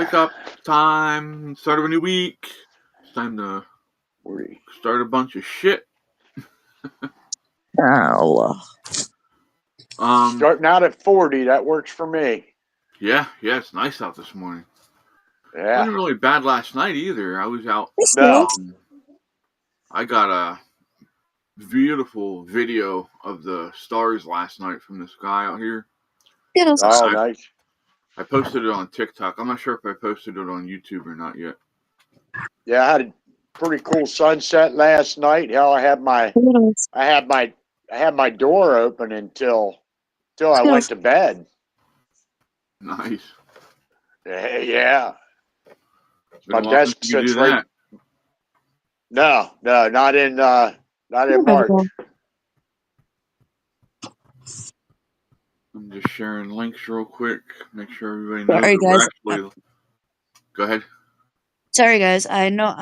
wake up. It's time. Start of a new week. It's time to start a bunch of shit. Ow. Starting out at 40, that works for me. Yeah, it's nice out this morning. It Yeah. wasn't really bad last night either. I was out. No. I got a beautiful video of the stars last night from the sky out here. Oh, nice. I posted it on TikTok. I'm not sure if I posted it on YouTube or not yet. Yeah, I had a pretty cool sunset last night. Hell, I had my door open until I went to bed. Nice. Yeah. My desk sits right. No, not in March. I'm just sharing links real quick. Make sure everybody knows. Sorry, guys. Go ahead. Sorry, guys. I know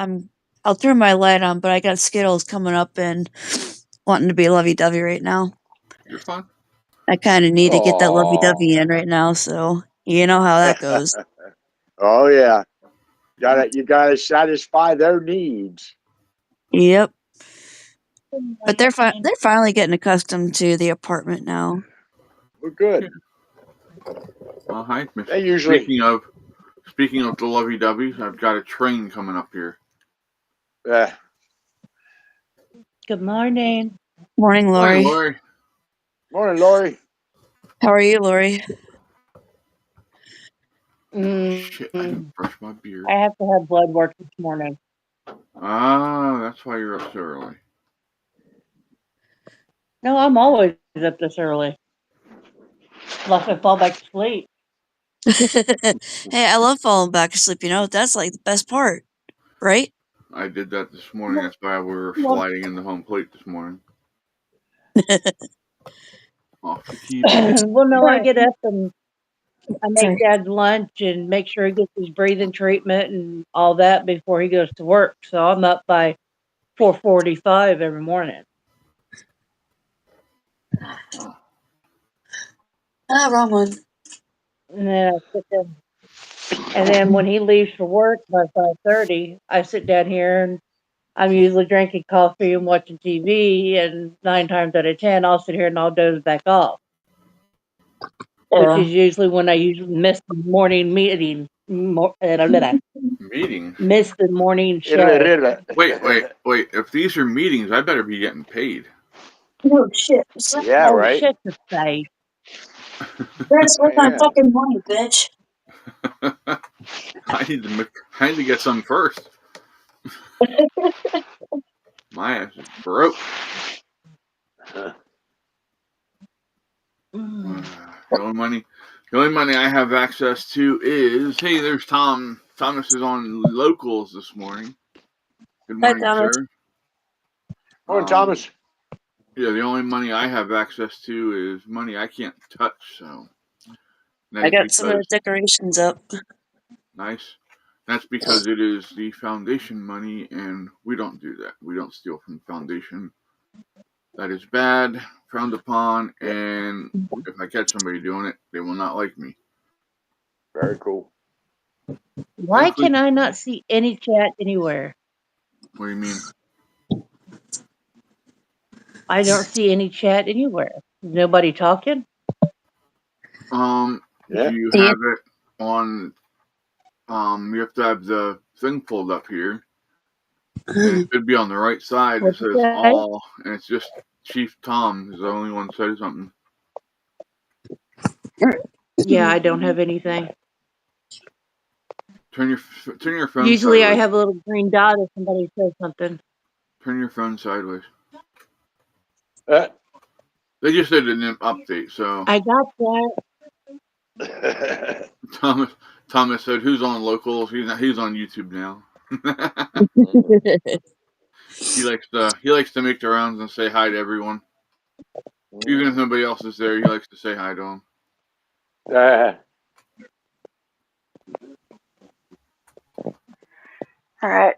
I'll throw my light on, but I got Skittles coming up and wanting to be lovey-dovey right now. You're fine. I kind of need to get that lovey-dovey in right now, so you know how that goes. Oh yeah, you gotta satisfy their needs. Yep. But they're finally getting accustomed to the apartment now. We're good. Well, hi. They usually. Speaking of the lovey-doveys, I've got a train coming up here. Yeah. Good morning. Morning, Lori. Morning, Lori. How are you, Lori? Shit, I didn't brush my beard. I have to have blood work this morning. Ah, that's why you're up so early. No, I'm always up this early. Unless I fall back to sleep. Hey, I love falling back asleep. You know, that's like the best part, right? I did that this morning. That's why we were sliding in the home plate this morning. Off the keyboard. Well, no, I get up and I make Dad lunch and make sure he gets his breathing treatment and all that before he goes to work. So I'm up by 4:45 every morning. Wrong one. And then I sit down. And then when he leaves for work by 5:30, I sit down here and I'm usually drinking coffee and watching TV. And 9 times out of 10, I'll sit here and I'll doze back off. Which is usually when I usually miss the morning meeting. Miss the morning show. Wait. If these are meetings, I better be getting paid. Oh, shit. Yeah, right. Shit to say. That's worth my fucking money, bitch. I need to get some first. My ass is broke. The only money I have access to is, hey, there's Tom. Thomas is on locals this morning. Good morning, sir. Morning, Thomas. Yeah, the only money I have access to is money I can't touch. So I got some of the decorations up. Nice. That's because it is the foundation money, and we don't do that. We don't steal from the foundation. That is bad, frowned upon, and if I catch somebody doing it, they will not like me. Very cool. Why can I not see any chat anywhere? What do you mean? I don't see any chat anywhere. Nobody talking? Do you have it on? You have to have the thing pulled up here. And it should be on the right side. It says all, and it's just Chief Tom is the only one who said something. Yeah, I don't have anything. Turn your phone. Usually, sideways. I have a little green dot if somebody says something. Turn your phone sideways. They just did an update, so I got that. Thomas said, "Who's on locals?" He's on YouTube now. He likes to make the rounds and say hi to everyone, even if nobody else is there. He likes to say hi to them. All right,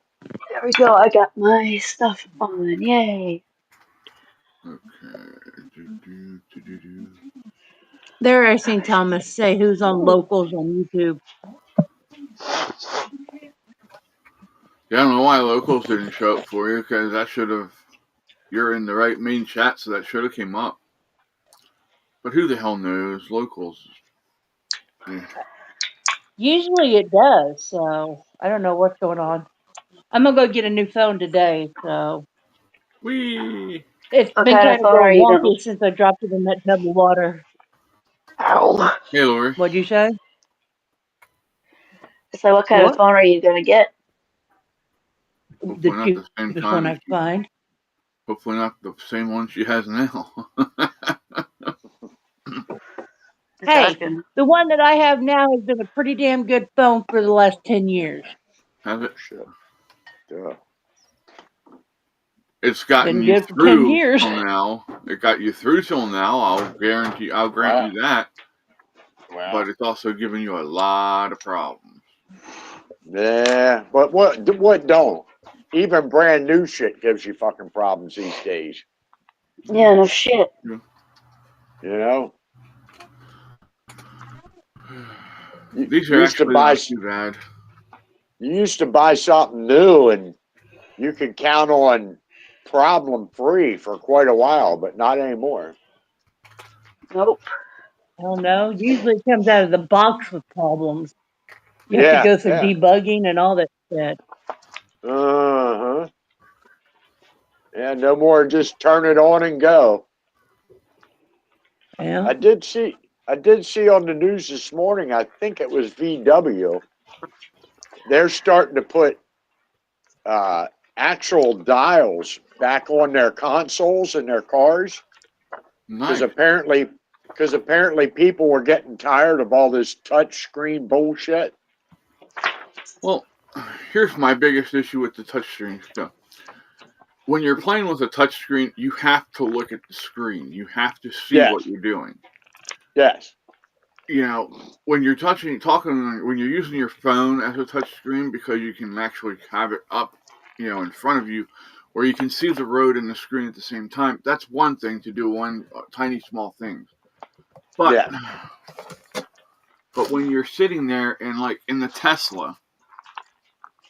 there we go. I got my stuff on. Yay! Okay. There, I seen Thomas say who's on locals on YouTube. Yeah, I don't know why locals didn't show up for you, because that should have. You're in the right main chat, so that should have came up. But who the hell knows? Locals. Yeah. Usually it does, so I don't know what's going on. I'm gonna go get a new phone today, so Whee! it's What been kind of kind of phone are you gonna? wonky since I dropped it in that tub of water. Ow. Hey, Lori. What'd you say? So, what kind of What? phone are you gonna get? Hopefully The not the same cheapest time one as I find. Hopefully not the same one she has now. Hey, Talking. the one that I have now has been a pretty damn good phone for the last 10 years. Has it? Shit. Yeah. It's gotten Been you good for 10 through years. till now. It got you through till now. I'll grant you that. Wow. But it's also giving you a lot of problems. Yeah, but what don't? Even brand new shit gives you fucking problems these days. Yeah, no shit. You know? These are used to actually buy not too bad. You used to buy something new and you could count on problem free for quite a while, but not anymore. Nope. I don't know. Usually it comes out of the box with problems. You have to Yeah, go through yeah. debugging and all that shit. Uh-huh. Yeah, no more just turn it on and go. Yeah. I did see on the news this morning, I think it was VW. They're starting to put actual dials back on their consoles in their cars Nice. because apparently people were getting tired of all this touch screen bullshit. Well, here's my biggest issue with the touchscreen stuff. When you're playing with a touchscreen, you have to look at the screen. You have to see Yes. what you're doing. Yes. You know, when you're when you're using your phone as a touchscreen, because you can actually have it up, in front of you, where you can see the road and the screen at the same time. That's one thing to do, one tiny small thing. But Yeah. But when you're sitting there and like in the Tesla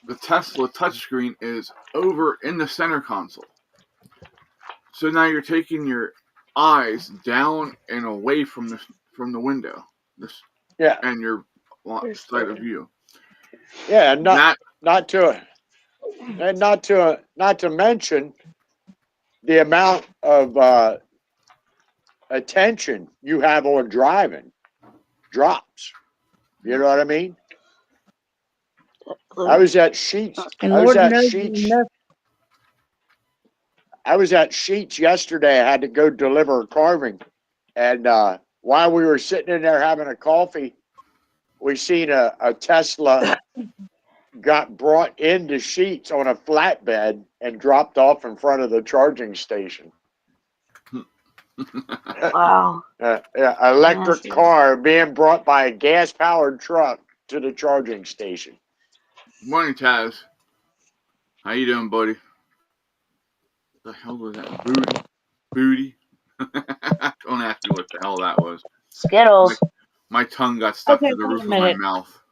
touchscreen is over in the center console. So now you're taking your eyes down and away from the window. Yeah. And your side of view. Yeah, not to mention the amount of attention you have on driving drops. You know what I mean? I was at Sheets. And I was Lord at knows Sheets. enough. I was at Sheets yesterday. I had to go deliver a carving, and while we were sitting in there having a coffee, we seen a Tesla got brought into Sheets on a flatbed and dropped off in front of the charging station. Wow. Electric Nasty. car being brought by a gas-powered truck to the charging station. Morning, Taz. How you doing, buddy? What the hell was that? Booty? Don't ask me what the hell that was. Skittles. My tongue got stuck Okay, to the wait a roof of my minute. mouth.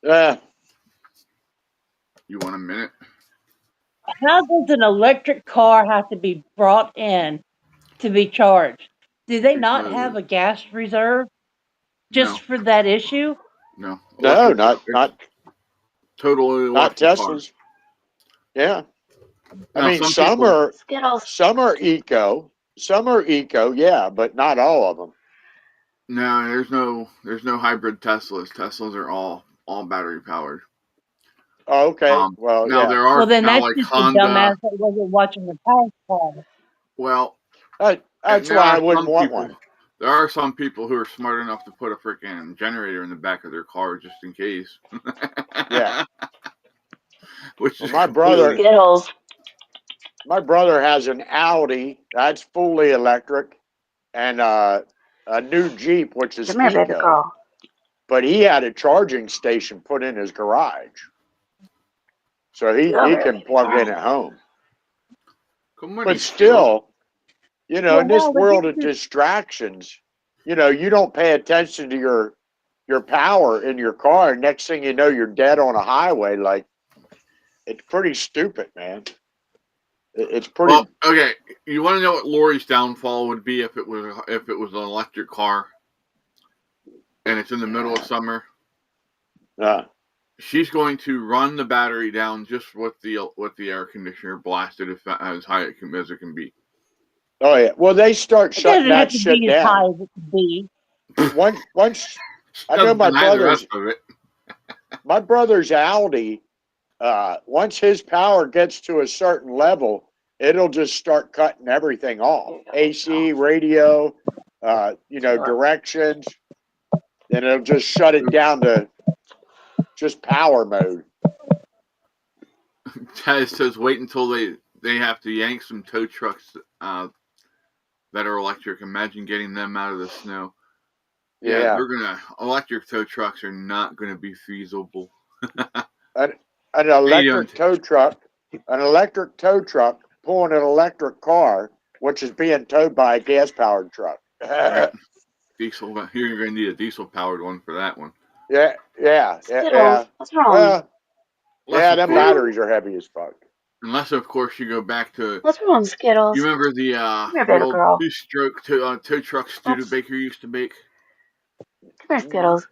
Yeah. You want a minute? How does an electric car have to be brought in to be charged? Do they not have a gas reserve just for that issue? No. No, Electric- not totally not electric Teslas. Yeah. Now, I mean, some some people- are Skittles. some are eco, yeah, but not all of them. No, there's no hybrid Teslas. Teslas are all battery powered. Oh, okay. Well, now yeah. there are Well, then now that's like just Honda. a dumbass that wasn't watching the power car. Well, That's there why are I wouldn't some want people- one. There are some people who are smart enough to put a freaking generator in the back of their car just in case. Yeah. Which Well, is my brother- Skittles. My brother has an Audi that's fully electric, and a new Jeep, which is Come here, baby eco. girl. But he had a charging station put in his garage, so he can plug in at home. Come on, But still, in Well, this no, but world here's of distractions, you don't pay attention to your power in your car. Next thing you know, you're dead on a highway. Like It's pretty stupid, man. It's pretty. Well, okay. You want to know what Lori's downfall would be if it was an electric car, and it's in the middle of summer? She's going to run the battery down just with the air conditioner blasted as high as it can be. Oh yeah. Well, they start It shutting doesn't have that to shit be as high down. as it could be. Once I know Doesn't my deny the rest brother's of it. my brother's Audi. Once his power gets to a certain level, it'll just start cutting everything off. AC, radio, directions. Then it'll just shut it down to just power mode. Taz says wait until they have to yank some tow trucks that are electric. Imagine getting them out of the snow. Yeah. Electric tow trucks are not gonna be feasible. An electric tow truck pulling an electric car, which is being towed by a gas powered truck. Right. Diesel. You're gonna need a diesel powered one for that one. Yeah. Skittles, what's wrong? Well, Unless, them of course, batteries are heavy as fuck. unless of course you go back to. What's wrong, Skittles? You remember the here, baby old girl. two-stroke tow truck Studebaker used to make? Come here, Skittles.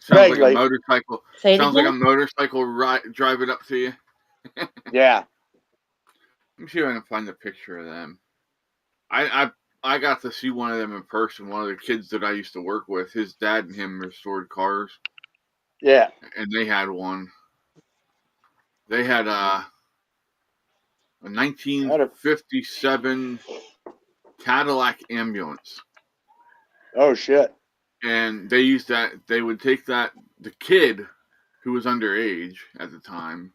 Sounds like Vaguely. a motorcycle. Say it Sounds like a again? motorcycle driving up to you. Yeah. Let me see if I can find the picture of them. I got to see one of them in person. One of the kids that I used to work with, his dad and him restored cars, Yeah. and they had one. They had a 1957 Cadillac ambulance. Oh shit. And they used that. They would take that. The kid, who was underage at the time,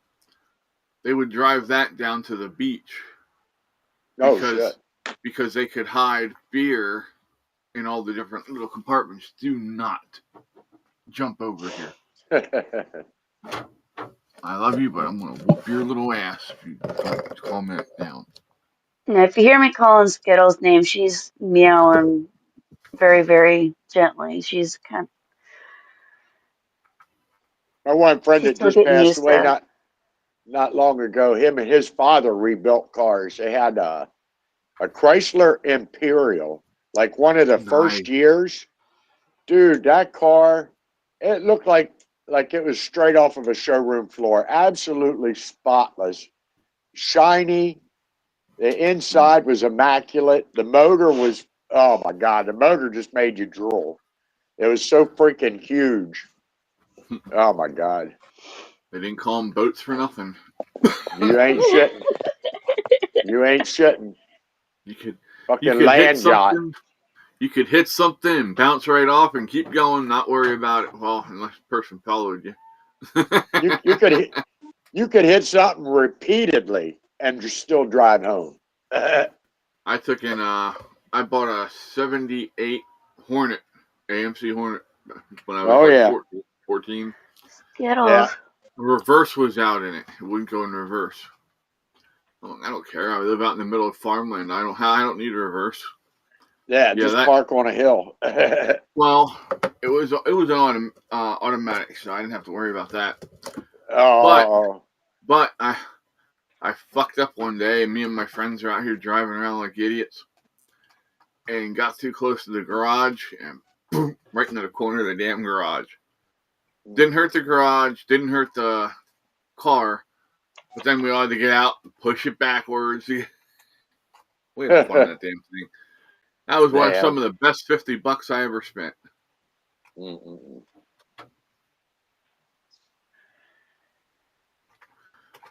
they would drive that down to the beach. Oh shit. Because they could hide beer in all the different little compartments. Do not jump over here. I love you, but I'm going to whoop your little ass if you don't calm it down. Now, if you hear me calling Skittles' name, she's meowing very, very gently. She's kind My one friend she's that still just getting passed used away to. not long ago, him and his father rebuilt cars. They had a Chrysler Imperial, like one of the first years. Dude, that car, it looked like it was straight off of a showroom floor. Absolutely spotless, shiny. The inside was immaculate. The motor was, oh my God, the motor just made you drool. It was so freaking huge. Oh my God. They didn't call them boats for nothing. You ain't shitting. You ain't shitting. You could Fucking land yacht. You could hit something and bounce right off and keep going, not worry about it. Well, unless the person followed you. You could hit something repeatedly and just still drive home. I bought a 78 Hornet, AMC Hornet, when I was 14. Skittles. Yeah. Reverse was out in it. It wouldn't go in reverse. Well, I don't care. I live out in the middle of farmland. I don't need a reverse. Yeah, just park on a hill. Well, it was an automatic, so I didn't have to worry about that. Oh. But I fucked up one day, and me and my friends are out here driving around like idiots, and got too close to the garage, and boom, right into the corner of the damn garage. Didn't hurt the garage, didn't hurt the car, but then we all had to get out and push it backwards. We had fun on that damn thing. That was some of the best $50 I ever spent. Mm-mm.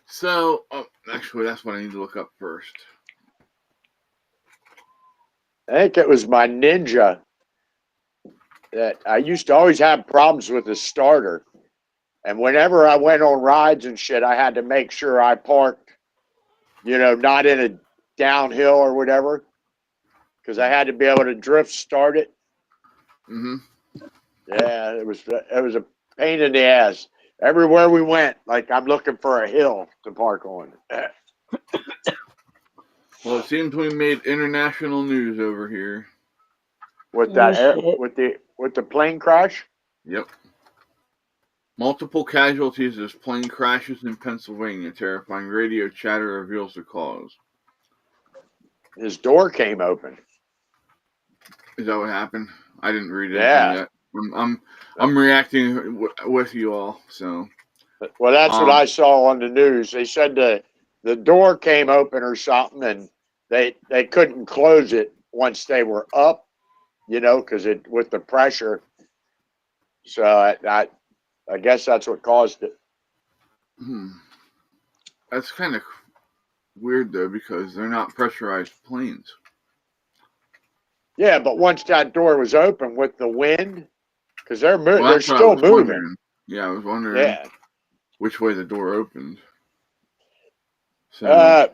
So, actually, that's what I need to look up first. I think it was my Ninja that I used to always have problems with the starter. And whenever I went on rides and shit, I had to make sure I parked, not in a downhill or whatever, because I had to be able to drift start it. Mm-hmm. Yeah, it was a pain in the ass. Everywhere we went, like I'm looking for a hill to park on. Well, it seems we made international news over here. With that with the plane crash? Yep. Multiple casualties as plane crashes in Pennsylvania. Terrifying radio chatter reveals the cause. His door came open. Is that what happened? I didn't read anything Yeah. yet. I'm reacting with you all. So. Well, that's what I saw on the news. They said the door came open or something, and they couldn't close it once they were up, because it with the pressure. So I guess that's what caused it. That's kind of weird though, because they're not pressurized planes. Yeah, but once that door was open with the wind, because they're still moving. Wondering. Yeah, I was wondering which way the door opened. So, I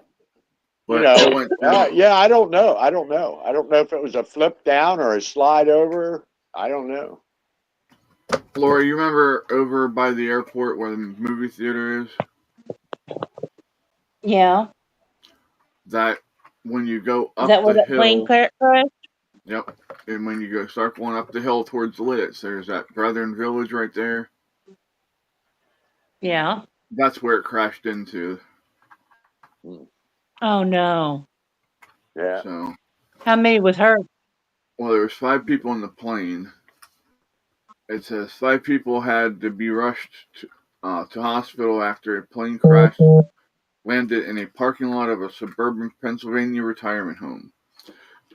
don't know. I don't know if it was a flip down or a slide over. I don't know. Laura, you remember over by the airport where the movie theater is? Yeah. That when you go up Is that where the that plane hill. crashed? Yep. And when you start going up the hill towards Lidditz, there's that Brethren Village right there. Yeah. That's where it crashed into. Oh no. Yeah. So. How many was hurt? Well, there was 5 people in the plane. It says 5 people had to be rushed to hospital after a plane crash landed in a parking lot of a suburban Pennsylvania retirement home.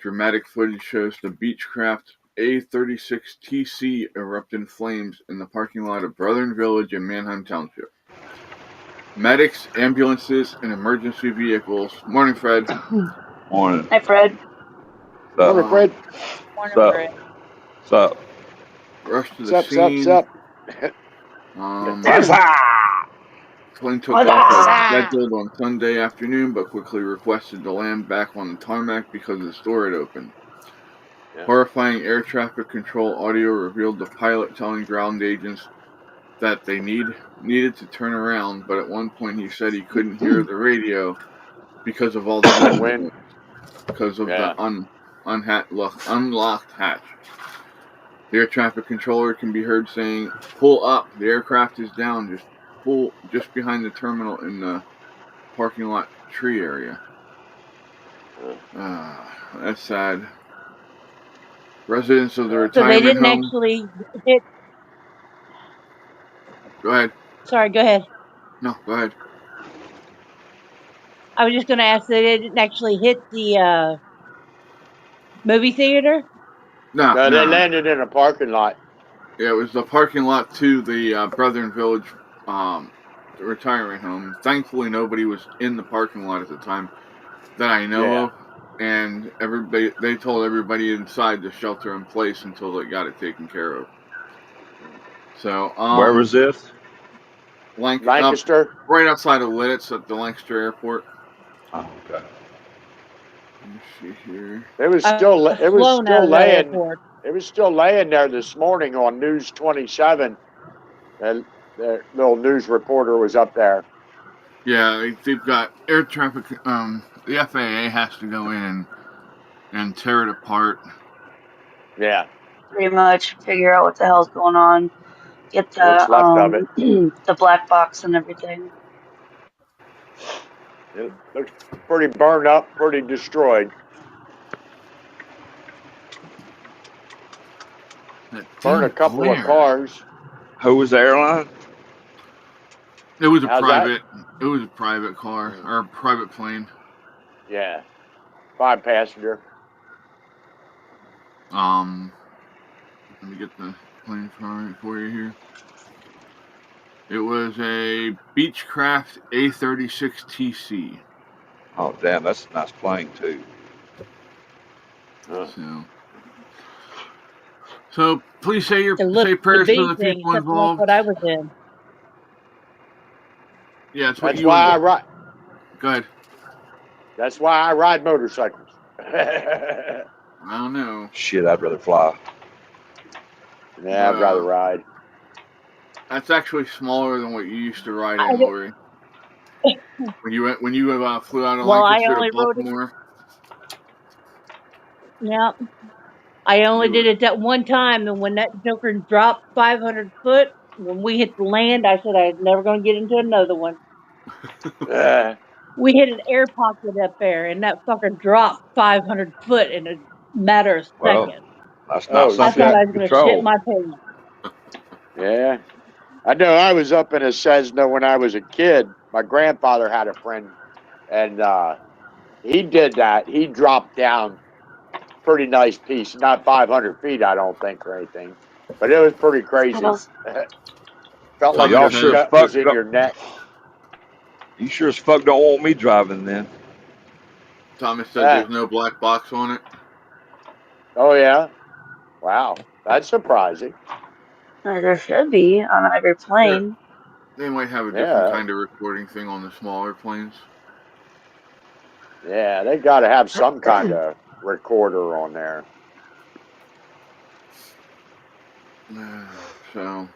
Dramatic footage shows the Beechcraft A-36TC erupt in flames in the parking lot of Brethren Village in Manheim Township. Medics, ambulances, and emergency vehicles. Morning, Fred. Morning. Hi, Fred. Morning, Fred. Morning, Sup? Fred. What's up? Rushed to the scene. Sup. Plane took off as scheduled on Sunday afternoon, but quickly requested to land back on the tarmac because the door had opened. Yeah. Horrifying air traffic control audio revealed the pilot telling ground agents that they needed to turn around, but at one point he said he couldn't hear the radio because of all the wind, because of the unlocked hatch. The air traffic controller can be heard saying, "Pull up, the aircraft is down, just behind the terminal in the parking lot tree area." That's sad. Residents of the retirement So they didn't home actually hit. Go ahead. Sorry, go ahead. No, go ahead. I was just going to ask, they didn't actually hit the movie theater? No, they landed in a parking lot. Yeah, it was the parking lot to the Brethren Village retirement home. Thankfully, nobody was in the parking lot at the time that I know of, and they told everybody inside to shelter in place until they got it taken care of. So, where was this? Lancaster, right outside of Lidditz at the Lancaster Airport. Oh, okay. Let me see here. It was still laying there this morning on News 27. And the little news reporter was up there. Yeah, they've got air traffic. The FAA has to go in and tear it apart. Yeah. Pretty much figure out what the hell's going on. Get the what's left of it. The black box and everything. It looks pretty burned up, pretty destroyed. Burned a couple of cars. Who was the airline? It was It was a private car or a private plane. Yeah, 5 passenger. Let me get the plane for you here. It was a Beechcraft A-36TC. Oh, damn, that's a nice plane, too. So please say prayers for the people involved. What I was in. Yeah, that's why I ride. Go ahead. That's why I ride motorcycles. I don't know. Shit, I'd rather fly. Yeah, I'd rather ride. That's actually smaller than what you used to ride in, Lori. when you flew out of Lancaster to Baltimore. Yeah. I only did it that one time, and when that joker dropped 500 foot, when we hit the land, I said I was never going to get into another one. We hit an air pocket up there, and that fucker dropped 500 foot in a matter of Well, seconds. that's not Oh, I something thought you I can was going to shit control. my pants. Yeah. I know I was up in a Cessna when I was a kid. My grandfather had a friend, and he did that. He dropped down pretty nice piece, not 500 feet, I don't think, or anything, but it was pretty crazy. Skittles. Felt So like y'all your sure as gut fuck was in don't, your neck. you sure as fuck don't want me driving then. Thomas said Yeah. there's no black box on it. Oh yeah, wow, that's surprising. There should be on every plane. They might have a different Yeah, kind of recording thing on the smaller planes. yeah, they got to have some kind of recorder on there. So,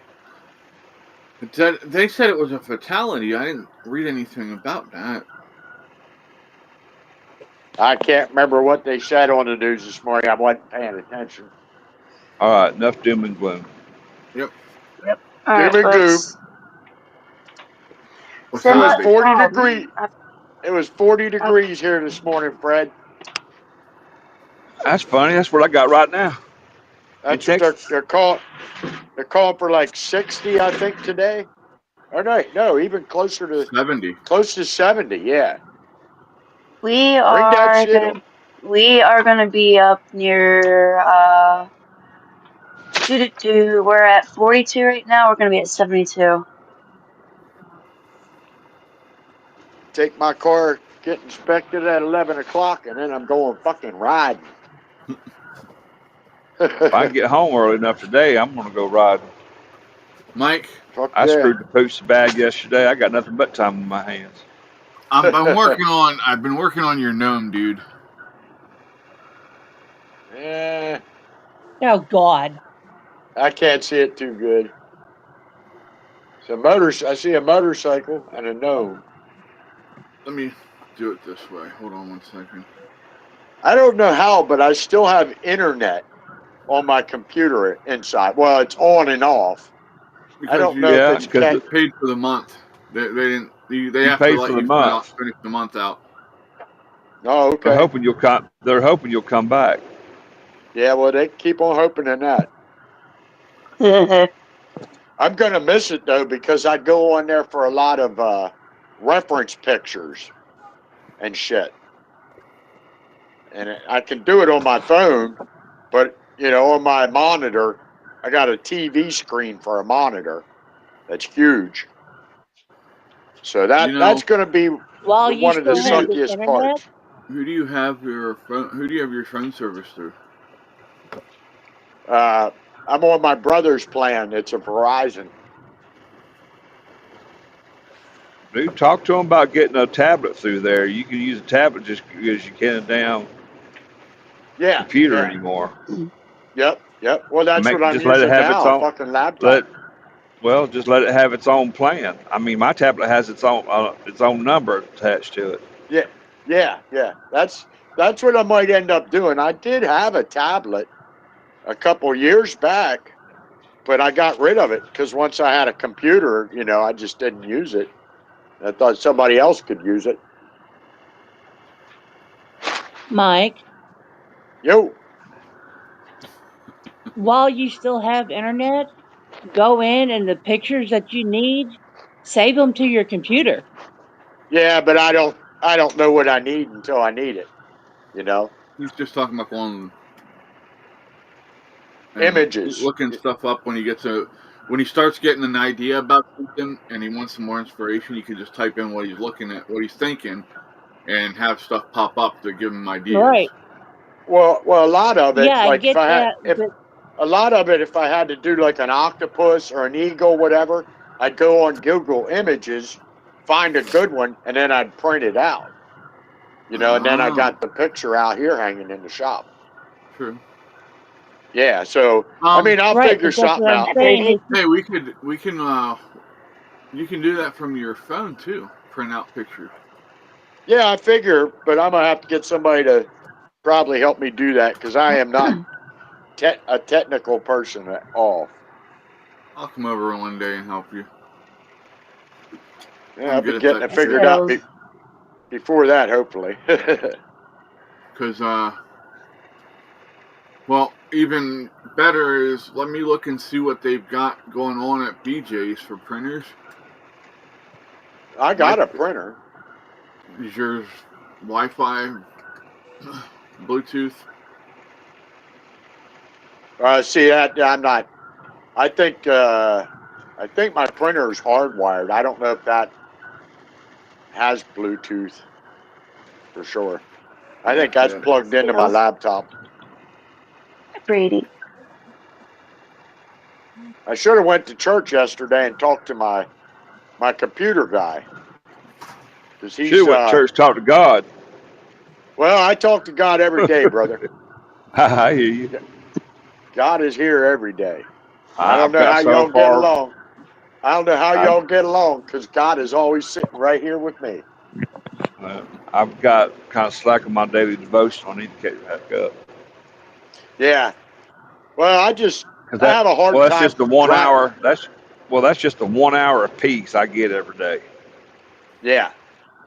they said it was a fatality. I didn't read anything about that. I can't remember what they said on the news this morning. I wasn't paying attention. All right, enough doom and gloom. Yep. All right, Doom and let's What's send It was that, my baby? 40 phone. degrees. It was 40 degrees here this morning, Fred. That's funny. That's what I got right now. That's In what Texas. they're calling. They're calling for like 60, I think, today. Or no, even close to 70. 70. Yeah, We bring that are shit on. gonna be up near we're at 42 right now. We're gonna be at 72. Take my car, get inspected at 11 o'clock, and then I'm going fucking riding. If I get home early enough today, I'm gonna go riding. Mike, Fuck I yeah. screwed the pooch bag yesterday. I got nothing but time in my hands. I've been working on your gnome, dude. Yeah, Oh, God. I can't see it too good. I see a motorcycle and a gnome. Let me do it this way. Hold on one second. I don't know how, but I still have internet on my computer inside. Well, it's on and off. Because I don't know Yeah, if it's because you paid for the month. They didn't. They you have to paid let for the you month. finish the month out. Oh, They're okay. hoping you'll come. They're hoping you'll come back. Yeah, well, they keep on hoping in that. I'm going to miss it, though, because I go on there for a lot of reference pictures and shit. And I can do it on my phone, but, on my monitor, I got a TV screen for a monitor that's huge. So that's going to be While you one of the still have the suckiest internet, parts. Who do you have your phone service through? I'm on my brother's plan. It's a Verizon. Dude, talk to them about getting a tablet through there. You can use a tablet just because you can't a damn Yeah. computer Yeah. anymore. Yep. Well, that's what I'm Just let it using have its now. own. Fucking laptop. Just let it have its own plan. I mean, my tablet has its own number attached to it. Yeah. That's what I might end up doing. I did have a tablet a couple years back, but I got rid of it because once I had a computer, I just didn't use it. I thought somebody else could use it. Mike, Yo. while you still have internet, go in and the pictures that you need, save them to your computer. Yeah, but I don't know what I need until I need it. He's just talking about going and Images. looking stuff up when he starts getting an idea about something and he wants some more inspiration. You can just type in what he's looking at, what he's thinking, and have stuff pop up to give him ideas. Right. Well, a lot of it, Yeah, I like get that. if I had to do like an octopus or an eagle, whatever, I'd go on Google Images, find a good one, and then I'd print it out. And then I got the picture out here hanging in the shop. True. Yeah, so I'll figure something out. Hey, you can do that from your phone too. Print out pictures. Yeah, I figure, but I'm gonna have to get somebody to probably help me do that because I am not a technical person at all. I'll come over one day and help you. Yeah, I'll be good at getting that it figured out Skittles. before that, hopefully. Because, well, even better is let me look and see what they've got going on at BJ's for printers. I got a printer. Is yours Wi-Fi, Bluetooth? See that I'm not. I think my printer is hardwired. I don't know if that has Bluetooth for sure. I think that's Yeah. plugged into my Skittles. laptop. Brady. I should have went to church yesterday and talked to my computer guy because Should he's have went to church, talk to God. well, I talk to God every day, brother. I hear you. God is here every day. I I've don't know got how so y'all get far. along. I don't know how I'm- y'all get along because God is always sitting right here with me. I've got kind of slack on my daily devotion. I need to catch back up. Yeah. Well, I Cause have a hard that's time. just the 1 hour. That's just the 1 hour a piece I get every day. Yeah.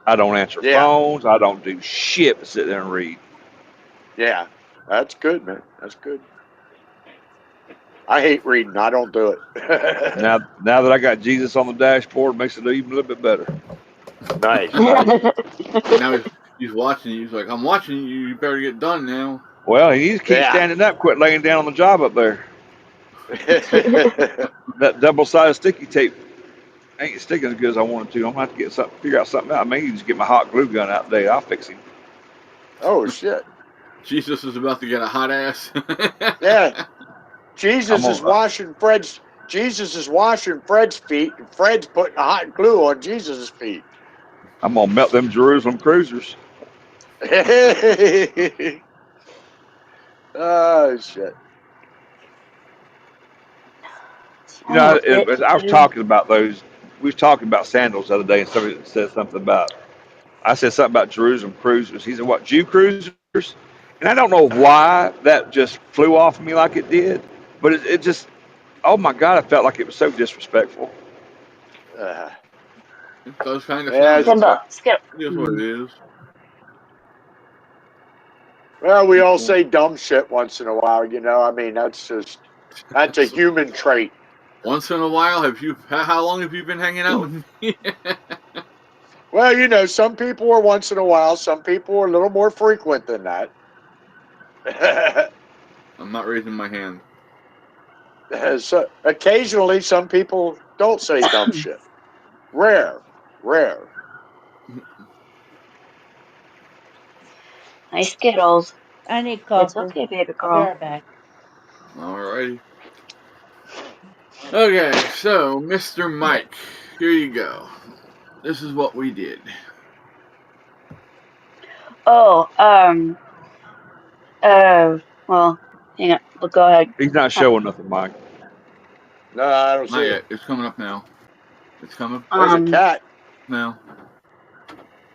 I don't answer Yeah. phones. I don't do shit but sit there and read. Yeah. That's good, man. That's good. I hate reading. I don't do it. Now that I got Jesus on the dashboard, it makes it even a little bit better. Nice. Nice. Now he's watching you. He's like, I'm watching you. You better get done now. Well, he just keeps Yeah. standing up, quit laying down on the job up there. That double-sided sticky tape ain't sticking as good as I wanted to. I'm gonna have to figure out something out. I may just get my hot glue gun out today. I'll fix him. Oh shit. Jesus is about to get a hot ass. Yeah. Jesus I'm is on. washing Fred's feet, and Fred's putting hot glue on Jesus' feet. I'm gonna melt them Jerusalem cruisers. Oh shit. You know, Oh, I was talking about those. We was talking about sandals the other day, and somebody said something about. I said something about Jerusalem cruisers. He said, "What, Jew cruisers?" And I don't know why that just flew off of me like it did, but it just, oh my God, I felt like it was so disrespectful. It does kind of Yeah, sound like Skittles. that. It is what it is. well, we all say dumb shit once in a while, you know. I mean, that's a human trait. Once in a while, how long have you been hanging out with me? Well, you know, some people are once in a while, some people are a little more frequent than that. I'm not raising my hand. So occasionally, some people don't say dumb shit. Rare. Hi, Skittles. I need It's coffee. okay, baby I'll be girl. right back. Alrighty. Okay, so Mr. Mike, here you go. This is what we did. Oh, well, hang on. Well, go ahead. He's not showing nothing, Mike. No, I don't see Not it. yet. It's coming up now. It's coming There's a cat. now.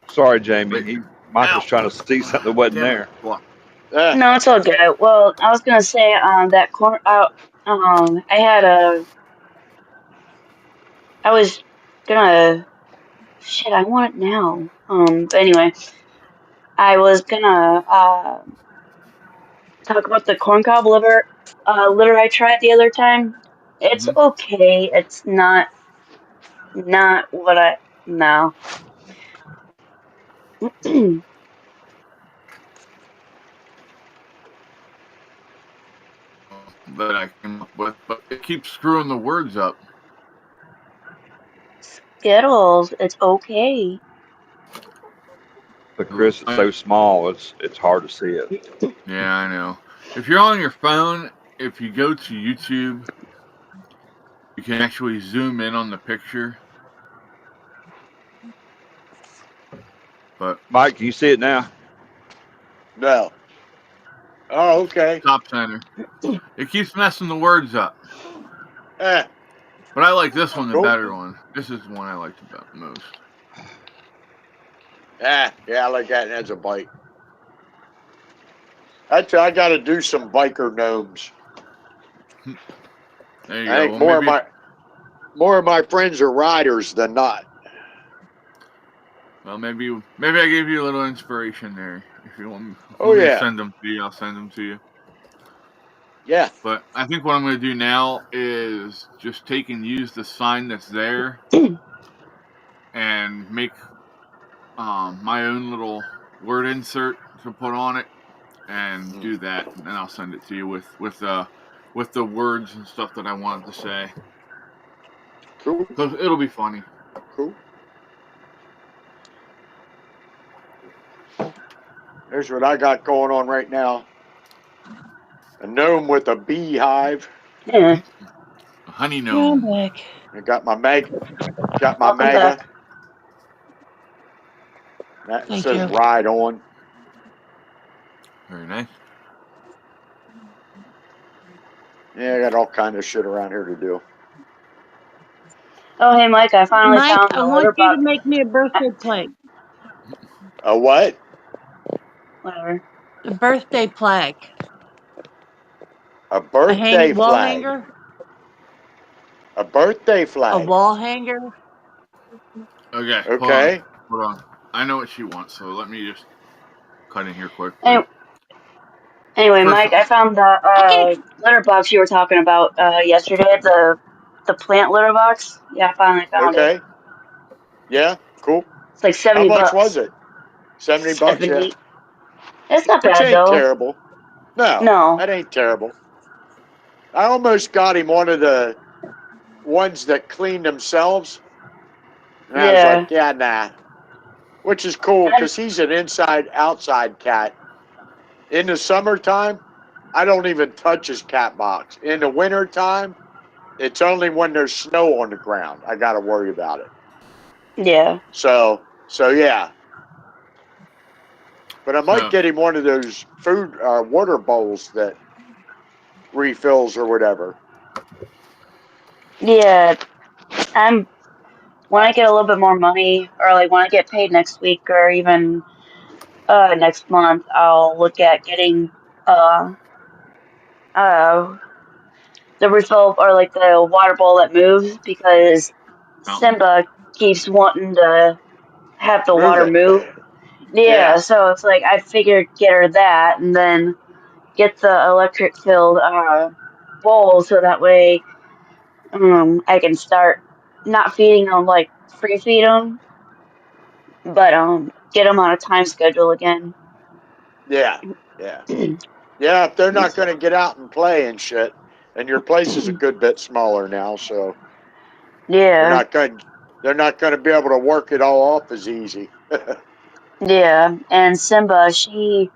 Sorry, Jamie. Wait. Mike Ow. was trying to see something that wasn't Damn it. there. What? No, it's all good. Well, I was gonna say, that corner, I was gonna, shit, I want it now. But anyway, I was gonna, talk about the corncob liver I tried the other time. It's Mhm. okay. It's not what no. That I came up with, but it keeps screwing the words up. Skittles, it's okay. But Chris, it's so small, it's hard to see it. Yeah, I know. If you're on your phone, if you go to YouTube, you can actually zoom in on the picture. But Mike, can you see it now? No. Oh, okay. Top center. It keeps messing the words up. But I like this one the better one. This is the one I liked about the most. Yeah, I like that. That's a bite. I got to do some biker gnomes. There you I go. think more of my more of my friends are riders than not. Well, maybe I gave you a little inspiration there. If you want me Oh, to yeah. send them to you, I'll send them to you. Yeah. But I think what I'm going to do now is just take and use the sign that's there and make my own little word insert to put on it, and do that, and I'll send it to you with the words and stuff that I wanted to say. Cool. So it'll be funny. Cool. Here's what I got going on right now. A gnome with a beehive. Yeah. A honey I'm gnome. back. I got my Welcome mega. back. That Thank says you. ride on. Very nice. Yeah, I got all kind of shit around here to do. Oh, hey, Mike, I finally Mike, found I the want litter you to box. make me a birthday plate. A what? Whatever. A birthday plaque. A birthday Wall flag. hanger. A birthday A flag. wall hanger. Okay. Okay. Hold on. I know what she wants, so let me just cut in here quick. Anyway, First Mike, I found the litter box you were talking about yesterday. The plant litter box. Yeah, I finally found it. Okay. Yeah. Cool. It's like How $70. much was it? $70. Yeah. 70. It's not Which bad ain't though. terrible. No, No. that ain't terrible. I almost got him one of the ones that clean themselves. And I was Yeah. like, yeah, nah. Which is cool because he's an inside-outside cat. In the summertime, I don't even touch his cat box. In the wintertime, it's only when there's snow on the ground I got to worry about it. Yeah. So yeah. But I might So- get him one of those food water bowls that refills or whatever. Yeah. When I get a little bit more money, or like when I get paid next week, or even next month, I'll look at getting the refill or like the water bowl that moves because Simba keeps wanting to have the water it. move. Yeah, so it's like I figured get her that and then get the electric filled bowl so that way I can start not feeding them like free feed them, but get them on a time schedule again. Yeah. Yeah. Yeah, if they're not going to get out and play and shit, and your place is a good bit smaller now, so Yeah. they're not going to be able to work it all off as easy. Yeah, and Simba, she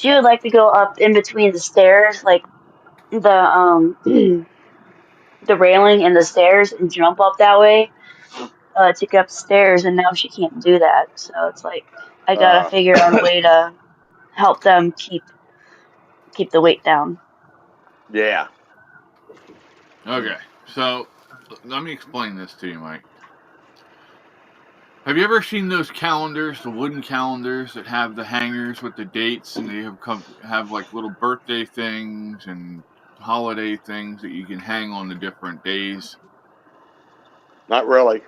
would like to go up in between the stairs, like the the railing and the stairs, and jump up that way to get up the stairs. And now she can't do that, so it's like I gotta figure out a way to help them keep the weight down. Yeah. Okay. So let me explain this to you, Mike. Have you ever seen those calendars, the wooden calendars that have the hangers with the dates, and they have like little birthday things and holiday things that you can hang on the different days? Not really.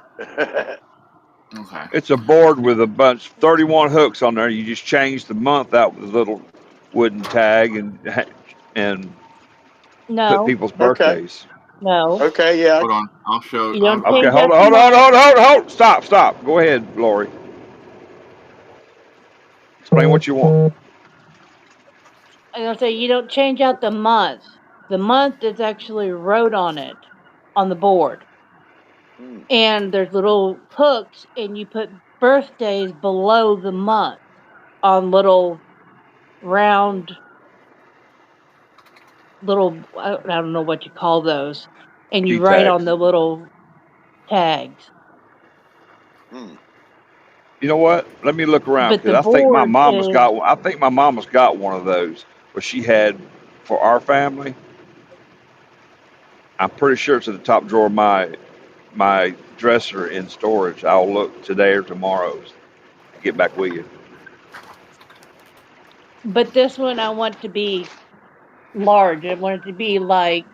Okay. It's a board with a bunch, 31 hooks on there. You just change the month out with a little wooden tag and put No. people's Okay. birthdays. No. Okay, yeah. Hold on. I'll show. You don't Okay, change hold out on, the month. Stop. Go ahead, Lori. Explain what you want. I'm gonna say you don't change out the month. The month is actually wrote on it, on the board. And there's little hooks, and you put birthdays below the month on little round, I don't know what you call those, and you Key write tags. on the little tags. You know what? Let me look around But the because I think my board mama's is got. I think my mama's got one of those where she had for our family. I'm pretty sure it's in the top drawer of my dresser in storage. I'll look today or tomorrow. Get back with you. But this one I want to be large. I want it to be like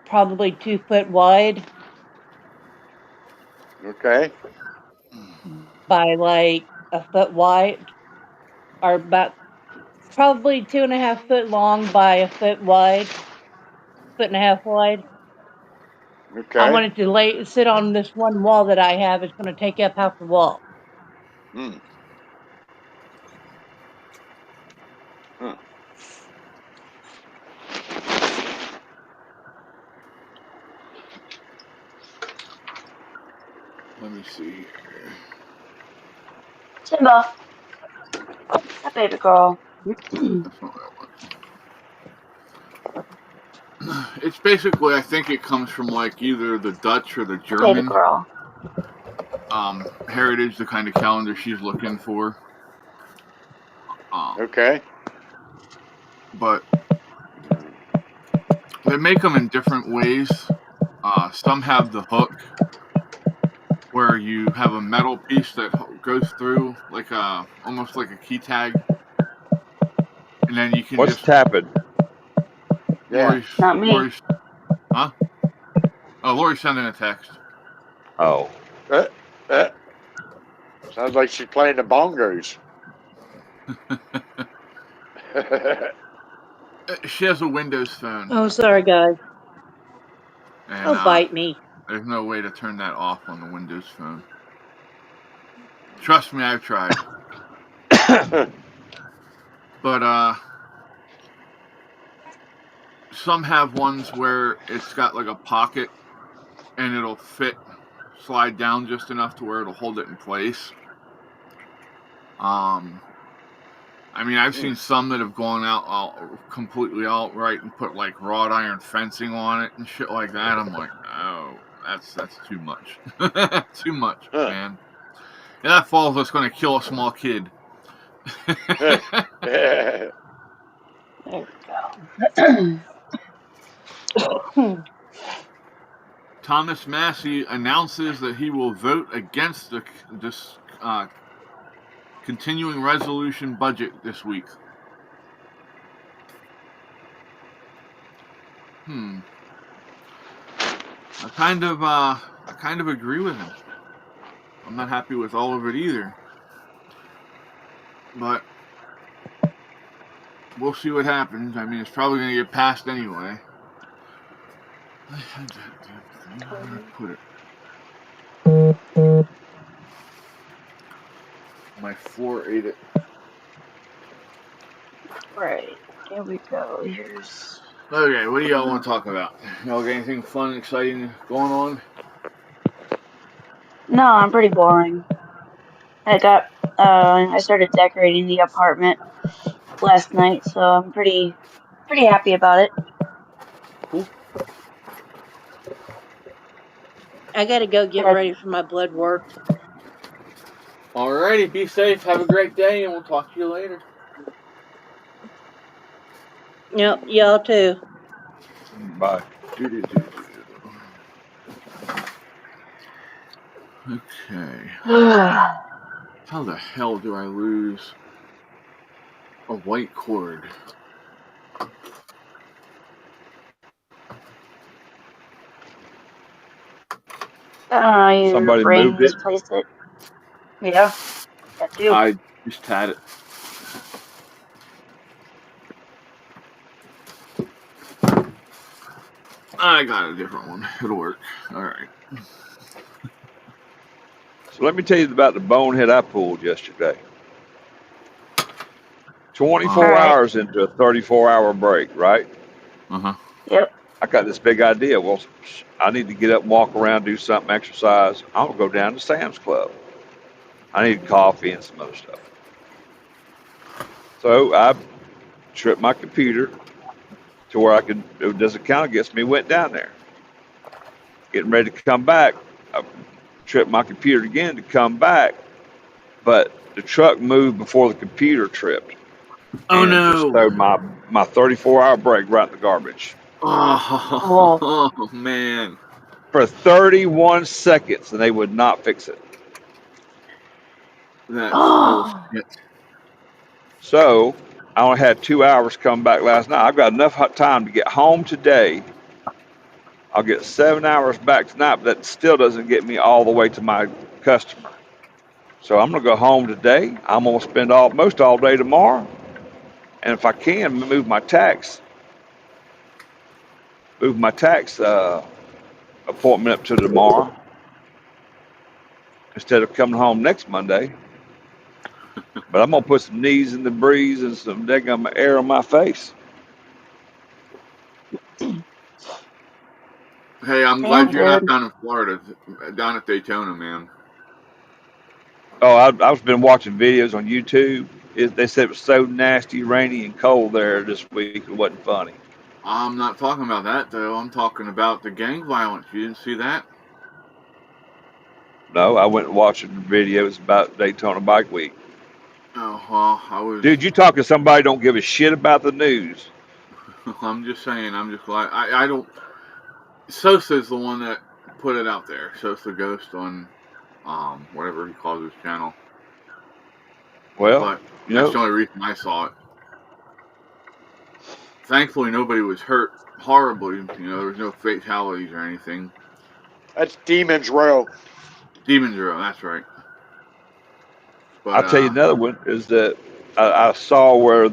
probably 2 foot wide. Okay. by like a foot wide, or about probably 2.5 foot long by a foot wide, 1.5 foot wide. I Okay. wanted to sit on this one wall that I have. It's going to take up half the wall. Hmm. Huh. Let me see. Simba, that baby girl. That's not what I want. It's basically, I think it comes from like either the Dutch or the That baby German girl. heritage, the kind of calendar she's looking for. Okay. But they make them in different ways. Some have the hook, where you have a metal piece that goes through like almost like a key tag, and then you can What's just tapping? Yeah. Not me. Lori's, huh? Oh, Lori's sending a text. Oh, Sounds like she's playing the bongos. She has a Windows phone, Oh, sorry, guys. and Don't bite me. there's no way to turn that off on the Windows phone. Trust me, I've tried. But some have ones where it's got like a pocket, and it'll slide down just enough to where it'll hold it in place. I mean, I've seen some that have gone out completely outright and put like wrought iron fencing on it and shit like that. I'm like, oh, that's too much. Too much, man. Yeah, that falls, it's going to kill a small kid. There we go. Thomas Massey announces that he will vote against this continuing resolution budget this week. I kind of agree with him. I'm not happy with all of it either. But we'll see what happens. I mean, it's probably going to get passed anyway. I had that damn thing. Where did I put it? My floor ate it. Right. Here we go. Here's. Okay, what do y'all want to talk about? Y'all got anything fun and exciting going on? No, I'm pretty boring. I started decorating the apartment last night, so I'm pretty happy about it. Cool. I gotta go get ready for my blood work. Alrighty, be safe. Have a great day, and we'll talk to you later. Yep, y'all too. bye. Okay. How the hell do I lose a white cord? Your Somebody brain moved it. misplaced it. Yeah, that too. I just had it. I got a different one. It'll work. All right. So let me tell you about the bonehead I pulled yesterday. 24 All right. hours into a 34-hour break, right? Yep. I got this big idea. Well, I need to get up and walk around, do something, exercise. I'm going to go down to Sam's Club. I need coffee and some other stuff. So I tripped my computer to where it doesn't count against me, went down there. Getting ready to come back. I tripped my computer again to come back, but the truck moved before the computer tripped. Oh, and no. Just threw my 34-hour break right in the garbage. Oh, man. For 31 seconds, and they would not fix it. That's bullshit. So I only had 2 hours come back last night. I've got enough time to get home today. I'll get 7 hours back tonight, but that still doesn't get me all the way to my customer. So I'm gonna go home today. I'm gonna spend most all day tomorrow, and if I can, move my tax appointment up to tomorrow instead of coming home next Monday. But I'm gonna put some knees in the breeze and some daggum air on my face. Hey, I'm Sounds glad you're not good. down in Florida, down at Daytona, man. Oh, I've been watching videos on YouTube. They said it was so nasty, rainy, and cold there this week. It wasn't funny. I'm not talking about that though. I'm talking about the gang violence. You didn't see that? No, I went watching videos about Daytona Bike Week. Oh, well, I was. Dude, you talking to somebody don't give a shit about the news. I'm just saying. I'm just glad. I don't. Sosa's the one that put it out there. Sosa Ghost on, whatever he calls his channel. Well, But you that's the know, only reason I saw it. Thankfully, nobody was hurt horribly. You know, there was no fatalities or anything. That's Demon's Row. Demons Row, that's right. I'll But tell you another one is that I saw where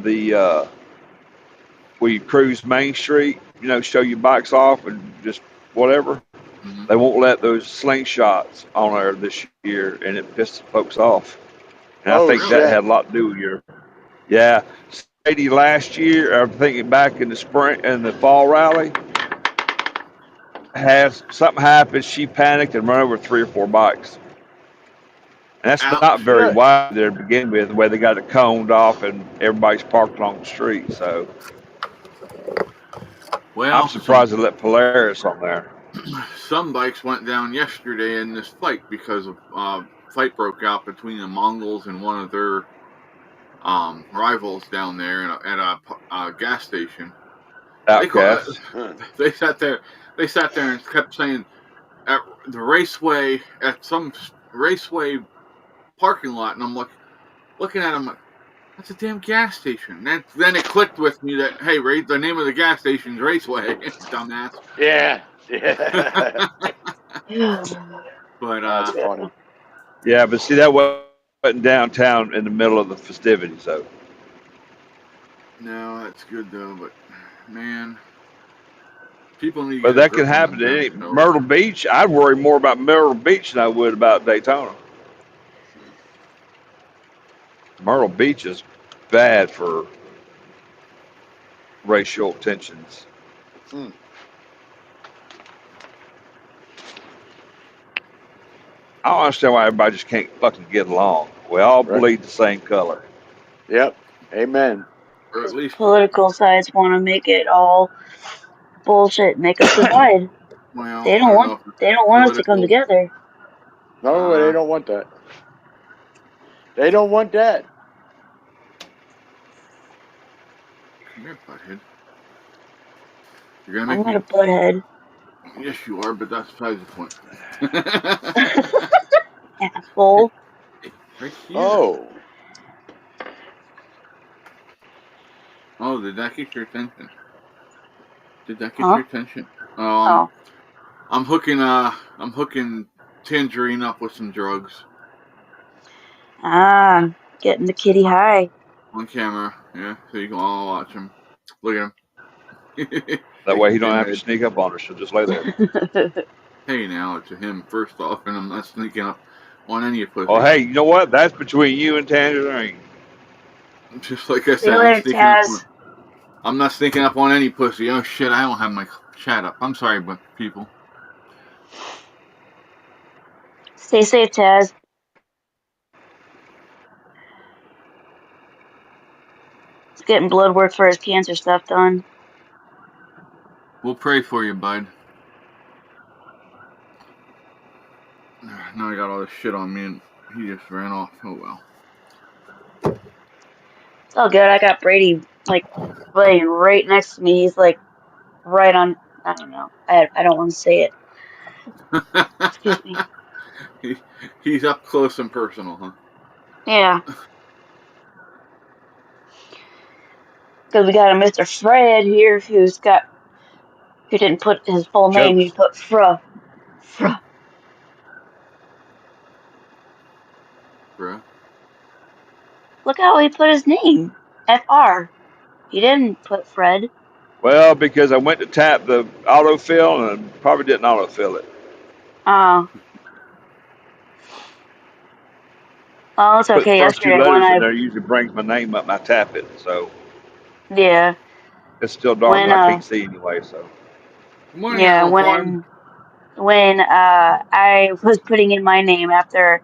we cruise Main Street, you know, show your bikes off and just whatever. mhm. They won't let those slingshots on there this year, and it pissed folks off. And I Oh, think that shit. had a lot to do with yeah. Sadie last year, I'm thinking back in the spring and the fall rally, has something happened. She panicked and ran over 3 or 4 bikes. And that's Ouch. not very Shit. wide there to begin with, the way they got it coned off and everybody's parked along the street. So Well, I'm surprised they let Polaris on there. some bikes went down yesterday in this fight because of fight broke out between the Mongols and one of their rivals down there at a gas station. Outcasts. They sat there and kept saying at the raceway, at some raceway parking lot, and I'm looking at them like, that's a damn gas station. Then it clicked with me that, hey, Ray, the name of the gas station's Raceway, dumbass. Yeah. But That's funny. Yeah, but see, that wasn't downtown in the middle of the festivities, though. no, that's good though. But man, people need to But get a that can grip on happen them at any damn shows. Myrtle Beach. I'd worry more about Myrtle Beach than I would about Daytona. Myrtle Beach is bad for racial tensions. Hmm. I don't understand why everybody just can't fucking get along. We all Right. bleed the same color. Yep. Amen. Or at least, Political sides want to make it all bullshit, make us divide. well, They I don't don't want know if it's they don't want us to come political. together. No, they don't want that. They don't want that. Come here, butthead. You're gonna I'm make not me. a butthead. Yes, you are, but that's besides the point. Asshole. Right here. Oh. Oh, did that get your attention? Did that get Huh? your attention? Oh. I'm hooking Tangerine up with some drugs Ah, getting the kitty high. on camera. Yeah, so you can all watch him. Look at him. That way he don't have to Timid. sneak up on her. She'll just lay there. Hey, now it's him first off, and I'm not sneaking up on any pussy. Oh, hey, you know what? That's between you and Tangerine. Just like I See you said, later, Taz. I'm not sneaking up on any pussy. Oh shit, I don't have my chat up. I'm sorry, but people. Stay safe, Taz. He's getting blood work for his cancer stuff done. We'll pray for you, bud. Now I got all this shit on me, and he just ran off. Oh well. It's all good. I got Brady laying right next to me. He's like right on. I don't know. I don't want to say it. Excuse me. He's up close and personal, huh? Yeah. Because we got a Mr. Fred here who's got He didn't put his full name. He put Fra. Bruh. Look how he put his name. Fr. He didn't put Fred. Well, because I went to tap the autofill and probably didn't autofill it. Oh, it's Put the okay. first two Yesterday when letters in there usually brings my name up and I tap it. So yeah, it's still dark, when but I can't see anyway. So Good morning, yeah, Animal Farm. when I was putting in my name after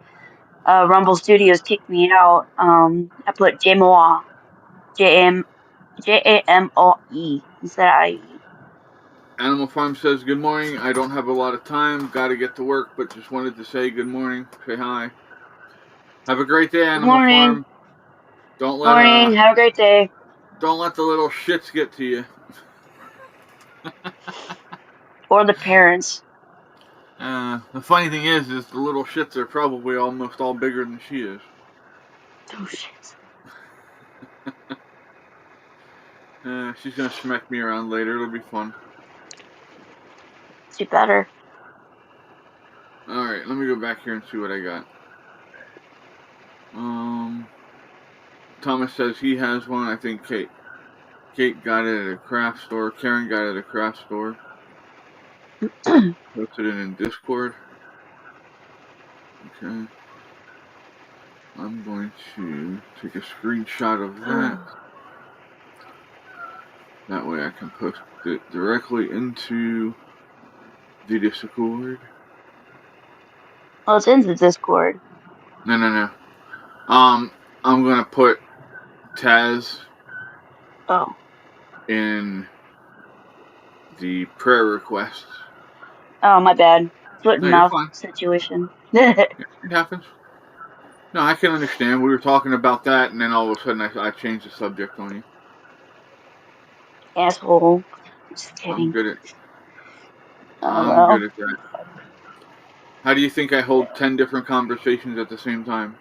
Rumble Studios kicked me out, I put Jamoe, Jamoe instead of IE. Animal Farm says, good morning. I don't have a lot of time. Got to get to work, but just wanted to say good morning. Say hi. Have a great day, Good Animal morning. Farm. Don't Morning. Have a great day. let the little shits get to you. Or the parents. The funny thing is the little shits are probably almost all bigger than she is. Oh shit. She's gonna smack me around later. It'll be fun. She better. All right, let me go back here and see what I got. Thomas says he has one. I think Kate got it at a craft store. Karen got it at a craft store. Posted it in Discord. Okay. I'm going to take a screenshot of that. That way I can post it directly into the Discord. Well, it's in the Discord. No. I'm gonna put Taz in the prayer requests. Oh, my bad. Foot No, and you're mouth fine. situation. It happens. No, I can understand. We were talking about that, and then all of a sudden I changed the subject on you. Asshole. Just kidding. I'm good at that. How do you think I hold 10 different conversations at the same time?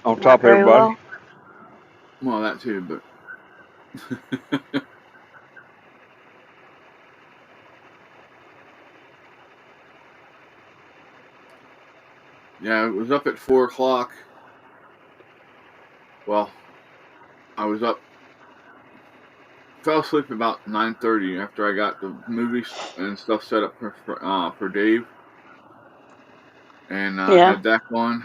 on top of everybody. Well, that too, but yeah, it was up at 4 o'clock. Well, I was up, fell asleep about 9:30 after I got the movies and stuff set up for Dave, and had that going.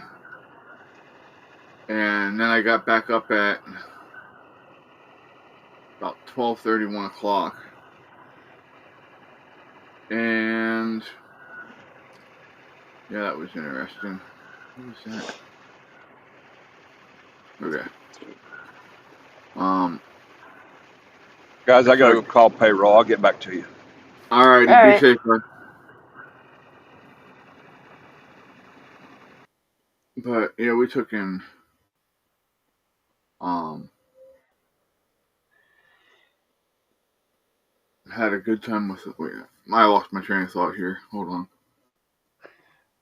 And then I got back up at about 12:30, 1 o'clock. And yeah, that was interesting. What was that? Okay. Guys, I gotta go call payroll. I'll get back to you. All right, be safe, bud. But yeah, we took in had a good time with it. Wait, I lost my train of thought here. Hold on.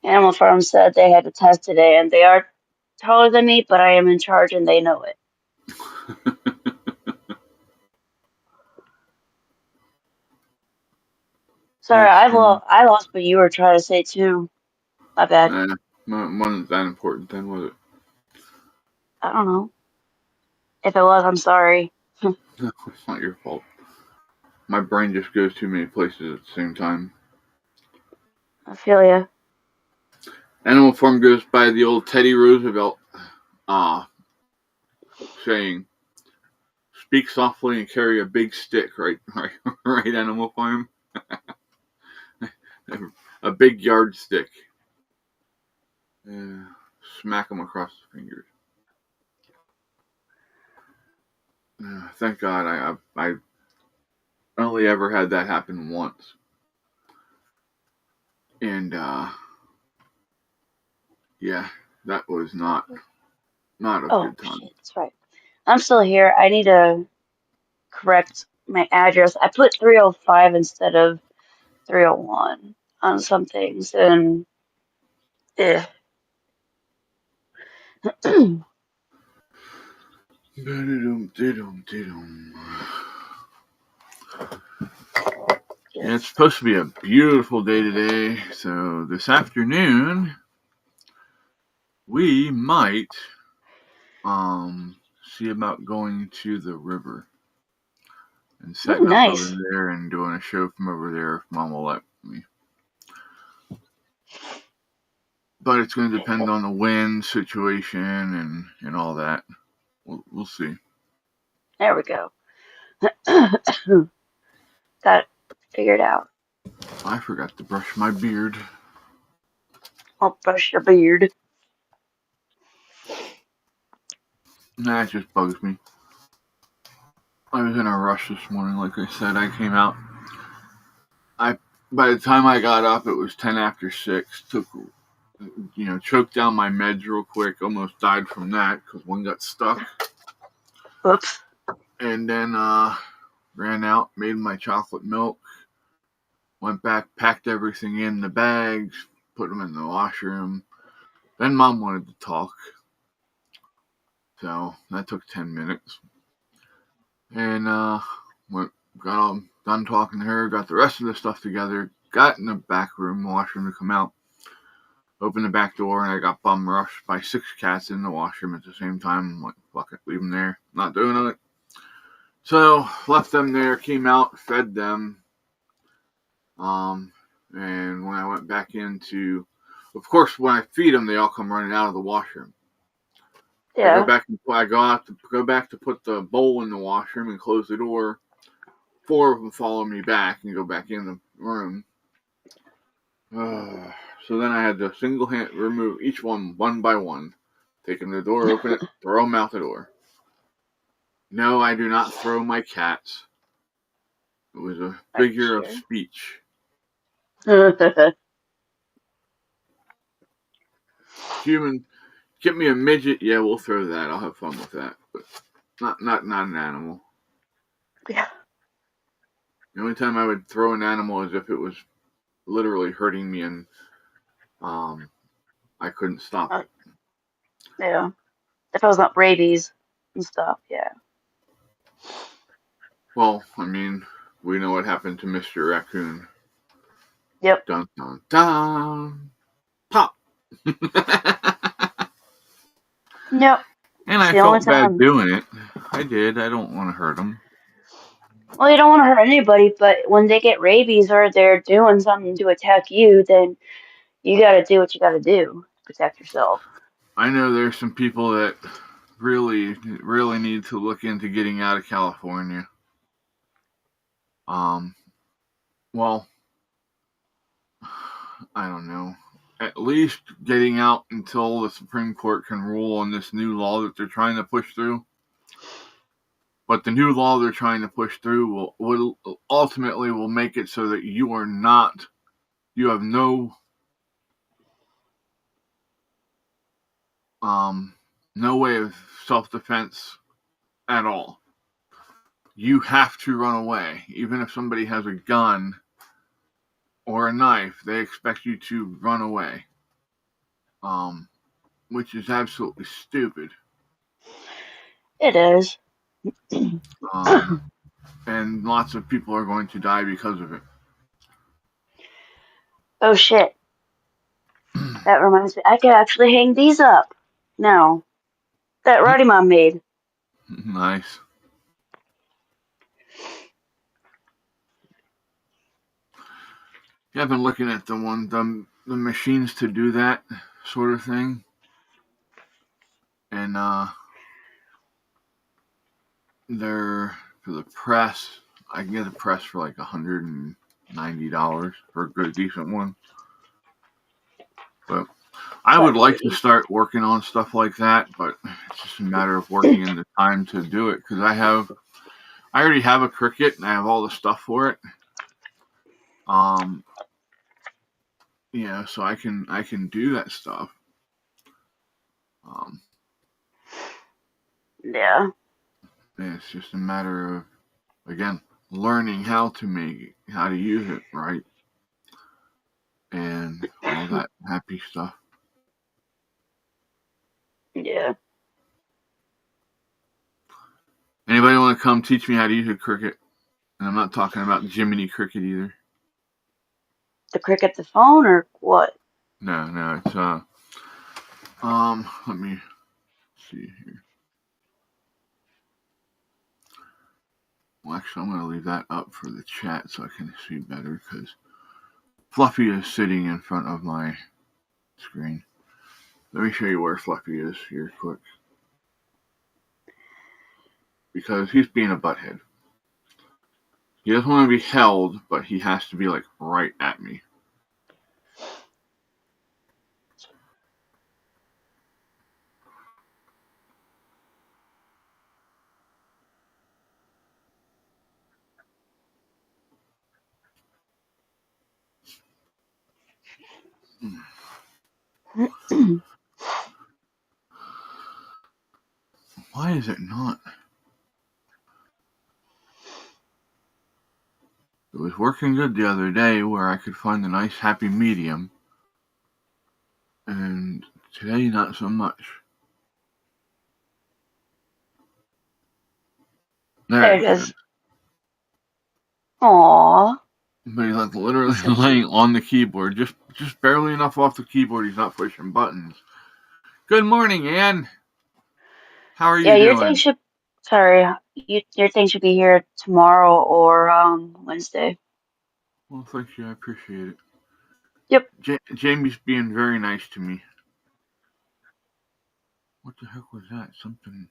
Animal Farm said they had a test today, and they are taller than me, but I am in charge, and they know it. Sorry, I lost what you were trying to say too. My bad. Wasn't that important then, was it? I don't know. If it was, I'm sorry. No, it's not your fault. My brain just goes too many places at the same time. I feel ya. Animal Farm goes by the old Teddy Roosevelt saying, "Speak softly and carry a big stick." Right, Animal Farm. A big yardstick. Smack them across the fingers. Thank God I only ever had that happen once. And yeah, that was not a good time. Shit, that's right. I'm still here. I need to correct my address. I put 305 instead of 301 on some things, and Yeah, it's supposed to be a beautiful day today. So this afternoon, we might see about going to the river and setting up over Nice. there and doing a show from over there if Mom will let me. But it's going to depend on the wind situation and all that. We'll see. There we go. Got it figured out. I forgot to brush my beard. I'll brush your beard. Nah, it just bugs me. I was in a rush this morning, like I said. I came out. By the time I got up, it was 10 after 6. Choked down my meds real quick. Almost died from that because one got stuck. Oops. And then ran out, made my chocolate milk, went back, packed everything in the bags, put them in the washroom. Then Mom wanted to talk. So that took 10 minutes. And got all done talking to her, got the rest of the stuff together, got in the back room, washroom to come out, opened the back door, and I got bum rushed by 6 cats in the washroom at the same time. I'm like, fuck it, leave them there. Not doing it. So left them there, came out, fed them. And when I went back into, of course, when I feed them, they all come running out of the washroom. Yeah. I go back to put the bowl in the washroom and close the door. 4 of them follow me back and go back in the room. So then I had to single hand remove each one by one, take them to the door, open it, throw them out the door. No, I do not throw my cats. It was a figure of speech. Human, get me a midget. Yeah, we'll throw that. I'll have fun with that, but not an animal. Yeah. The only time I would throw an animal is if it was literally hurting me and I couldn't stop it. Yeah. If it was not rabies and stuff, yeah. Well, I mean, we know what happened to Mr. Raccoon. Yep. Dun dun dun. Pop. Nope. And I felt bad doing it. I did. I don't want to hurt them. Well, you don't want to hurt anybody, but when they get rabies or they're doing something to attack you, then you got to do what you got to do to protect yourself. I know there's some people that really, really need to look into getting out of California. Well, I don't know. At least getting out until the Supreme Court can rule on this new law that they're trying to push through. But the new law they're trying to push through will ultimately make it so that you have no way of self-defense at all. You have to run away. Even if somebody has a gun or a knife, they expect you to run away. Which is absolutely stupid. It is. And lots of people are going to die because of it. Oh, shit. That reminds me. I could actually hang these up now. That Roddy Mom made. Nice. Yeah, I've been looking at the machines to do that sort of thing. And they're for the press. I can get a press for like $190 for a good, decent one. But I would like to start working on stuff like that, but it's just a matter of working in the time to do it because I already have a Cricut and I have all the stuff for it. So I can do that stuff. Yeah. It's just a matter of, again, learning how to use it right, and all that happy stuff. Yeah. Anybody want to come teach me how to use a Cricut? And I'm not talking about Jiminy Cricket either. the Cricket the phone or what? No, it's let me see here. Well, actually, I'm going to leave that up for the chat so I can see better because Fluffy is sitting in front of my screen. Let me show you where Fluffy is here quick. Because he's being a butthead. He doesn't want to be held, but he has to be like right at me. Why is it not? It was working good the other day where I could find a nice happy medium. And today, not so much. There it is. Aww. But he's like literally laying on the keyboard, just barely enough off the keyboard. He's not pushing buttons. Good morning, Ann. How are you doing? Your thing should. Sorry, your thing should be here tomorrow or Wednesday. Well, thank you. I appreciate it. Yep. Jamie's being very nice to me. What the heck was that? Something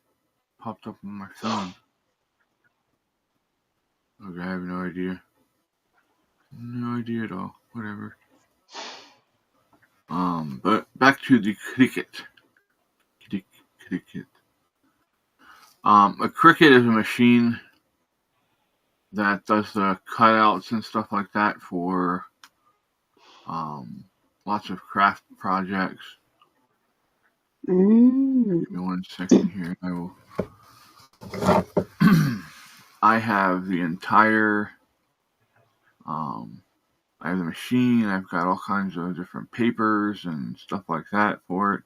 popped up on my phone. Okay, I have no idea. No idea at all. Whatever. But back to the cricket. Cricket. A cricket is a machine that does the cutouts and stuff like that for lots of craft projects. Give me 1 second here. I will. I have the entire. I have the machine. I've got all kinds of different papers and stuff like that for it.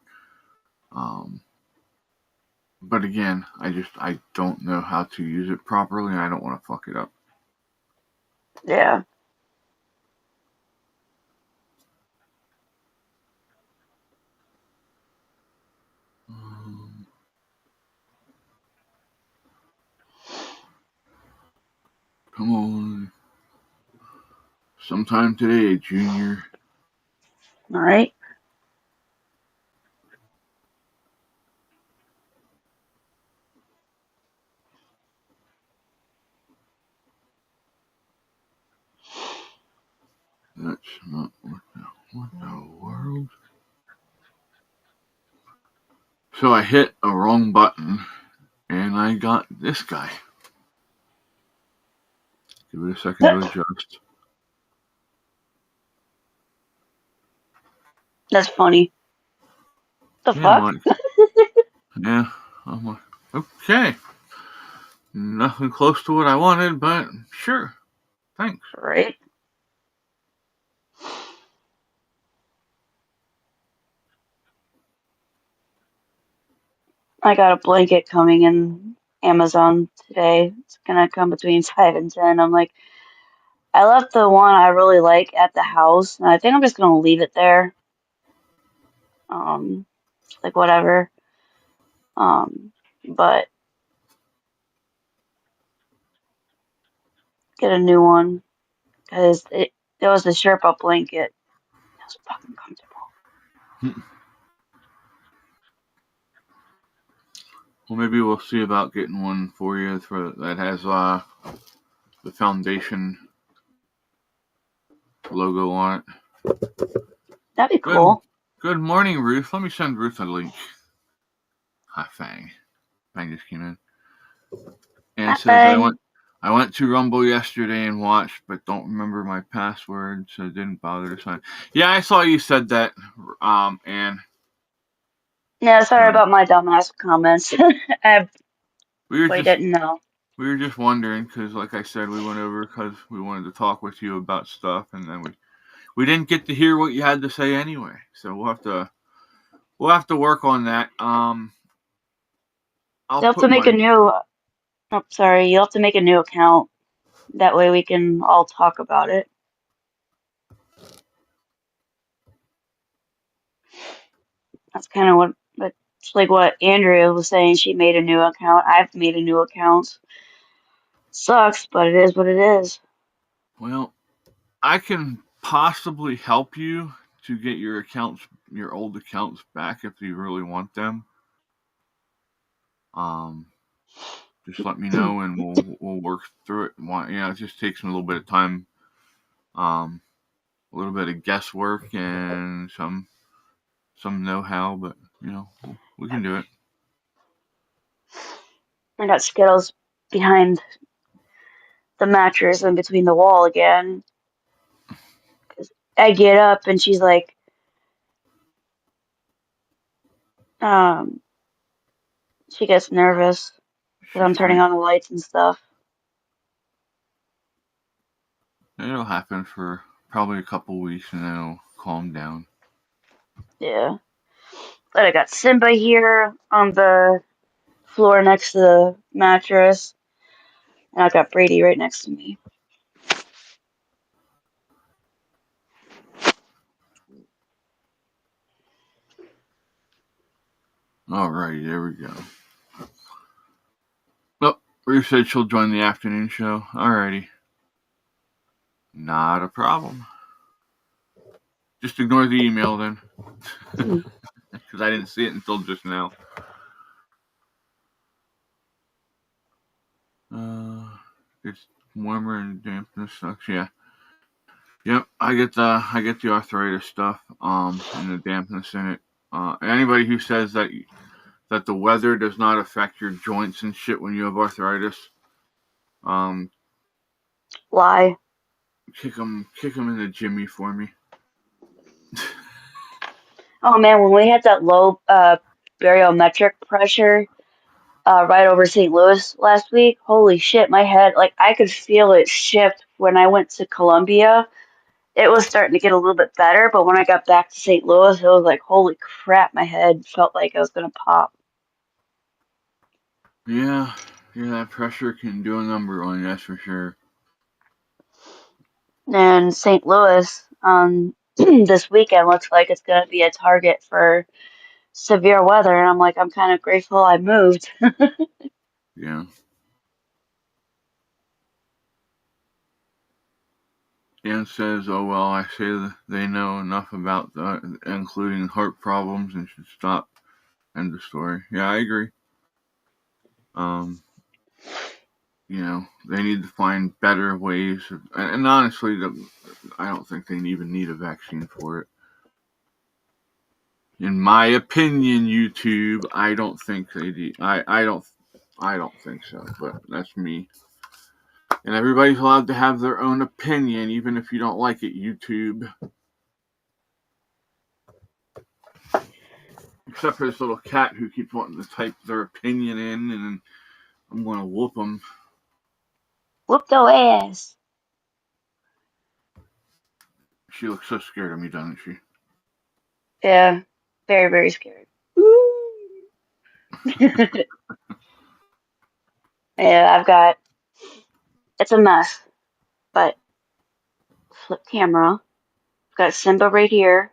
But again, I don't know how to use it properly, and I don't want to fuck it up. Yeah. Come on. Sometime today, Junior. All right. That's not what the world. So I hit a wrong button, and I got this guy. Give it a second to adjust. That's funny. The fuck? Yeah, I'm like, okay. Nothing close to what I wanted, but sure. Thanks. Right. I got a blanket coming in Amazon today. It's gonna come between 5 and 10. I'm like, I left the one I really like at the house, and I think I'm just gonna leave it there. Like whatever. But get a new one because it was the Sherpa blanket. It was fucking comfortable. Well, maybe we'll see about getting one for you that has the foundation logo on it. That'd be cool. Good morning, Ruth. Let me send Ruth a link. Hi, Fang. Fang just came in. And it says, I went to Rumble yesterday and watched, but don't remember my password, so didn't bother to sign. Yeah, I saw you said that, and... Yeah, sorry about my dumbass comments. We didn't know. We were just wondering, because like I said, we went over because we wanted to talk with you about stuff, and then we didn't get to hear what you had to say anyway. So we'll have to work on that. You'll have to make a new. Oh, sorry. You'll have to make a new account. That way we can all talk about it. That's kind of but it's like what Andrea was saying. She made a new account. I've made a new account. Sucks, but it is what it is. Well, I can possibly help you to get your old accounts back if you really want them. Just let me know and we'll work through it. Yeah, it just takes me a little bit of time, a little bit of guesswork and some know-how, but we can do it. I got Skittles behind the mattress and between the wall again. 'Cause I get up and she's like, she gets nervous because I'm turning on the lights and stuff. It'll happen for probably a couple weeks and then it'll calm down. Yeah. But I got Simba here on the floor next to the mattress. And I got Brady right next to me. Alrighty, there we go. Well, Ruth said she'll join the afternoon show. Alrighty. Not a problem. Just ignore the email then. Because I didn't see it until just now. It's warmer and dampness sucks. Yeah. Yep. I get the arthritis stuff. And the dampness in it. Anybody who says that the weather does not affect your joints and shit when you have arthritis, Lie. kick them in the Jimmy for me. Oh man, when we had that low barometric pressure right over St. Louis last week, holy shit, my head, like I could feel it shift when I went to Columbia. It was starting to get a little bit better, but when I got back to St. Louis, it was like, holy crap, my head felt like I was going to pop. Yeah, that pressure can do a number on you, that's for sure. And St. Louis this weekend looks like it's going to be a target for severe weather, and I'm like, I'm kind of grateful I moved. Yeah. Ann says, oh, well, I say that they know enough about that, including heart problems, and should stop. End of story. Yeah, I agree. They need to find better ways. And honestly, I don't think they even need a vaccine for it. In my opinion, YouTube, I don't think they do. I don't think so, but that's me. And everybody's allowed to have their own opinion, even if you don't like it, YouTube. Except for this little cat who keeps wanting to type their opinion in, and I'm going to whoop them. Whoop their ass. She looks so scared of me, doesn't she? Yeah, very, very scared. Yeah, it's a mess, but flip camera. I've got Simba right here.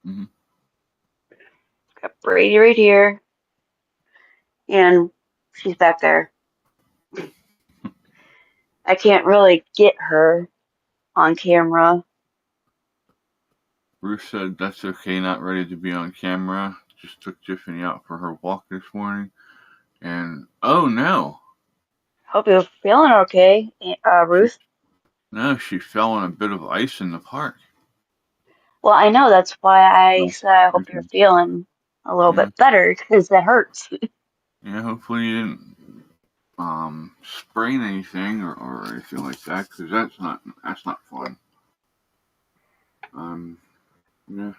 Mm-hmm. Got Brady right here. And she's back there. I can't really get her on camera. Ruth said that's okay, not ready to be on camera. Just took Tiffany out for her walk this morning. And, oh no. Hope you're feeling okay, Ruth. No, she fell on a bit of ice in the park. Well, I know, that's why I said I hope you're feeling a little bit better, because that hurts. Yeah, hopefully you didn't sprain anything or anything like that, because that's not fun. Yeah.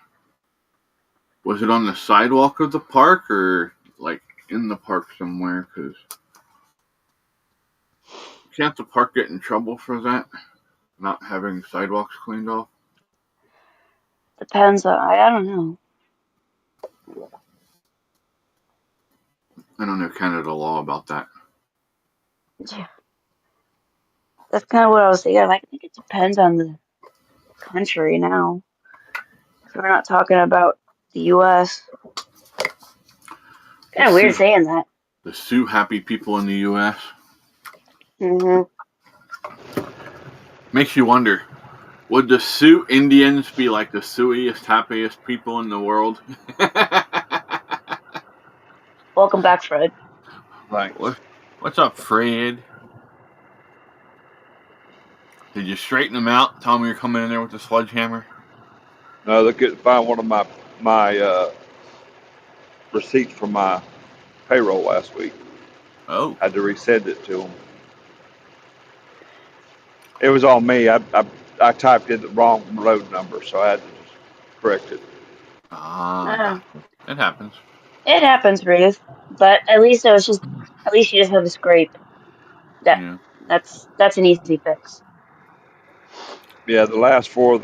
Was it on the sidewalk of the park or like in the park somewhere? Because can't the park get in trouble for that? Not having sidewalks cleaned off? Depends on, I don't know. I don't know Canada law about that. Yeah. That's kind of what I was thinking. I think it depends on the country now. So we're not talking about the U.S. Kind of weird saying that. The Sioux happy people in the U.S. Hmm. Makes you wonder, would the Sioux Indians be like the Siouxiest, happiest people in the world? Welcome back, Fred. Thanks. What's up, Fred? Did you straighten them out? Tell them you're coming in there with the sledgehammer? No, they couldn't find one of my receipts from my payroll last week. Oh. Had to resend it to them. It was on me. I typed in the wrong load number, so I had to just correct it. Ah, it happens. It happens, Ruth. But at least you just have a scrape. That's an easy fix. Yeah, the last four of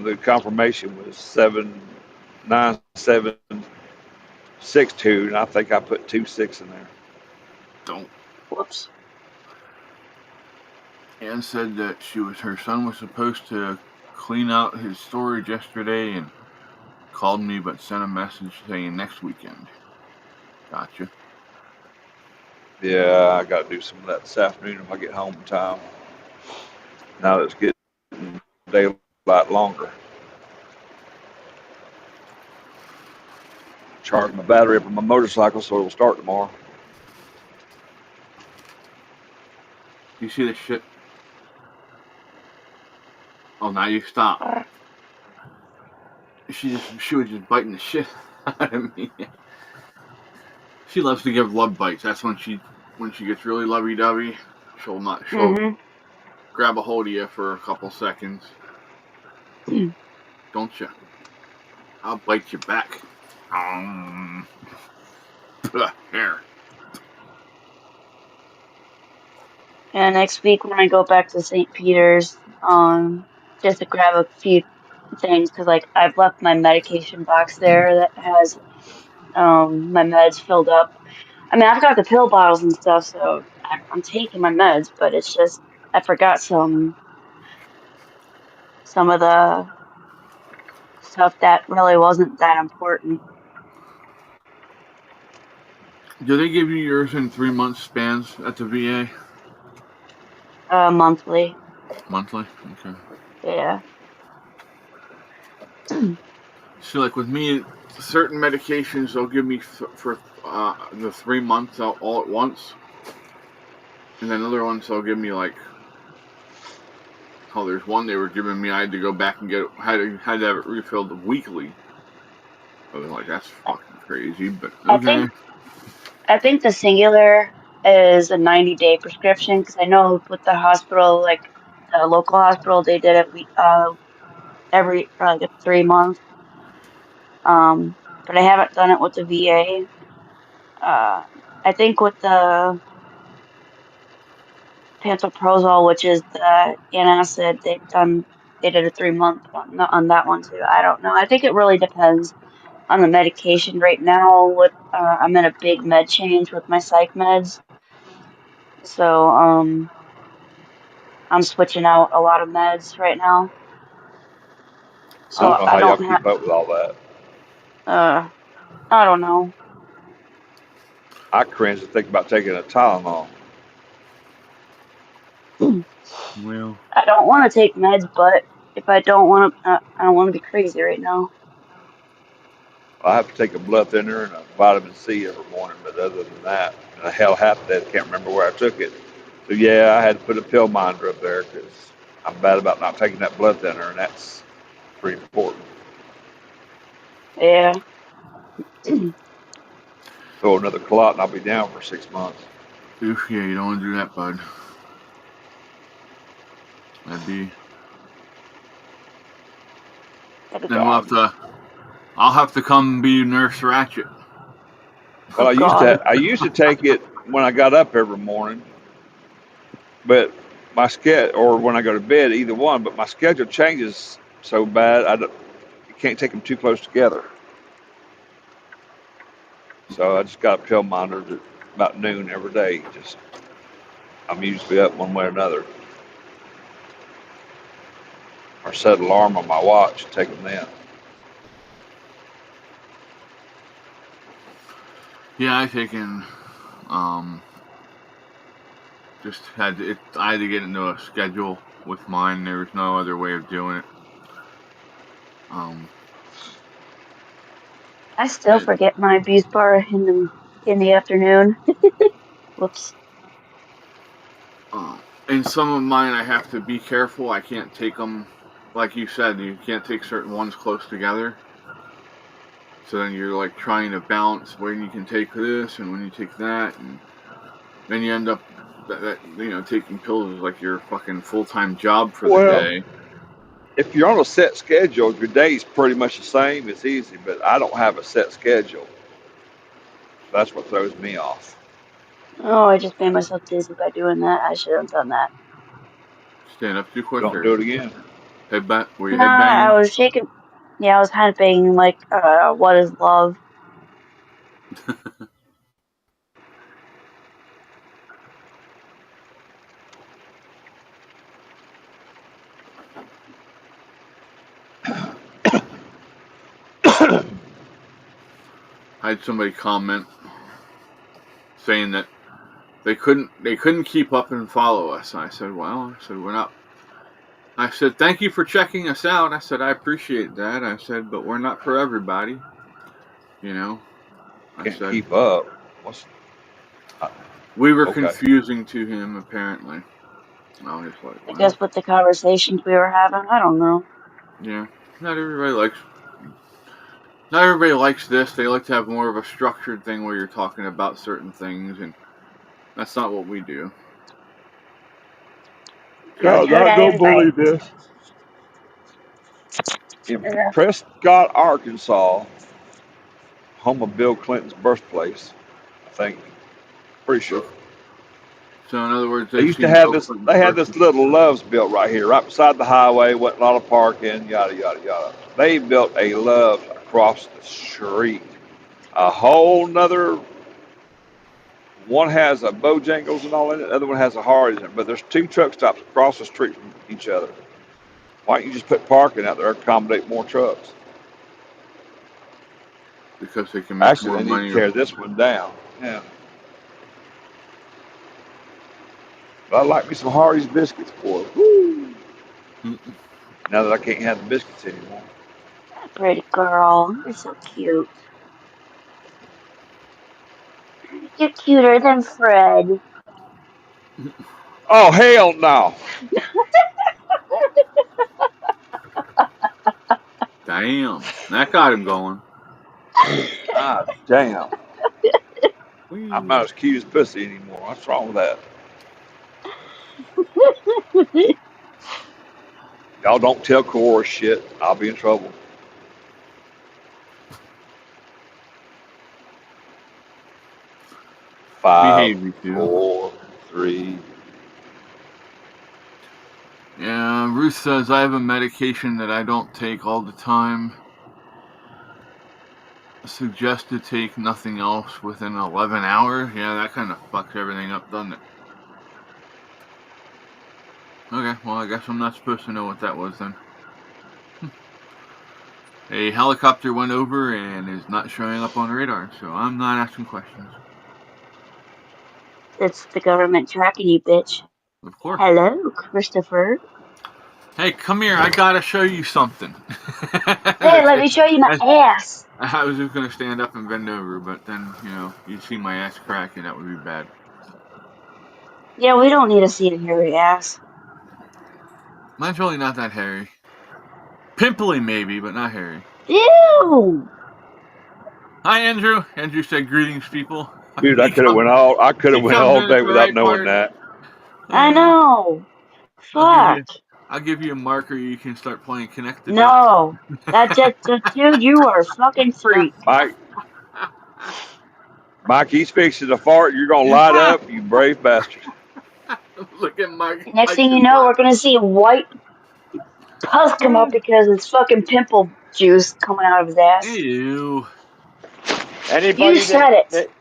the confirmation was 79762, and I think I put 26 in there. Don't. Whoops. Ann said that her son was supposed to clean out his storage yesterday and called me but sent a message saying next weekend. Gotcha. Yeah, I got to do some of that this afternoon if I get home in time. Now that it's getting daylight longer. Charge my battery up on my motorcycle so it'll start tomorrow. You see this shit? Oh, now you stop. She was just biting the shit out of me. She loves to give love bites. That's when she gets really lovey-dovey. She'll grab a hold of you for a couple seconds. Don't you? I'll bite you back. Here. And next week when I go back to St. Peter's, just to grab a few things, because like I've left my medication box there that has my meds filled up. I mean, I've got the pill bottles and stuff, so I'm taking my meds, but it's just I forgot some of the stuff that really wasn't that important. Do they give you yours in 3-month spans at the VA? Monthly. Monthly? Okay. Yeah. So, like with me, certain medications they'll give me for the 3 months all at once, and then other ones they'll give me like. Oh, there's one they were giving me. I had to go back and had to have it refilled weekly. I was like, that's fucking crazy, but okay. I think the Singular is a 90-day prescription because I know with the hospital, like the local hospital, they did it every like 3 months. But I haven't done it with the VA. I think with the pantoprazole, which is the antacid, they did a 3-month one on that one too. I don't know. I think it really depends on the medication. Right now, with I'm in a big med change with my psych meds, so I'm switching out a lot of meds right now. So I don't know how y'all keep up with all that. I don't know. I cringe to think about taking a Tylenol. Well, I don't want to take meds, but if I don't want to, I don't want to be crazy right now. I have to take a blood thinner and a vitamin C every morning, but other than that, and hell half of that, I can't remember where I took it. So yeah, I had to put a pill minder up there because I'm bad about not taking that blood thinner, and that's pretty important. Yeah. Throw another clot and I'll be down for 6 months. Oof, yeah, you don't want to do that, bud. Then I'll have to come be Nurse Ratchet. Well, I used to take it when I got up every morning, but my schedule, or when I go to bed, either one. But my schedule changes so bad, you can't take them too close together. So I just got a pill monitor at about noon every day. I'm usually up one way or another, or set an alarm on my watch and take them then. Yeah, I taken just had to, I had to get into a schedule with mine. There was no other way of doing it. I still forget my abuse bar in the afternoon. Whoops. In some of mine, I have to be careful. I can't take them, like you said, you can't take certain ones close together. So then you're like trying to balance when you can take this and when you take that, and then you end up that taking pills is like your fucking full-time job for the day. If you're on a set schedule, your day's pretty much the same. It's easy, but I don't have a set schedule. That's what throws me off. Oh, I just made myself dizzy by doing that. I should have done that. Stand up too quick. Don't do it again. Headbang? Were you Nah, headbanging? I was shaking. Yeah, I was headbanging like, what is love? I had somebody comment saying that they couldn't keep up and follow us. And I said, well, we're not. I said, thank you for checking us out. I said, I appreciate that. I said, but we're not for everybody. I Can't said, keep up. We were Okay. confusing to him, apparently. I was like, I guess with the conversations we were having, I don't know. Yeah, not everybody likes this. They like to have more of a structured thing where you're talking about certain things, and that's not what we do. No, don't believe this. In Prescott, Arkansas, home of Bill Clinton's birthplace, I think. Pretty sure. So in other words, They used to have this. They had this little Love's built right here, right beside the highway. Wasn't a lot of parking. Yada yada yada. They built a Love's across the street. A whole nother. One has a Bojangles and all in it. The other one has a Hardee's in it. But there's two truck stops across the street from each other. Why don't you just put parking out there, accommodate more trucks? Because they can make Actually, more they money. need to tear this one down. Yeah. But I like me some Hardee's biscuits, boy. Woo. Now that I can't have the biscuits anymore. Pretty girl, you're so cute. You're cuter than Fred. Oh, hell no. Damn, that got him going. God damn. I'm not as cute as pussy anymore. What's wrong with that? Y'all don't tell Cora shit. I'll be in trouble. Behave, 5, 4, 3. Yeah, Ruth says I have a medication that I don't take all the time. Suggest to take nothing else within 11 hours. Yeah, that kind of fucks everything up, doesn't it? Okay, well, I guess I'm not supposed to know what that was then. A helicopter went over and is not showing up on radar, so I'm not asking questions. It's the government tracking you, bitch. Of course. Hello, Christopher. Hey, come here. I gotta show you something. Hey, let me show you my ass. I was just gonna stand up and bend over, but then, you'd see my ass crack and that would be bad. Yeah, we don't need to see a hairy ass. Mine's really not that hairy. Pimply maybe, but not hairy. Ew! Hi, Andrew. Andrew said, "Greetings, people." Dude, I could have went all day without knowing that. I know. Fuck. I'll give you a marker. You can start playing Connect the No, dude, you are a fucking freak. Mike, he's fixing to fart. You're gonna light up, you brave bastard. Look at Mike. Next thing you know, we're gonna see white pus come up because it's fucking pimple juice coming out of his ass. Ew. Anybody You said it.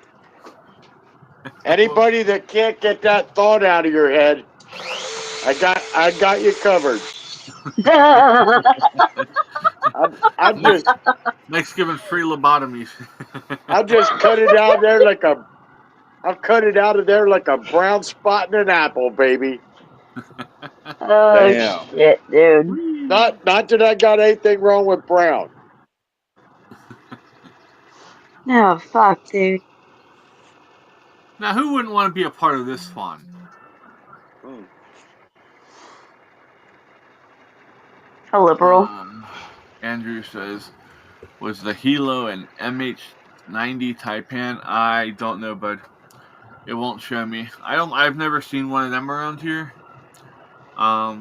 Anybody that can't get that thought out of your head, I got you covered. I just Nick's giving free lobotomies. I just cut it out there like a I'll cut it out of there like a brown spot in an apple, baby. Oh Damn. shit, dude. Not that I got anything wrong with brown. No, fuck, dude. Now, who wouldn't want to be a part of this fun? A liberal. Andrew says, was the Hilo and MH90 Taipan? I don't know, bud. It won't show me. I've never seen one of them around here.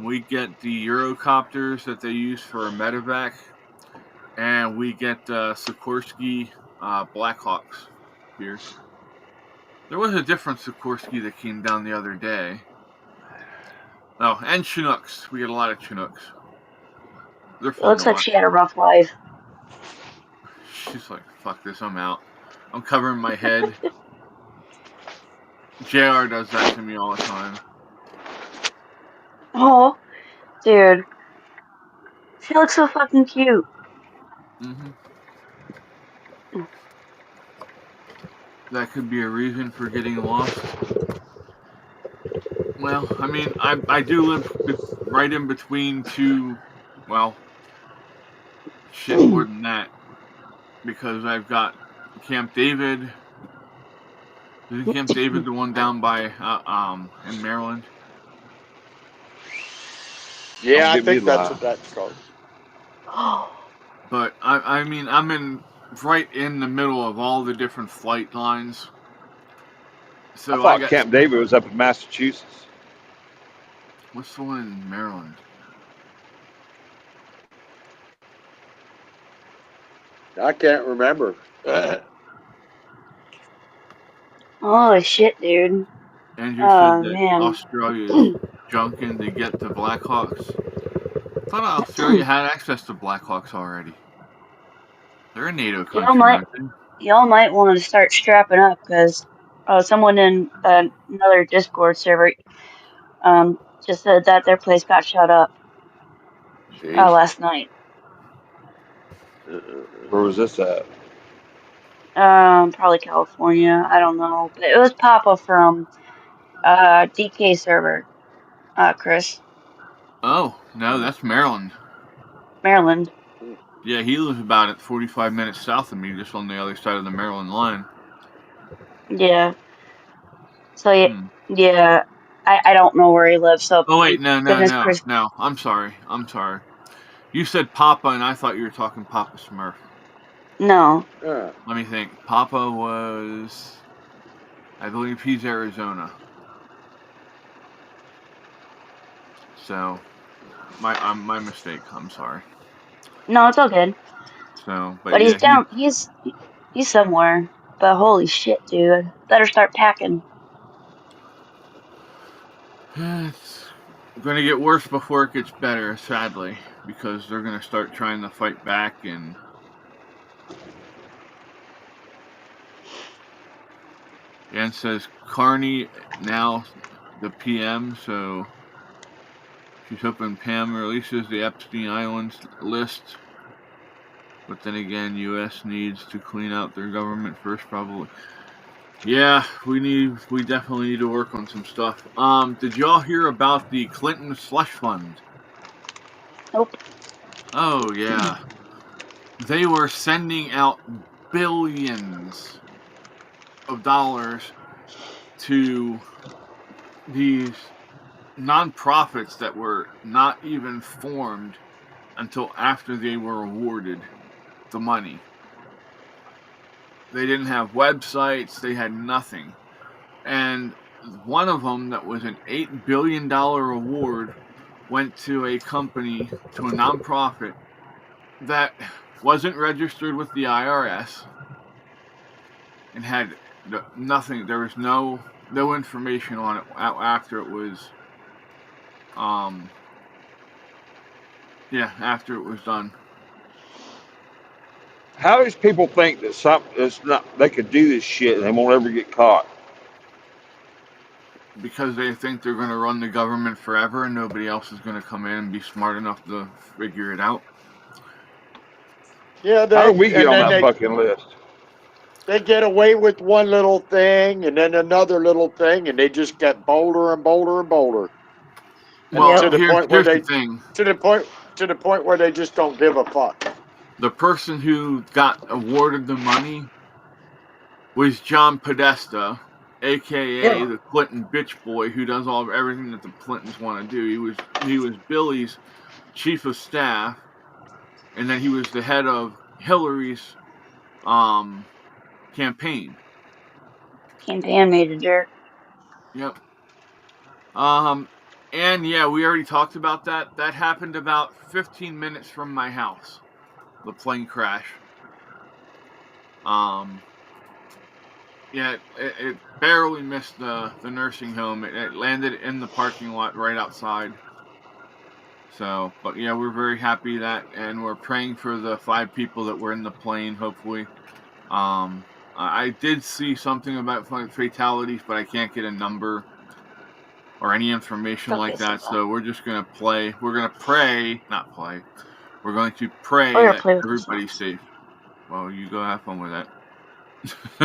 We get the Eurocopters that they use for medevac, and we get Sikorsky Blackhawks here. There was a different Sikorsky that came down the other day. Oh, and Chinooks. We get a lot of Chinooks. They're It fun looks to like watch. she had a rough life. She's like, fuck this, I'm out. I'm covering my head. JR does that to me all the time. Oh, dude. She looks so fucking cute. Mm-hmm. That could be a reason for getting lost. Well, I mean, I do live right in between two, well, shit more than that. Because I've got Camp David. Isn't Camp David the one down by, in Maryland? Yeah, Don't I get me think that's lying. what that's called. But, I mean, I'm in right in the middle of all the different flight lines. So I thought Camp David was up in Massachusetts. What's the one in Maryland? I can't remember. Holy shit, dude. Andrew Oh, said that man. Australia's junking to get the Blackhawks. I thought Australia had access to Blackhawks already. They're a NATO country, aren't they? Y'all might want to start strapping up because someone in another Discord server just said that their place got shut up last night. Where was this at? Probably California. I don't know. But it was Papa from DK server, Chris. Oh, no, that's Maryland. Maryland. Yeah, he lives about 45 minutes south of me, just on the other side of the Maryland line. Yeah. So, yeah, I don't know where he lives. So oh, wait, no. Chris... No, I'm sorry. You said Papa, and I thought you were talking Papa Smurf. No. Let me think. Papa was, I believe he's Arizona. So, my mistake. I'm sorry. No, it's all good. So, but he's down. He's somewhere. But holy shit, dude! Better start packing. It's going to get worse before it gets better, sadly, because they're going to start trying to fight back. And Ann says Carney now the PM, so she's hoping Pam releases the Epstein Islands list. But then again, U.S. needs to clean out their government first, probably. Yeah, we definitely need to work on some stuff. Did y'all hear about the Clinton slush fund? Nope. Oh, yeah. They were sending out billions of dollars to these nonprofits that were not even formed until after they were awarded the money. They didn't have websites, they had nothing. And one of them that was an $8 billion award went to a company, to a nonprofit that wasn't registered with the IRS and had nothing. There was no information on it after it was after it was done. How does people think that they could do this shit and they won't ever get caught? Because they think they're going to run the government forever and nobody else is going to come in and be smart enough to figure it out. Yeah, How did we get and on then that fucking list? they get away with one little thing and then another little thing, and they just get bolder and bolder and bolder. And Well, to the point where here's the they thing. to the point where they just don't give a fuck. The person who got awarded the money was John Podesta, aka the Clinton bitch boy, who does everything that the Clintons want to do. He was Billy's chief of staff, and then he was the head of Hillary's campaign. Campaign made a jerk. Yep. And yeah, we already talked about that. That happened about 15 minutes from my house. The plane crash. Yeah, it barely missed the nursing home. It landed in the parking lot right outside. So, but yeah, we're very happy and we're praying for the 5 people that were in the plane. Hopefully, I did see something about fatalities, but I can't get a number or any information Okay, like that. so So we're just gonna play. We're gonna pray, not play. We're going to pray or that play with everybody's yourselves. safe. Well, you go have fun with that.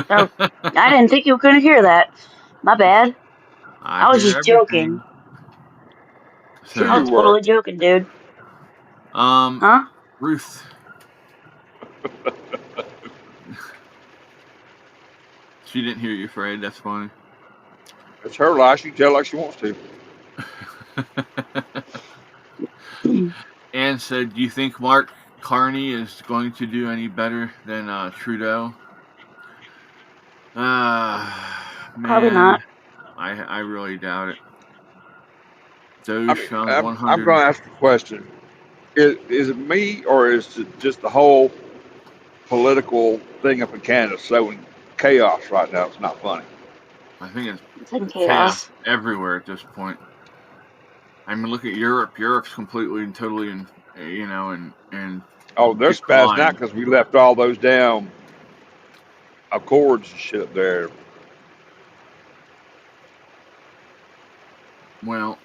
Oh, I didn't think you couldn't hear that. My bad. I was hear just everything. joking. Sure I So, you was were. totally joking, dude. Huh? Ruth. She didn't hear you, Fred. That's funny. It's her lie. She can tell like she wants to. Ann said, "Do you think Mark Carney is going to do any better than Trudeau?" Probably Man, not. I really doubt it. I Doge mean, found I'm 100. going to ask a question. Is it me or is it just the whole political thing up in Canada so in chaos right now? It's not funny. I think It's in it's chaos chaos. everywhere at this point. I mean, look at Europe. Europe's completely and totally in Oh, they're spazzing out decline. because we left all those damn accords and shit up there. Well,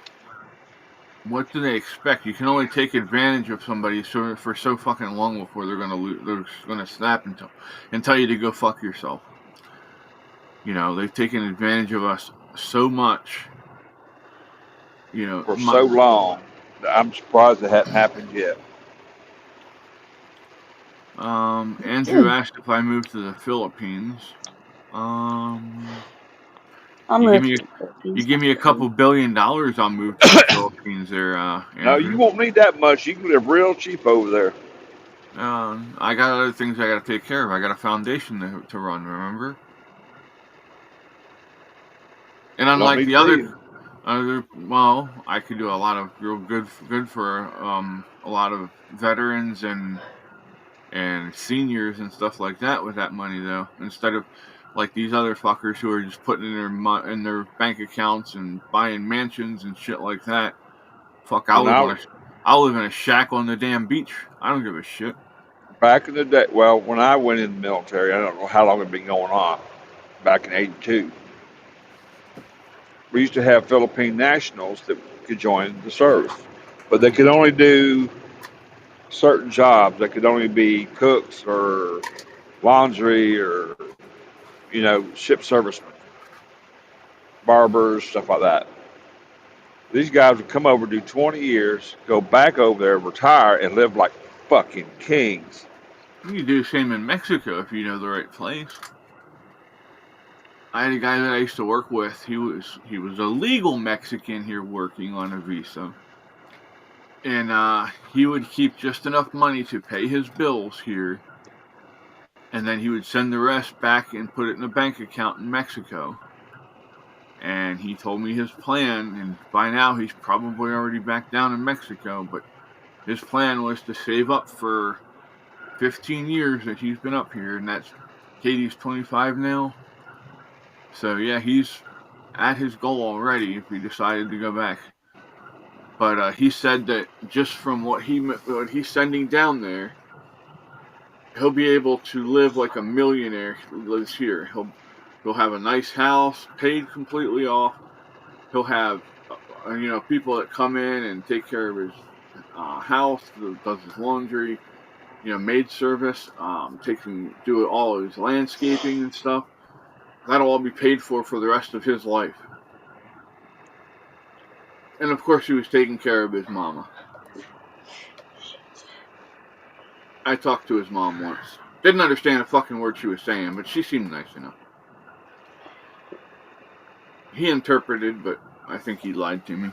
what do they expect? You can only take advantage of somebody for so fucking long before they're gonna snap and tell you to go fuck yourself. You know, they've taken advantage of us so much. You know, For so long that I'm surprised it hadn't happened yet. Andrew asked if I moved to the Philippines. I'll You give move me to the Philippines. you give me a Not for couple you. $1 billion, I'll move to the Philippines there, No, you Andrew. won't need that much. You can live real cheap over there. I got other things I got to take care of. I got a foundation to run, remember? And You don't unlike need the me. well, I could do a lot of real good for a lot of veterans and seniors and stuff like that with that money, though. Instead of like these other fuckers who are just putting in their bank accounts and buying mansions and shit like that. Fuck, I'll live in a shack on the damn beach. I don't give a shit. Back in the day, well, when I went in the military, I don't know how long it'd been going on. Back in '82, we used to have Philippine nationals that could join the service, but they could only do certain jobs. They could only be cooks or laundry or ship servicemen, barbers, stuff like that. These guys would come over, do 20 years, go back over there, retire, and live like fucking kings. You can do the same in Mexico if you know the right place. I had a guy that I used to work with. He was a legal Mexican here working on a visa, and he would keep just enough money to pay his bills here, and then he would send the rest back and put it in a bank account in Mexico. And he told me his plan, and by now he's probably already back down in Mexico, but his plan was to save up for 15 years that he's been up here, and that's Katie's 25 now. So yeah, he's at his goal already if he decided to go back. But he said that just from what he's sending down there, he'll be able to live like a millionaire who lives here. He'll have a nice house, paid completely off. He'll have people that come in and take care of his house, does his laundry. maid service, do all his landscaping and stuff. That'll all be paid for the rest of his life. And of course, he was taking care of his mama. I talked to his mom once. Didn't understand a fucking word she was saying, but she seemed nice enough. He interpreted, but I think he lied to me.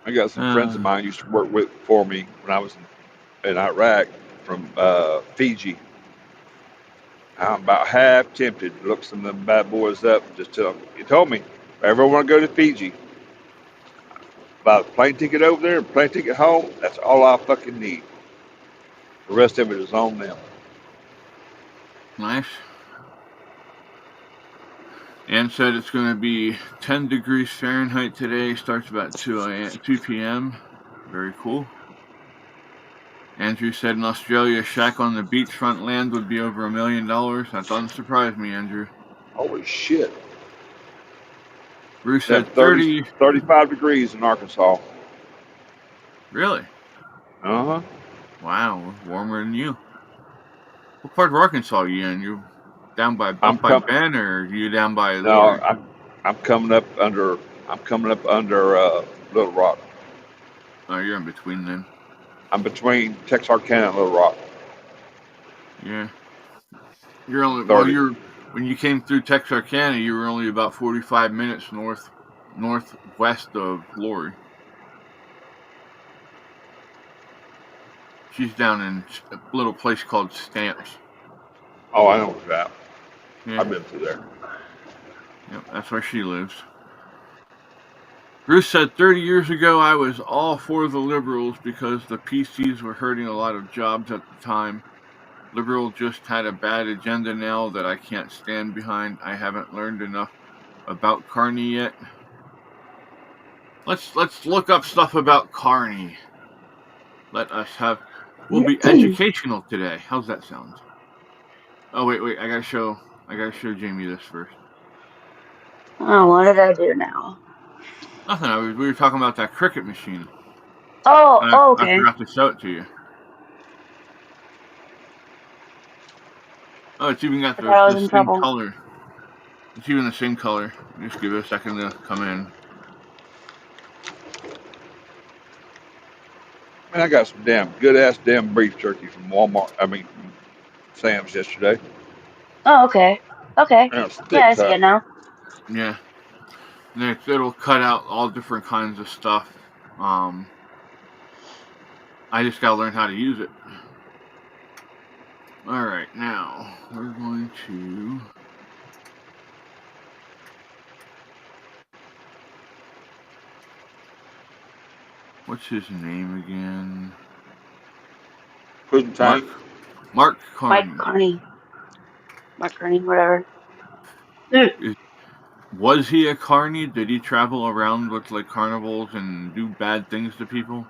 I got some friends of mine used to work for me when I was in Iraq from Fiji. I'm about half tempted to look some of them bad boys up and just tell them, he told me, if I ever want to go to Fiji, buy a plane ticket over there and plane ticket home, that's all I fucking need. The rest of it is on them. Nice. Ann said it's going to be 10 degrees Fahrenheit today. Starts about 2 p.m. Very cool. Andrew said in Australia, a shack on the beachfront land would be over $1 million. That doesn't surprise me, Andrew. Holy shit. Bruce said 35 degrees in Arkansas. Really? Uh-huh. Wow, warmer than you. What part of Arkansas are you in? You down by Ben, or are you down by? No, I'm coming up under Little Rock. Oh, you're in between then. I'm between Texarkana and Little Rock. Yeah. You're only when you came through Texarkana, you were only about 45 minutes northwest of Lori. She's down in a little place called Stamps. Oh, I know what's that. Yeah. I've been through there. Yep, that's where she lives. Bruce said 30 years ago I was all for the Liberals because the PCs were hurting a lot of jobs at the time. Liberal just had a bad agenda now that I can't stand behind. I haven't learned enough about Carney yet. Let's look up stuff about Carney. We'll be educational today. How's that sound? Oh wait, I gotta show Jamie this first. Oh, what did I do now? Nothing. We were talking about that cricket machine. Oh, okay. I forgot to show it to you. Oh, it's even got the same color. It's even the same color. Just give it a second to come in. Man, I got some good-ass beef jerky from Walmart. Sam's yesterday. Oh, okay. Okay. Yeah, I see it now. Yeah. And it'll cut out all different kinds of stuff. I just gotta learn how to use it. Alright, now we're going to what's his name again? Mark Carney. Mark Carney, whatever. Was he a carny? Did he travel around with like carnivals and do bad things to people?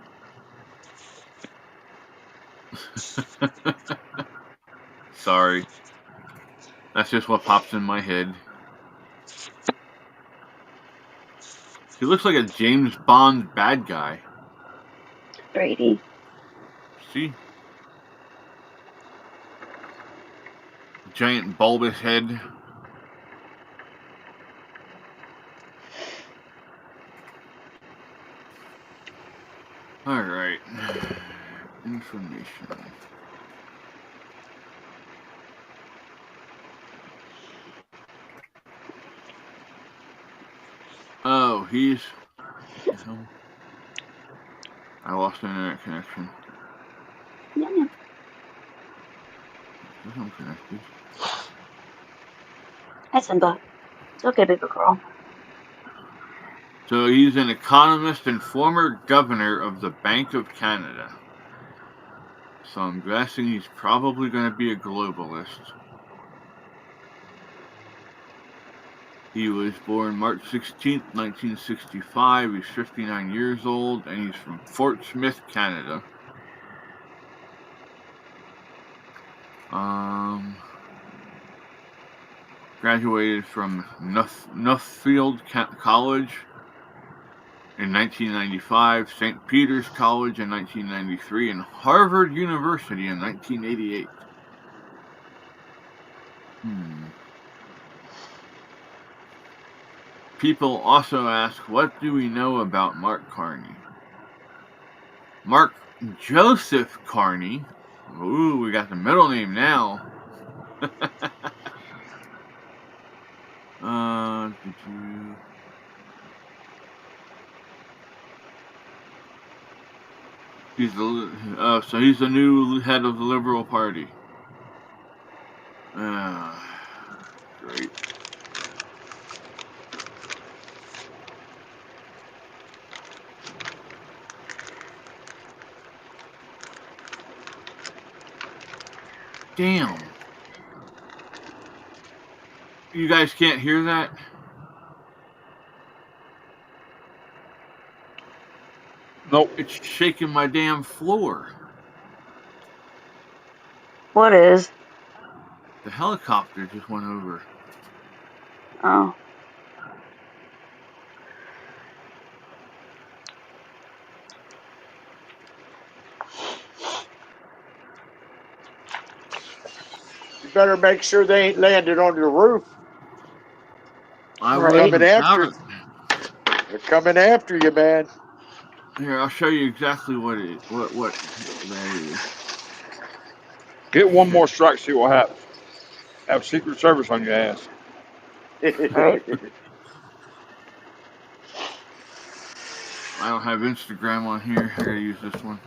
Sorry. That's just what pops in my head. He looks like a James Bond bad guy. Brady. See? Giant bulbous head. Alright. Information. Oh, he's... I lost the internet connection. Yeah. I'm connected. Hi, Simba. It's okay, baby girl. So he's an economist and former governor of the Bank of Canada. So I'm guessing he's probably going to be a globalist. He was born March 16th, 1965. He's 59 years old, and he's from Fort Smith, Canada. Graduated from Nuffield College in 1995, St. Peter's College in 1993, and Harvard University in 1988. People also ask, what do we know about Mark Carney? Mark Joseph Carney. Ooh, we got the middle name now. He's the new head of the Liberal Party. Great. Damn. You guys can't hear that? Nope. It's shaking my damn floor. What is? The helicopter just went over. Oh. You better make sure they ain't landed on your roof. Right. They're coming after you, man. Here, I'll show you exactly what that is. Get one more strike, see what happens. Have Secret Service on your ass. Right. I don't have Instagram on here. I gotta use this one.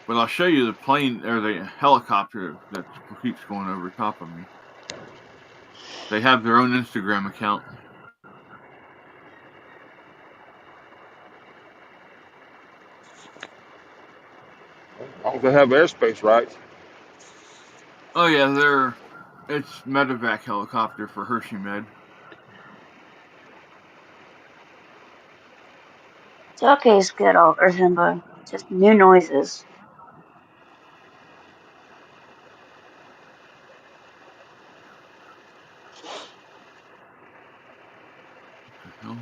But I'll show you the plane or the helicopter that keeps going over top of me. They have their own Instagram account. As long as they have airspace rights. Oh yeah, it's medevac helicopter for Hershey Med. It's okay, Skittle or Simba. Just new noises. What the hell?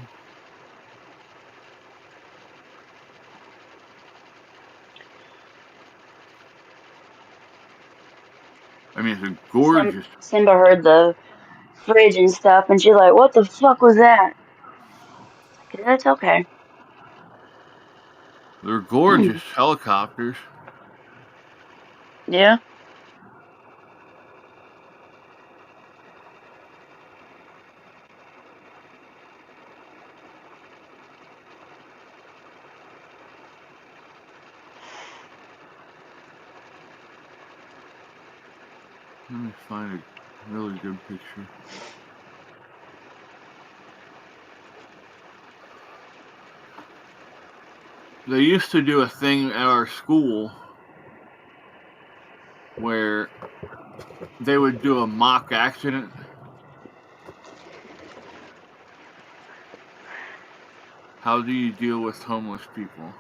I mean, it's a gorgeous. Simba heard the fridge and stuff, and she's like, "What the fuck was that?" That's okay. They're gorgeous helicopters. Yeah. Let me find a really good picture. They used to do a thing at our school where they would do a mock accident. How do you deal with homeless people?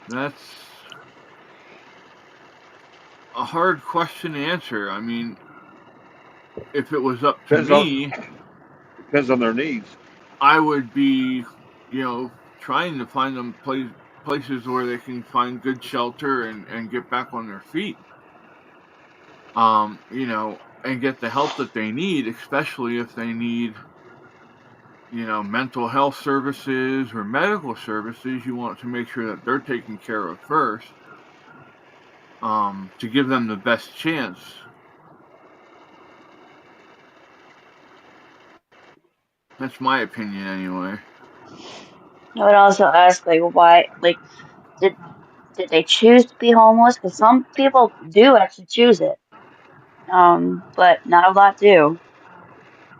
That's a hard question to answer. I mean, if it was up to me, Depends on their needs. I would be, trying to find them places where they can find good shelter and get back on their feet. And get the help that they need, especially if they need, mental health services or medical services. You want to make sure that they're taken care of first, to give them the best chance. That's my opinion, anyway. I would also ask, why, did they choose to be homeless? Because some people do actually choose it, but not a lot do.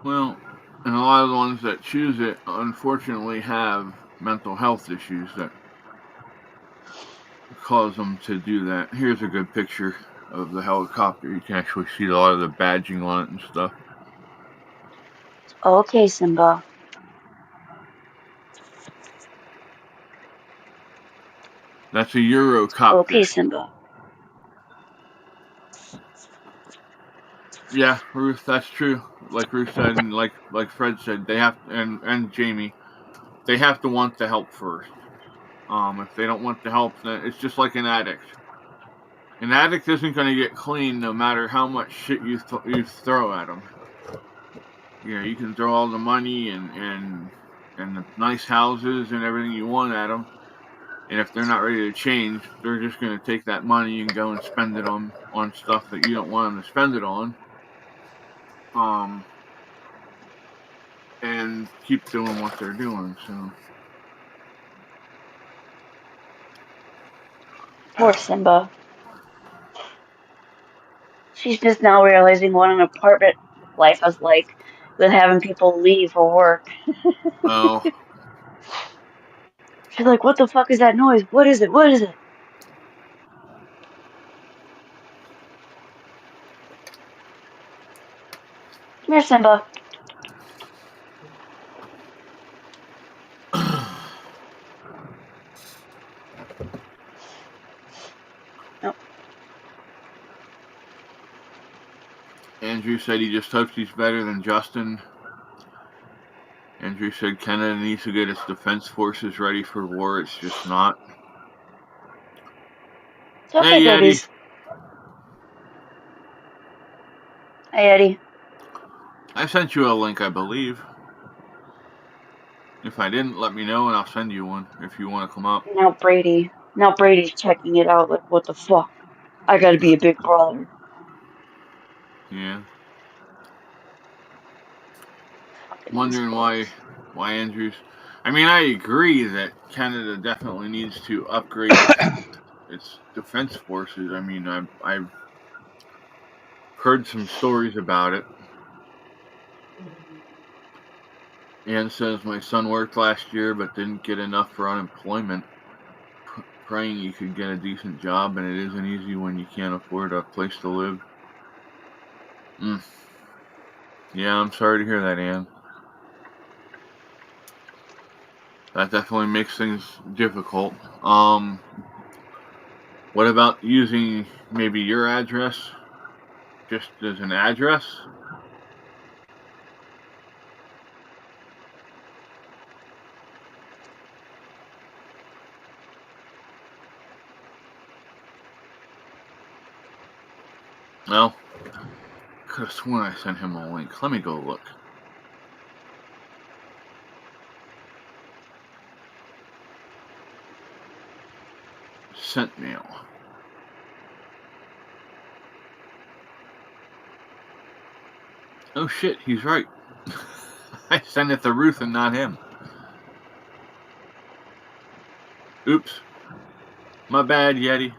Well, and a lot of the ones that choose it, unfortunately, have mental health issues that cause them to do that. Here's a good picture of the helicopter. You can actually see a lot of the badging on it and stuff. Okay, Simba. That's a Eurocopter. Okay, Simba. Yeah, Ruth, that's true. Like Ruth said, and like Fred said, they have and Jamie, they have to want the help first. If they don't want the help, then it's just like an addict. An addict isn't going to get clean no matter how much shit you throw at them. You can throw all the money and the nice houses and everything you want at them, and if they're not ready to change, they're just going to take that money and go and spend it on stuff that you don't want them to spend it on. And keep doing what they're doing. So Poor Simba. She's just now realizing what an apartment life is like with having people leave for work. oh, She's like, what the fuck is that noise? What is it? What is it? Come here, Simba. Oh. Andrew said he just hopes he's better than Justin. Andrew said Canada needs to get its defense forces ready for war. It's just not. It's okay, Hey, Eddie. babies. Hey, Eddie. I sent you a link, I believe. If I didn't, let me know and I'll send you one if you want to come up. Now Brady's checking it out like, what the fuck? I gotta be a big brother. Yeah. Fucking Wondering assholes. why Andrews. I mean, I agree that Canada definitely needs to upgrade its defense forces. I mean, I've heard some stories about it. Ann says my son worked last year but didn't get enough for unemployment. Praying you could get a decent job, and it isn't easy when you can't afford a place to live. Yeah, I'm sorry to hear that, Ann. That definitely makes things difficult. What about using maybe your address just as an address? No. Could have sworn I sent him a link. Let me go look. Sent mail. Oh shit, he's right. I sent it to Ruth and not him. Oops. My bad, Yeti.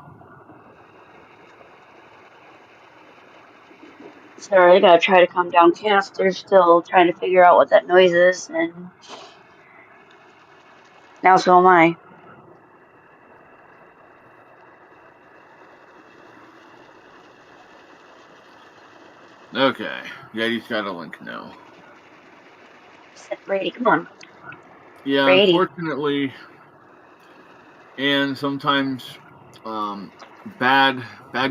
Sorry, I gotta try to calm down. They're still trying to figure out what that noise is, and now so am I. Okay, Yeti's got a link now. Brady, come on. Yeah, Brady. Unfortunately, and sometimes bad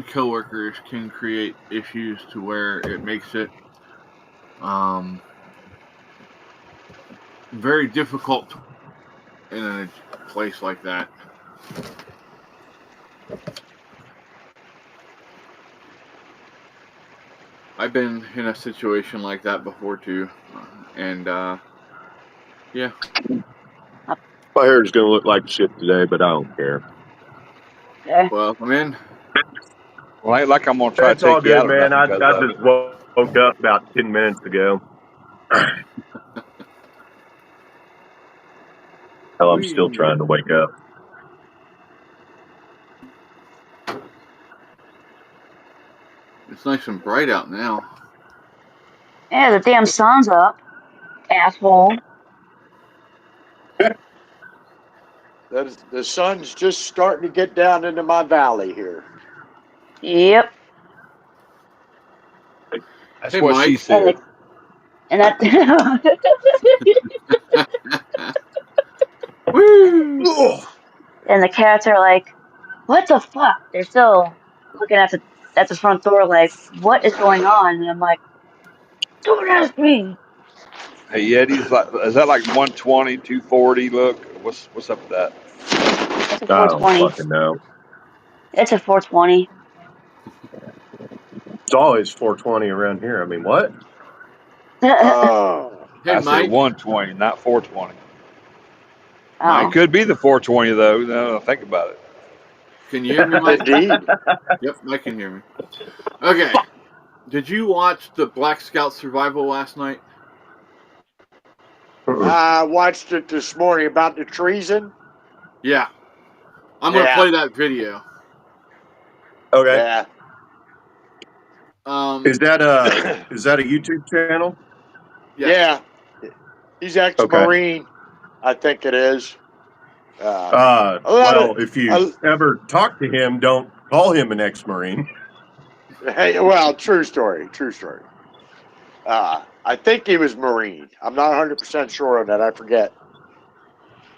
coworkers can create issues to where it makes it very difficult in a place like that. I've been in a situation like that before too, and yeah. My hair is going to look like shit today, but I don't care. Okay. Well, I'm in. Well, ain't like I'm gonna try That's to take all you out good, or man. nothing I because of it. just woke up about 10 minutes ago. Hell, I'm still trying to wake up. It's nice and bright out now. Yeah, the damn sun's up, asshole. The sun's just starting to get down into my valley here. Yep. That's Hey, what Mike. she said. And that. Woo! And the cats are like, what the fuck? They're still looking at at the front door, like, what is going on? And I'm like, don't ask me. Hey, Yeti's like, is that like 120, 240? Look, what's up with that? It's a I don't 420. fucking know. It's a 420. It's always 420 around here. I mean, what? Oh, Hey, I said Mike. 120, not 420. It Oh, could be the 420 though. No, think about it. Can you hear me, Mike? indeed. Yep, Mike can hear me. Okay. Did you watch the Black Scout Survival last night? I watched it this morning about the treason. Yeah. I'm going to Yeah. play that video. Okay. Yeah. Is that a YouTube channel? Yes. Yeah. He's ex-Marine, I think it is. Well, if you ever talk to him, don't call him an ex-Marine. Hey, well, true story. True story. I think he was Marine. I'm not 100% sure on that. I forget.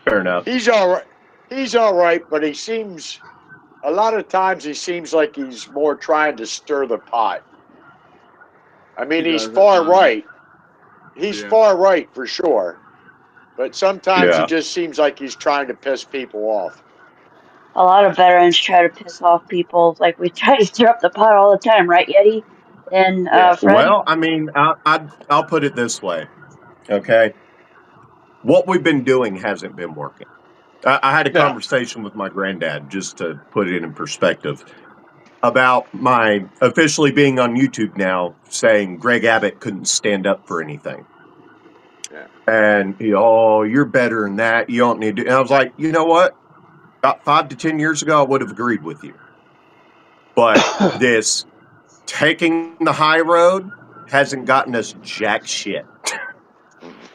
Fair enough. He's all right. He's all right, but he seems, a lot of times he seems like he's more trying to stir the pot. I mean, He he's does at far times. right. He's Yeah. far right for sure. But sometimes Yeah. he just seems like he's trying to piss people off. a lot of veterans try to piss off people. Like, we try to stir up the pot all the time, right, Yeti? And Yeah. Fred? Well, I mean, I'll put it this way. Okay. What we've been doing hasn't been working. I had a No. conversation with my granddad, just to put it in perspective, about my officially being on YouTube now, saying Greg Abbott couldn't stand up for anything. Yeah. And you're better than that. You don't need to. And I was like, you know what? About 5 to 10 years ago, I would have agreed with you. But this taking the high road hasn't gotten us jack shit.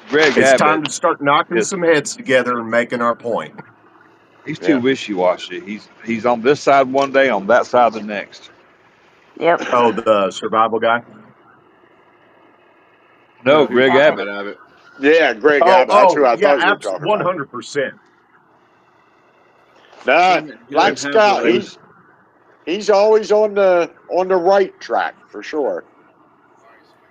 Greg It's Abbott, time to start knocking is- some heads together and making our point. he's too Yeah. wishy-washy. He's on this side one day, on that side the next. Yep. Oh, the survival guy? No, Greg Abbott. Yeah, Greg Abbott. That's who I thought you were talking about. 100%. No, Black Scout. He's always on the right track for sure.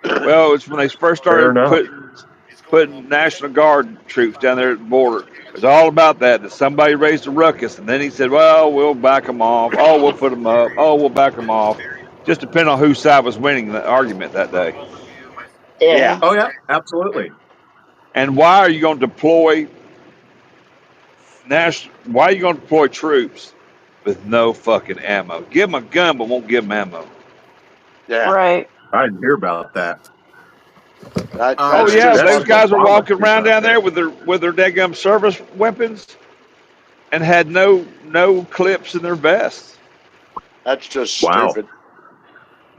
Well, it's when they first Fair started enough. putting National Guard troops down there at the border. It was all about that somebody raised a ruckus, and then he said, well, we'll back them off. Oh, we'll put them up. Oh, we'll back them off. Just depending on whose side was winning the argument that day. Yeah. Oh, yeah, absolutely. And why are you going to deploy why are you going to deploy troops with no fucking ammo? Give them a gun, but won't give them ammo. Yeah. Right. I didn't hear about that. Oh yeah, those guys were walking around down there with their daggum service weapons and had no clips in their vests. That's just stupid.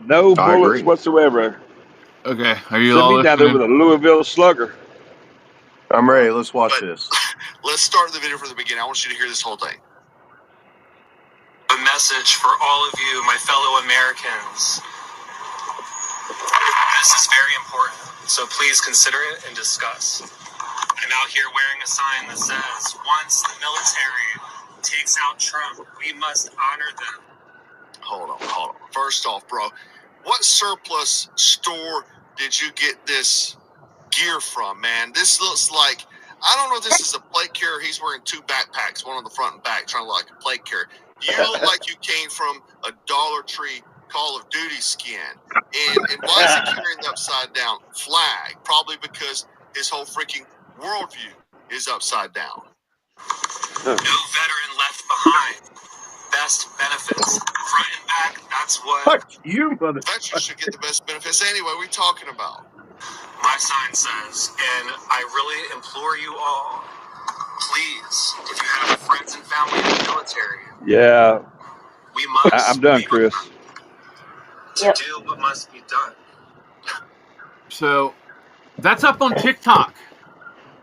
No bullets whatsoever. Okay, are you Send all me down there listening? with a Louisville Slugger. I'm ready. Let's watch this. Let's start the video from the beginning. I want you to hear this whole thing. A message for all of you, my fellow Americans. This is very important, so please consider it and discuss. I'm out here wearing a sign that says, once the military takes out Trump, we must honor them. Hold on. First off, bro, what surplus store did you get this gear from, man? This looks like, I don't know if this is a plate carrier. He's wearing two backpacks, one on the front and back, trying to look like a plate carrier. You look like you came from a Dollar Tree Call of Duty skin. And why is he carrying the upside down flag? Probably because his whole freaking worldview is upside down. No veteran left behind. Best benefits. Front and back, that's what. Fuck you, mother. Veterans should get the best benefits anyway. What are we talking about? My sign says, and I really implore you all, please, if you have friends and family in the military, Yeah. we must. I'm done, Chris. To do what must be done. So that's up on TikTok.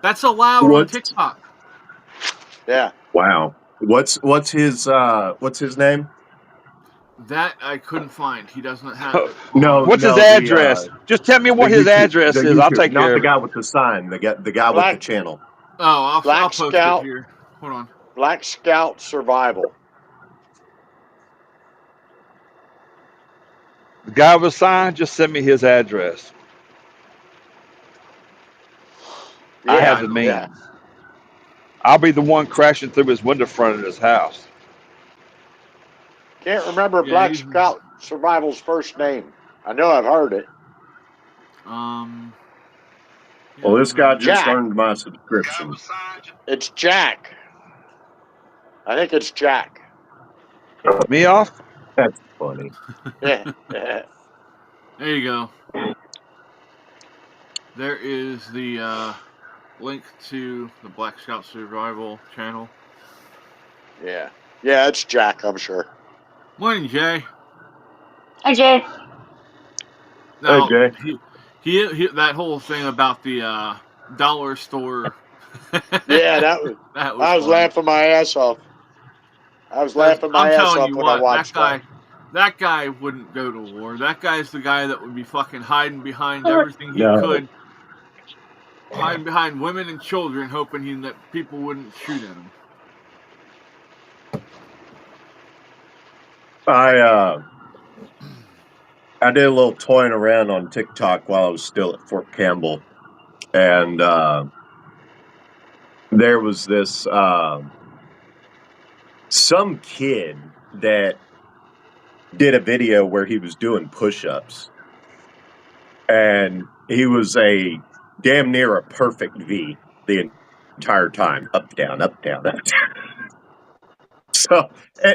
That's allowed on TikTok. Yeah. Wow. What's his name? That I couldn't find. He doesn't have it. No. What's his address? Just tell me what his address is. I'll take care of it. Not the guy with the sign. The guy with the channel. Oh, I'll post Scout. it here. Hold on. Black Scout Survival. The guy with a sign, just send me his address. I have the means. Yeah. I'll be the one crashing through his window front of his house. Can't remember Yeah, Black he's- Scout Survival's first name. I know I've heard it. Well, this guy just Jack. earned my subscription. It's Jack. I think it's Jack. Me off? That's funny. Yeah. There you go. There is the link to the Black Scout Survival channel. Yeah. Yeah, it's Jack, I'm sure. Morning, Jay. Hi, Jay. Now, Hey, Jay. He that whole thing about the dollar store. Yeah, that was That I was funny. laughing my ass off. I was laughing my I'm ass telling off you when I what, watched that guy wouldn't go to war. That guy's the guy that would be fucking hiding behind everything he No. could. Hiding behind women and children, hoping that people wouldn't shoot at him. I did a little toying around on TikTok while I was still at Fort Campbell, and there was this some kid that did a video where he was doing push-ups, and he was a damn near a perfect V the entire time, up down, up down, up down. So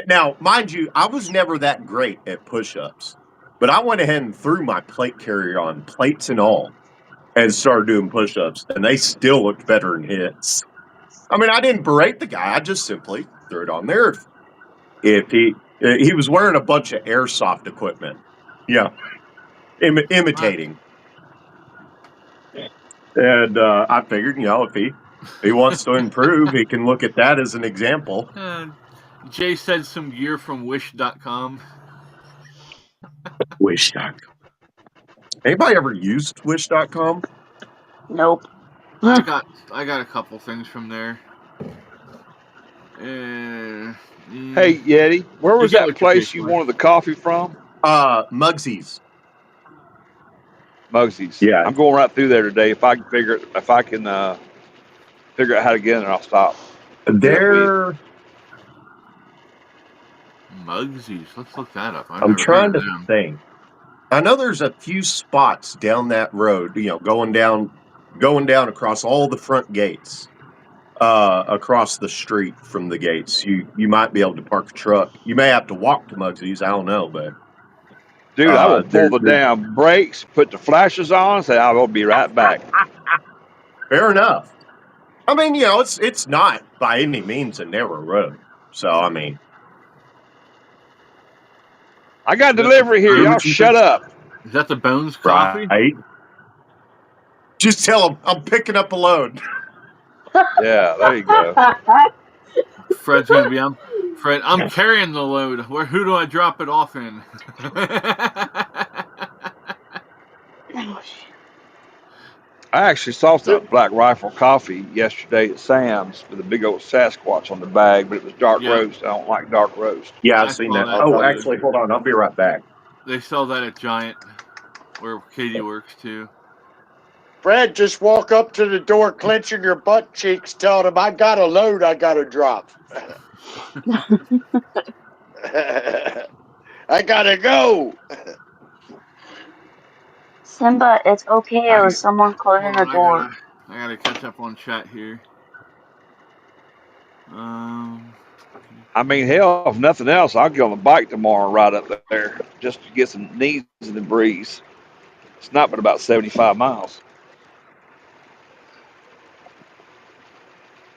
now, mind you, I was never that great at push-ups, but I went ahead and threw my plate carrier on, plates and all, and started doing push-ups, and they still looked better than his. I mean, I didn't berate the guy; I just simply threw it on there. If he was wearing a bunch of airsoft equipment, yeah, imitating, and I figured, if he wants to improve, he can look at that as an example. Jay said some gear from Wish.com. Wish.com. Anybody ever used Wish.com? Nope. I got a couple things from there. Hey, Yeti, where was You get that what you place pay you for. wanted the coffee from? Muggsy's. Muggsy's. Yeah. I'm going right through there today. If I can figure out how to get in there, I'll stop. They're. Muggsy's. Let's look that up. I'm trying to think. I know there's a few spots down that road, going down across all the front gates, across the street from the gates. You might be able to park a truck. You may have to walk to Muggsy's. I don't know, but Dude, I will pull the damn brakes, put the flashes on, and say I will be right back. Fair enough. I mean, it's not by any means a narrow road. So, I mean, I got delivery here. Y'all shut up. Is that the Bones Coffee? Right? Just tell them I'm picking up a load. Yeah, there you go. Fred's gonna be Fred, I'm carrying the load. Who do I drop it off in? I actually saw some Black Rifle coffee yesterday at Sam's with a big old Sasquatch on the bag, but it was dark roast. I don't like dark roast. Yeah, I I've seen saw that. that. Oh, actually, hold on. I'll be right back. They sell that at Giant, where Katie works too. Fred, just walk up to the door, clenching your butt cheeks, telling him, I got a load I got to drop. I got to go. Simba, it's okay. It was someone closing the door. I gotta catch up on chat here. I mean, hell, if nothing else, I'll get on the bike tomorrow and ride up there just to get some knees in the breeze. It's not but about 75 miles.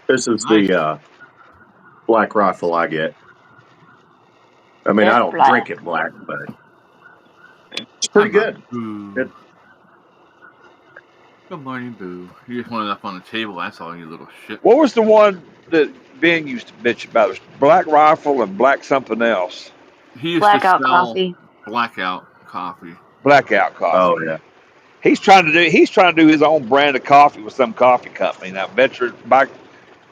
This is the Black Rifle I get. I mean, I don't drink it black, but it's pretty good. Good morning, Boo. You just wanted up on the table. That's all, you little shit. What was the one that Ben used to bitch about? It was Black Rifle and Black something else. He used Blackout to sell coffee. Blackout coffee. Blackout coffee. Oh yeah. He's trying to do his own brand of coffee with some coffee company now. Vet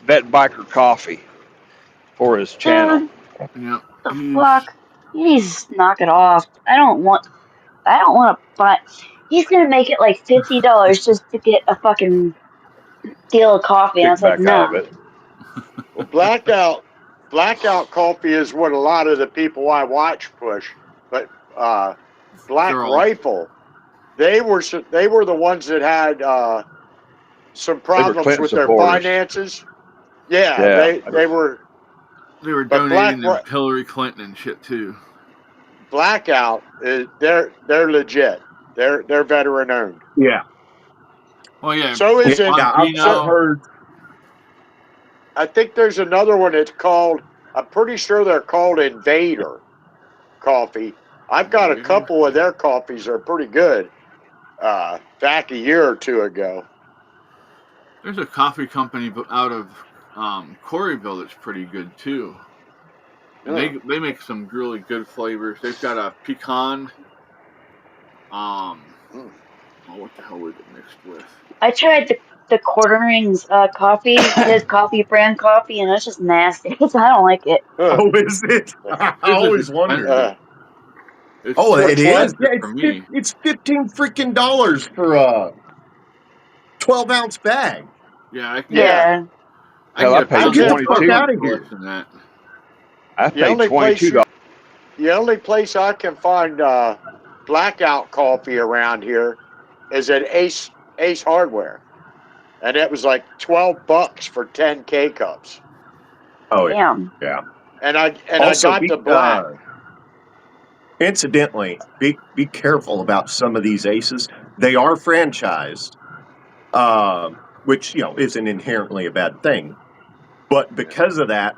Biker Coffee for his channel. Yep. The fuck? You need to knock it off. I don't want. I don't want to buy. He's gonna make it like $50 just to get a fucking deal of coffee. And I was like, Kickback out of no. it. Well, blackout coffee is what a lot of the people I watch push, but Black They're all- Rifle, they were the ones that had some problems Clinton with their supporters. finances. Yeah, Yeah. they were They were But donating Black- to Hillary Clinton and shit too. Blackout. They're legit. They're veteran owned. Yeah. Well, yeah. So is it? Yeah, I've heard. I think there's another one that's called. I'm pretty sure they're called Invader Coffee. I've got a Invader? couple of their coffees that are pretty good. Back a year or two ago. There's a coffee company out of Coreyville that's pretty good too. And they make some really good flavors. They've got a pecan. Oh, what the hell was it mixed with? I tried the Quarterings coffee, his coffee brand coffee, and it's just nasty. I don't like it. Oh, is it? I always wondered. It's Oh, it which is. one? Yeah, for me. it's $15 freaking for a 12-ounce bag. Yeah, I can Yeah. Hell, I paid Get the fuck $22. out of here. Than that. I The only paid place $22. The only place I can find blackout coffee around here is at Ace Hardware, and it was like $12 for 10 K cups. Oh, yeah. Damn. And I Also, got the black. Incidentally, be careful about some of these Aces. They are franchised, which isn't inherently a bad thing. But because of that,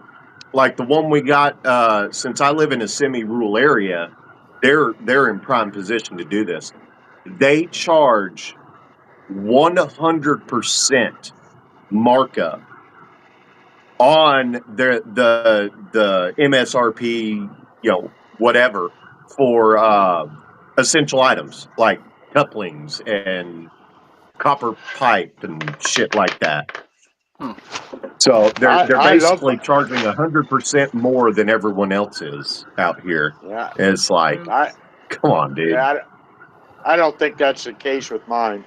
like the one we got, since I live in a semi-rural area, they're in prime position to do this. They charge 100% markup on the MSRP, whatever, for essential items like couplings and copper pipe and shit like that. So they're basically charging 100% more than everyone else is out here. Yeah. It's like, come on, dude. Yeah, I don't think that's the case with mine,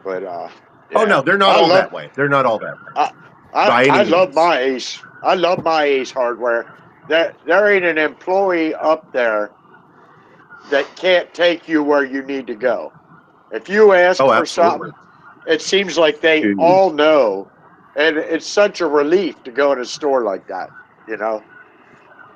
but Oh no, they're not all that way. They're not all that way. I love my Ace. I love my Ace Hardware. There ain't an employee up there that can't take you where you need to go. If you ask for something, it seems like they all know, and it's such a relief to go in a store like that.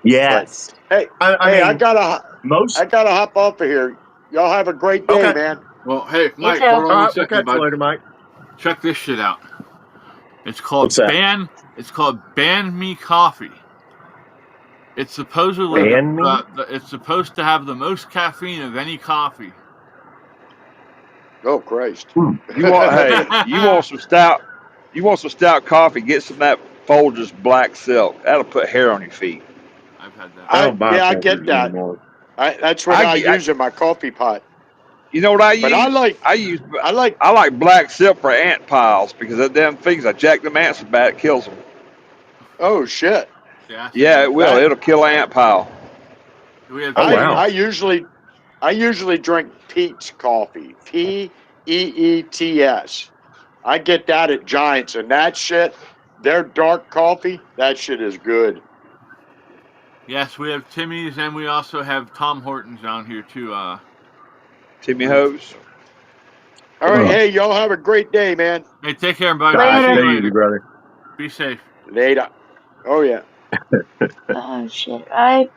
Yes. But, I gotta hop off of here. Y'all have a great day, man. Well, hey, Mike, too. hold on All one right, we'll second, catch bud. you later, Mike. Check this shit out. It's called What's that? It's called Ban Me Coffee. It's supposedly Ban Me? It's supposed to have the most caffeine of any coffee. Oh Christ! You want some stout? You want some stout coffee? Get some of that Folgers Black Silk. That'll put hair on your feet. I've had that. I get that. That's what I use in my coffee pot. You know what I use? But I like Black Silk for ant piles because of them things. I jack them ants so bad it kills them. Oh shit! Yeah, it will. It'll kill an ant pile. I usually drink Peet's coffee. Peets. I get that at Giants, and that shit, their dark coffee, that shit is good. Yes, we have Timmy's, and we also have Tom Hortons down here too. Timmy Hose. All right, hey, y'all have a great day, man. Hey, take care, buddy. Later. Brother. Be safe. Later. Oh yeah. Oh shit! I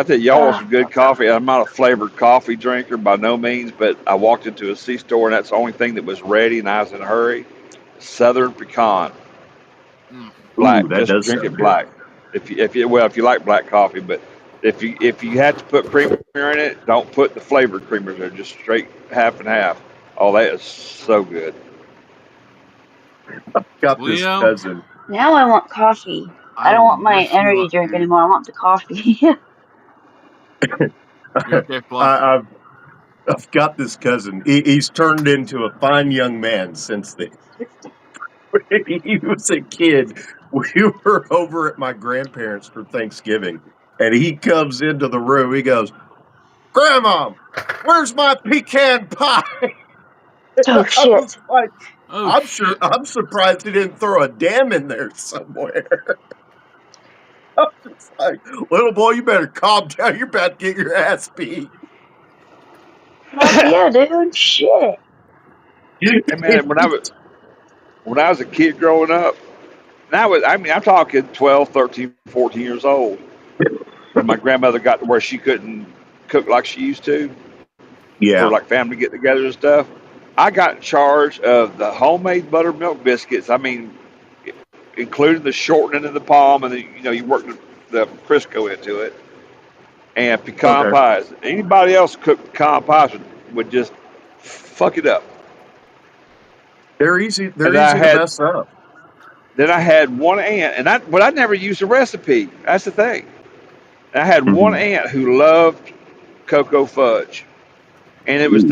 think y'all want some good coffee. I'm not a flavored coffee drinker by no means, but I walked into a C-store and that's the only thing that was ready, and I was in a hurry. Southern Pecan, black. Ooh, Just drink it black. If you like black coffee, but if you have to put creamer in it, don't put the flavored creamer there. Just straight half and half. Oh, that is so good. I've got this cousin. Now I want coffee. I don't want my energy drink anymore. I want the coffee. I've got this cousin. He's turned into a fine young man since then. When he was a kid, we were over at my grandparents for Thanksgiving, and he comes into the room. He goes, "Grandma, where's my pecan pie? Oh I shit! was like, Oh, I'm shit. I'm surprised he didn't throw a dam in there somewhere. I'm just like, little boy, you better calm down. You're about to get your ass beat. Fuck yeah, dude. Shit. Hey man, when I was a kid growing up, and I'm talking 12, 13, 14 years old, when my grandmother got to where she couldn't cook like she used to for Yeah. like family get together and stuff. I got in charge of the homemade buttermilk biscuits. I mean, including the shortening of the palm, and then you work the Crisco into it, and pecan Okay. pies. Anybody else cook pecan pies would just fuck it up. They're easy. And They're then easy to mess up. I had one aunt, but I never used a recipe. That's the thing. I had one aunt who loved cocoa fudge, and it was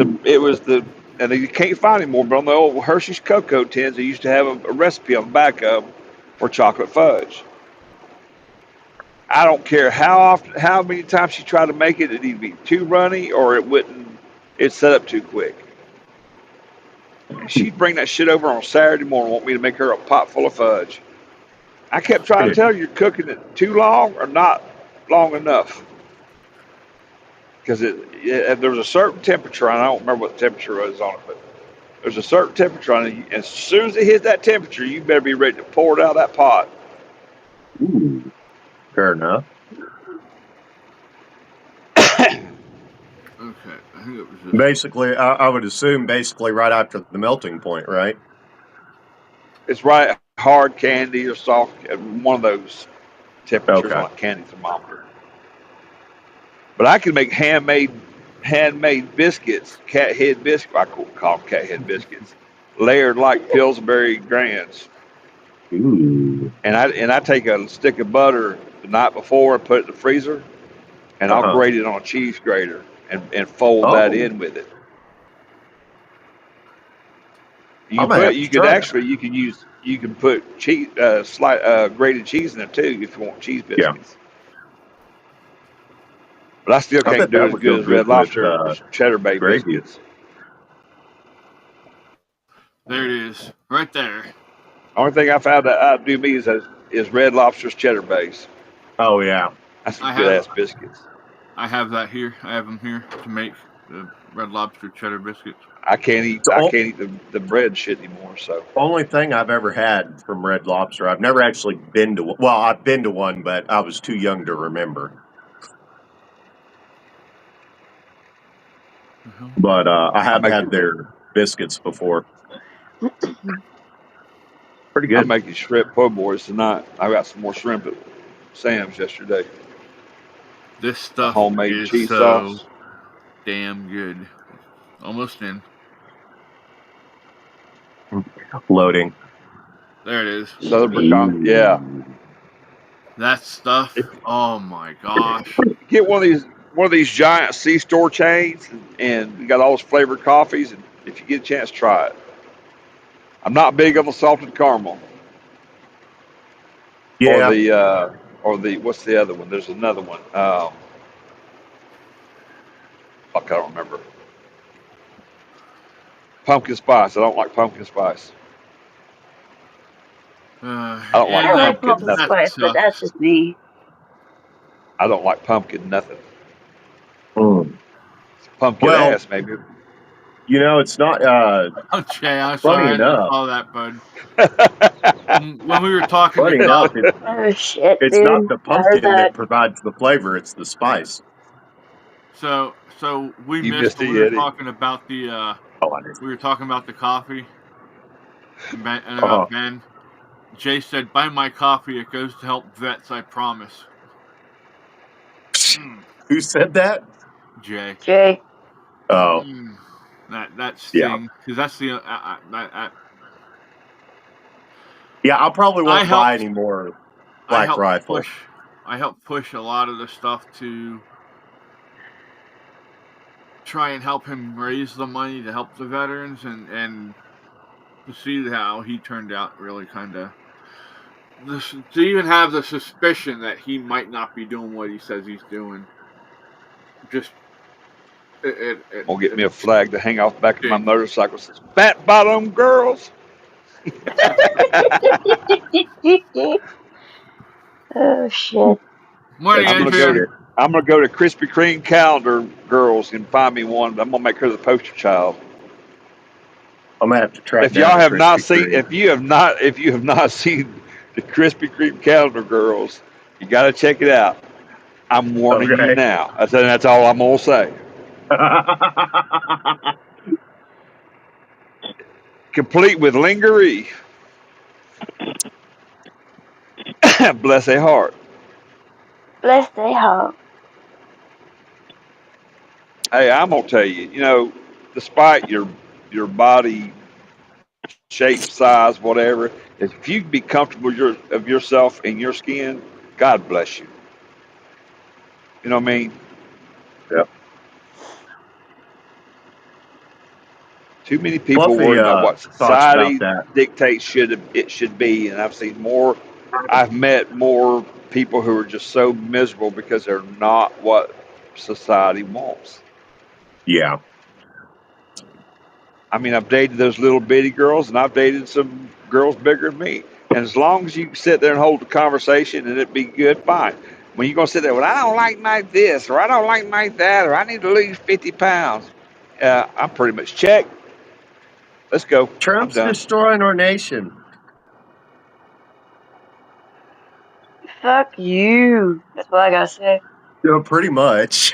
and you can't find anymore. But on the old Hershey's cocoa tins, they used to have a recipe on the back of them for chocolate fudge. I don't care how many times she tried to make it, it'd either be too runny or it'd set up too quick. And she'd bring that shit over on Saturday morning, want me to make her a pot full of fudge. I kept trying to tell her you're cooking it too long or not long enough. Because there's a certain temperature, and I don't remember what the temperature was on it, but there's a certain temperature on it. And as soon as it hits that temperature, you better be ready to pour it out of that pot. Ooh, fair enough. Okay, I think it was just... Basically, I would assume right after the melting point, right? It's right hard candy or soft, one of those temperatures on a candy thermometer. But I can make handmade biscuits, cat head biscuits. I call them cat head biscuits, layered like Pillsbury Grands. Ooh. And I take a stick of butter the night before and put it in the freezer, and I'll grate it on a cheese grater and fold that in with it. You can put cheese, grated cheese in it too if you want cheese biscuits. But I still can't do it as good as Red Lobster Cheddar Bay biscuits. There it is, right there. Only thing I found that outdo me is Red Lobster's Cheddar Bays. Oh yeah, that's some good ass biscuits. I have that here. I have them here to make the Red Lobster cheddar biscuits. I can't eat the bread shit anymore. So only thing I've ever had from Red Lobster, I've never actually been to. Well, I've been to one, but I was too young to remember. But I have had their biscuits before. Pretty good. I'm making shrimp po' boys tonight. I got some more shrimp at Sam's yesterday. This stuff homemade is cheese so sauce. damn good. Almost in. Loading. There it is. Southern pecan. Yeah. That stuff. Oh my gosh. Get one of these giant C-store chains, and you got all those flavored coffees. And if you get a chance, try it. I'm not big on the salted caramel. Yeah. Or the what's the other one? There's another one. Fuck, I don't remember. Pumpkin spice. I don't like pumpkin spice. I don't I like pumpkin spice, but that's just me. I don't like pumpkin nothing. It's pumpkin ass, maybe. You know, it's not. Okay, I'm funny sorry. enough. I saw that, bud. When we were talking Funny about enough, Oh shit, it's dude. not the pumpkin that provides the flavor; it's the spice. So we You missed missed when it, we were Eddie. talking about the we were talking about the coffee and about Uh-huh. Ben. Jay said, "Buy my coffee. It goes to help vets. I promise." Who said that? Jay. Jay. Oh, That sting because that's the yeah. I probably won't I buy helped- any more I Black helped Rifle. I helped push a lot of the stuff to try and help him raise the money to help the veterans and to see how he turned out really kind of to even have the suspicion that he might not be doing what he says he's doing. Just I'll get me a flag to hang off the back of my motorcycle that says "Fat Bottom Girls." Oh shit. Morning, I'm Andrea. gonna go to Krispy Kreme calendar girls and find me one. I'm gonna make her the poster child. I'm gonna have to track If down y'all the have not Krispy seen, Kreme. if you have not seen the Krispy Kreme calendar girls, you got to check it out. I'm warning you Okay. now. That's all I'm gonna say. Complete with lingerie. Bless their heart. Bless their heart. Hey, I'm gonna tell you. You know, despite your body shape, size, whatever, if you can be comfortable of yourself and your skin, God bless you. You know what I mean? Yep. Too many people Fluffy worry about what talks about society that. dictates it should be, and I've met more people who are just so miserable because they're not what society wants. Yeah. I mean, I've dated those little bitty girls, and I've dated some girls bigger than me. And as long as you sit there and hold the conversation and it be good, fine. When you're gonna sit there, well, I don't like this, or I don't like that, or I need to lose 50 pounds, I'm pretty much checked. Let's go. I'm Trump's done. destroying our nation. Fuck you. That's what I gotta say. Yeah, pretty much.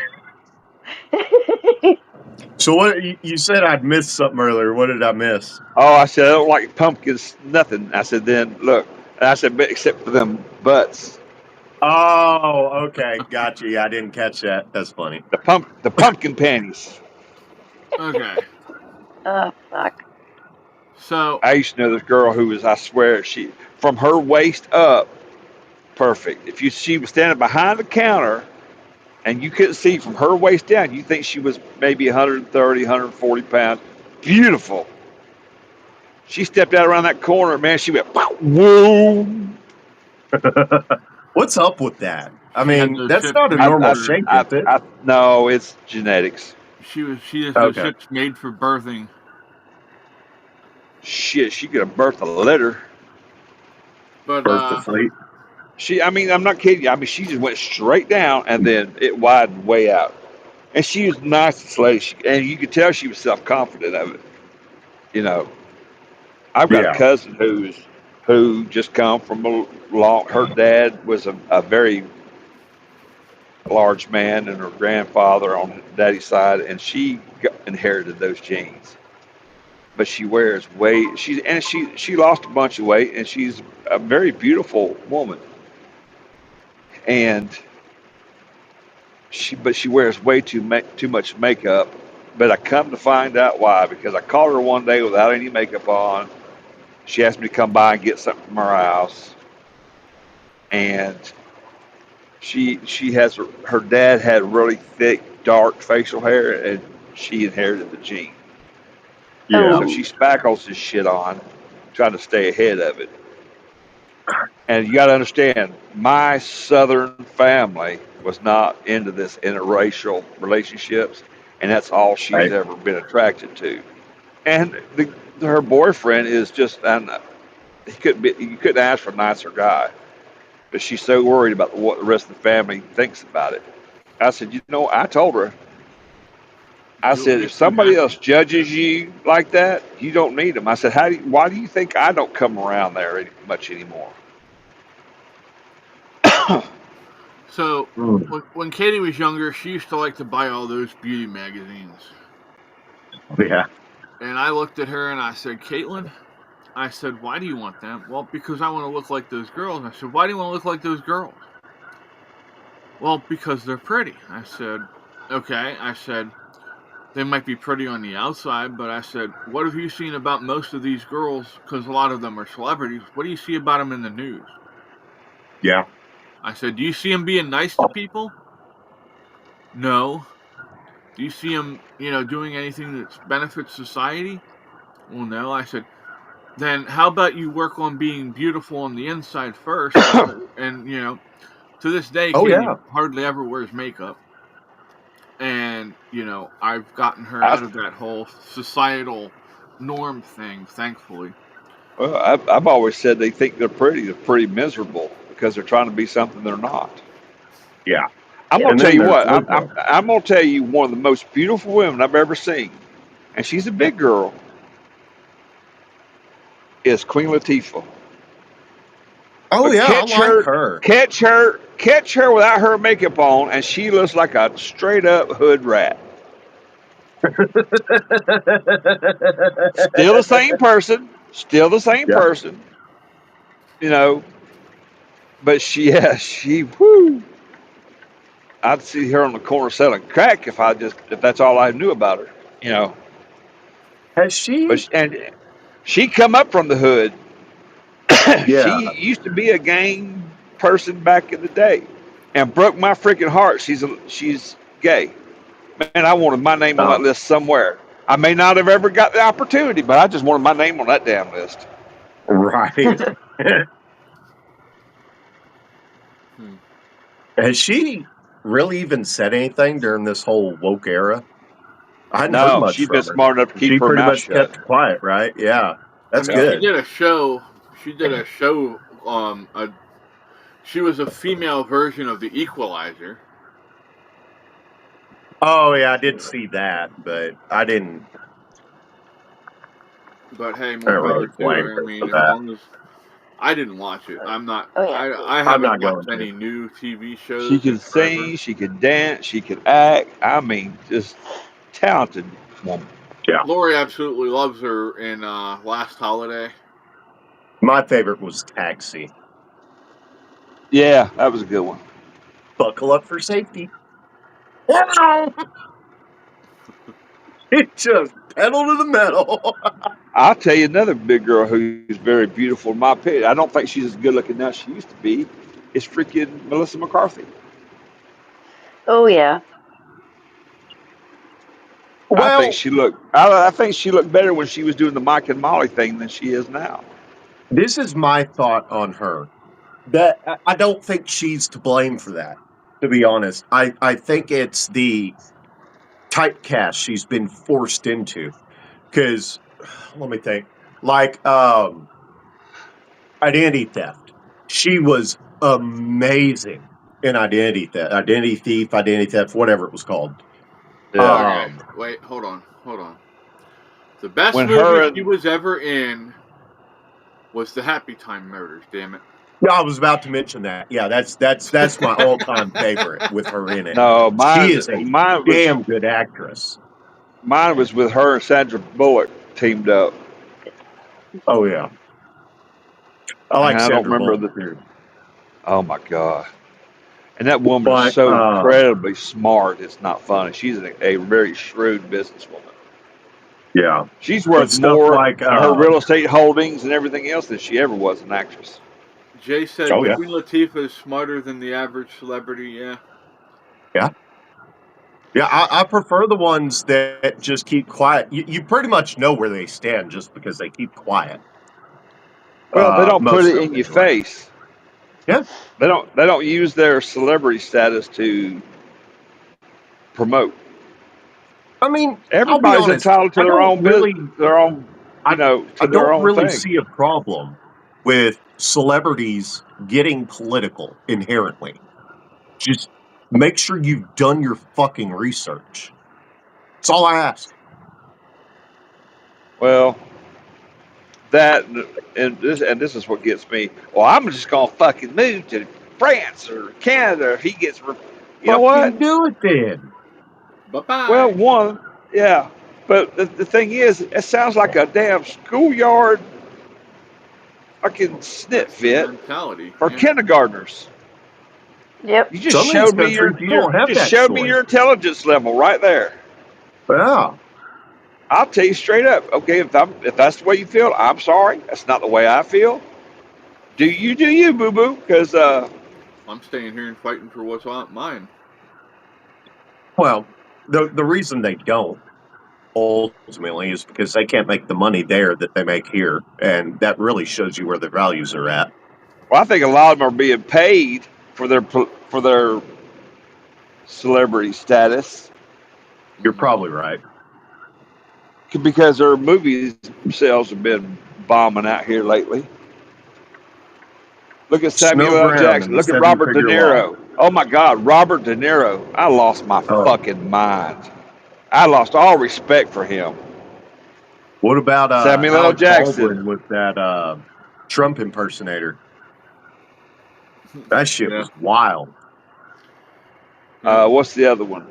So what you said I'd missed something earlier. What did I miss? Oh, I said I don't like pumpkins, nothing. I said then look, and I said but except for them butts, Oh, okay. Gotcha. Yeah, I didn't catch that. That's funny. the pumpkin panties. Okay. Oh fuck. So I used to know this girl who was, I swear, she from her waist up, perfect. If she was standing behind the counter and you couldn't see from her waist down, you think she was maybe 130, 140 pounds. Beautiful. She stepped out around that corner, man. She went, whoa. What's up with that? I she had mean, those that's hips not a made normal for. shape, is it? No, it's genetics. She has those Okay. hips made for birthing. Shit, she could have birthed a litter. But Birth the fleet. I mean, I'm not kidding you. I mean, she just went straight down and then it widened way out. And she was the nicest lady. And you could tell she was self confident of it. You know, I've got a Yeah. cousin who just come from her dad was a very large man and her grandfather on her daddy's side, and she inherited those genes. But she wears she lost a bunch of weight, and she's a very beautiful woman. And she wears way too much makeup. But I come to find out why, because I called her one day without any makeup on. She asked me to come by and get something from her house, and she has her dad had really thick, dark facial hair, and she inherited the gene. Yeah. So she spackles this shit on, trying to stay ahead of it. And you got to understand, my Southern family was not into this interracial relationships, and that's all she's Right. ever been attracted to. And her boyfriend is just, and you couldn't ask for a nicer guy, but she's so worried about what the rest of the family thinks about it. I said, I told her, I said, if somebody else judges you like that, you don't need them. I said, why do you think I don't come around there much anymore? So when Katie was younger, she used to like to buy all those beauty magazines. Yeah. And I looked at her and I said, Caitlin, I said, why do you want them? Well, because I want to look like those girls. I said, why do you want to look like those girls? Well, because they're pretty. I said, okay. I said, they might be pretty on the outside, but I said, what have you seen about most of these girls? Because a lot of them are celebrities. What do you see about them in the news? Yeah. I said, do you see them being nice to people? No. Do you see them, doing anything that benefits society? Well, no. I said, then how about you work on being beautiful on the inside first? And to this day, Katie hardly ever wears makeup. And and I've gotten her out of that whole societal norm thing, thankfully. Well, I've always said they think they're pretty miserable because they're trying to be something they're not. Yeah. I'm And gonna tell then you there's what. Luca. I'm gonna tell you one of the most beautiful women I've ever seen, and she's a big girl. Is Queen Latifah. Oh But yeah, I like her. catch her without her makeup on, and she looks like a straight up hood rat. Still the same person. Still the same Yeah. person. But whoo. I'd see her on the corner selling crack if that's all I knew about her. Has she? And she come up from the hood. Yeah. She used to be a gang person back in the day, and broke my freaking heart. She's gay. Man, I wanted my name on that Oh, list somewhere. I may not have ever got the opportunity, but I just wanted my name on that damn list. right. Hmm. Has she really even said anything during this whole woke era? I hadn't heard No, much she's been from her. smart enough to keep She her pretty mouth much shut. kept quiet, right? Yeah. That's I mean, Yeah. she good. did a show. She was a female version of the Equalizer. Oh yeah, I did see that, but I didn't But hey, more really power to blame her. I her mean, for as that. long as I didn't watch it, I'm not. Oh yeah. I I'm haven't not watched going to. any new TV She shows in can forever. sing, she can dance, she can act. I mean, just talented woman. Yeah. Lori absolutely loves her in Last Holiday. My favorite was Taxi. Yeah, that was a good one. Buckle up for safety. It just pedal to the metal. I'll tell you another big girl who's very beautiful in my opinion. I don't think she's as good looking now as she used to be. It's freaking Melissa McCarthy. Oh yeah. I think Well, she looked. I think she looked better when she was doing the Mike and Molly thing than she is now. this is my thought on her. That I don't think she's to blame for that, to be honest. I think it's the typecast she's been forced into. Because let me think. Like Identity Theft. She was amazing in Identity Thief, Identity Theft, whatever it was called. Yeah. Okay, wait, hold on. The best When her movie and she was ever in was the Happy Time Murders. Damn it! I was about to mention that. Yeah, that's my all-time favorite with her in it. no, She is a mine damn good actress. was with her and Sandra Bullock teamed up. Oh yeah, I like And I don't Sandra remember Bullock too. Oh my god! And that woman is But so incredibly smart. It's not funny. She's a very shrewd businesswoman. yeah, She's but worth stuff more like in her real estate holdings and everything else than she ever was an actress. Jay said oh yeah, Queen Latifah is smarter than the average celebrity. Yeah. I prefer the ones that just keep quiet. You pretty much know where they stand just because they keep quiet. Well, they don't put Most it of in them your anyway. face. Yeah, They don't use their celebrity status to promote. I mean, I'll be Everybody's honest. entitled to I their don't own really, business, their own, I to their don't own really thing. see a problem with celebrities getting political inherently. Just make sure you've done your fucking research. That's all I ask. Well, that and this is what gets me. Well, I'm just gonna fucking move to France or Canada. If he gets, you know what? Fucking do it then. Bye-bye. Well, one, yeah, but the thing is, it sounds like a damn schoolyard fucking snit fit mentality. for Yeah. kindergartners. Yep. You just Some of these showed me countries you don't have that choice. your intelligence level right there. Yeah. I'll tell you straight up. Okay, if that's the way you feel, I'm sorry. That's not the way I feel. Do you, boo boo? Because I'm staying here and fighting for what's mine. Well, the reason they don't ultimately is because they can't make the money there that they make here, and that really shows you where their values are at. well, I think a lot of them are being paid for their celebrity status. You're probably right. Because their movie sales have been bombing out here lately. Look at Samuel Snow L. Brown Jackson. and the Look at Robert De Seven-Figure Law. Niro. Oh my God, Robert De Niro. I lost my fucking mind. I lost all respect for him. What about Samuel L. Alec Jackson Baldwin with that Trump impersonator? That shit was wild. What's the other one?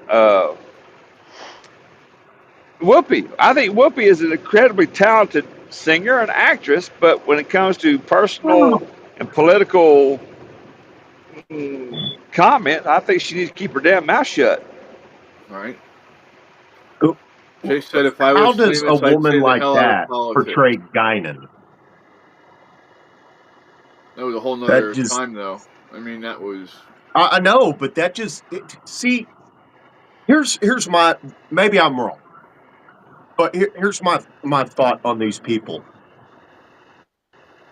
Whoopi. I think Whoopi is an incredibly talented singer and actress, but when it comes to personal and political comment, I think she needs to keep her damn mouth shut. Right. Jay said if I was How does famous, a I'd woman stay the like hell out that of politics. portray Guinan? That was a whole nother That just- time, though. I mean, that was. I know, but that just see. Here's my, maybe I'm wrong, but here's my thought on these people.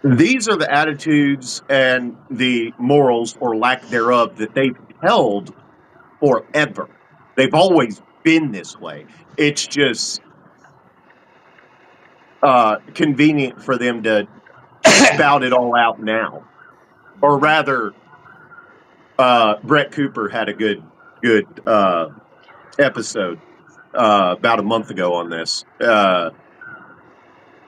These are the attitudes and the morals or lack thereof that they've held forever. They've always been this way. It's just convenient for them to spout it all out now. Or rather, Brett Cooper had a good episode about a month ago on this.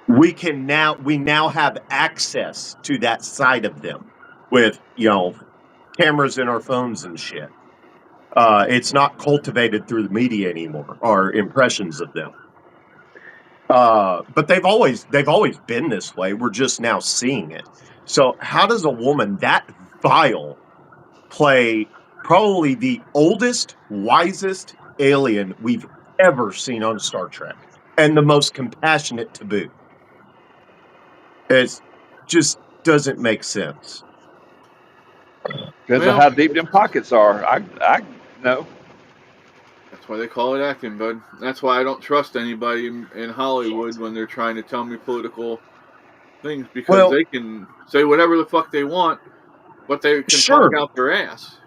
We now have access to that side of them with, cameras in our phones and shit. It's not cultivated through the media anymore, our impressions of them. But they've always been this way. We're just now seeing it. So how does a woman that vile play probably the oldest, wisest alien we've ever seen on Star Trek, and the most compassionate to boot? It just doesn't make sense. Because of how deep them pockets are. I know. That's why they call it acting, bud. That's why I don't trust anybody in Hollywood when they're trying to tell me political things, because they can say whatever the fuck they want, but they can talk out their ass.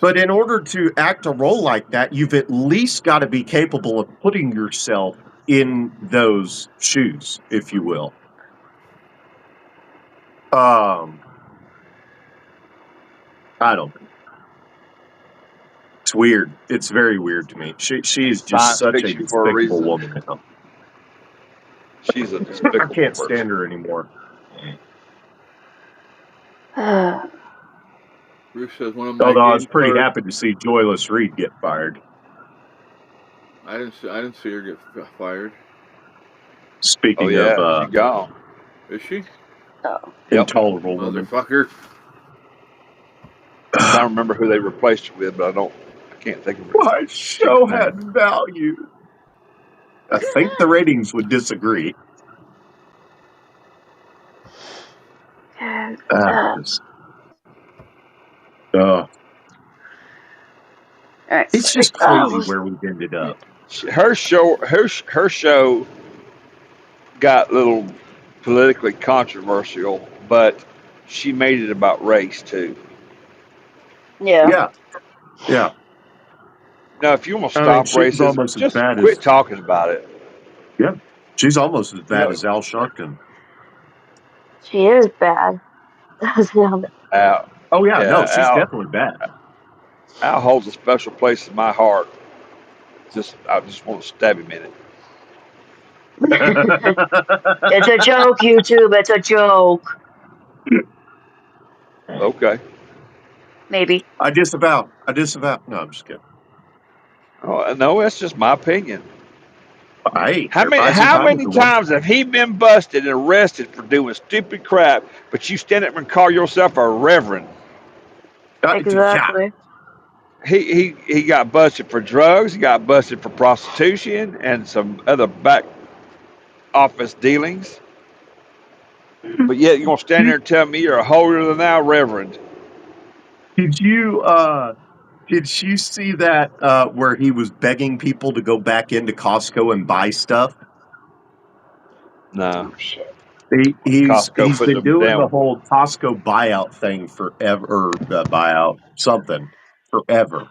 But in order to act a role like that, you've at least got to be capable of putting yourself in those shoes, if you will. I don't know. It's weird. It's very weird to me. She is just such a despicable woman now. She's a despicable I can't stand her anymore. Bruce says one of my. Although I was pretty happy to see Joyless Reed get fired. I didn't see her get fired. Speaking of, she's gone. Is she? Oh. Intolerable woman. Motherfucker. I don't remember who they replaced her with, but I can't think of it. My show had value. I think the ratings would disagree. It's just crazy where we've ended up. Her show got a little politically controversial, but she made it about race too. Yeah. Now, if you want to stop racism, just quit talking about it. Yeah, she's almost as bad as Al Sharpton. She is bad. No, she's definitely bad. Al holds a special place in my heart. I just want to stab him in it. It's a joke, YouTube. It's a joke. Okay. Maybe. I disavow. No, I'm just kidding. Oh no, that's just my opinion. Hey, how many times have he been busted and arrested for doing stupid crap, but you stand up and call yourself a reverend? Exactly. He got busted for drugs. He got busted for prostitution and some other back office dealings. But yet you're gonna stand there and tell me you're a holier than thou reverend? Did you see that where he was begging people to go back into Costco and buy stuff? No. He's been doing the whole Costco buyout thing forever, or buyout something forever.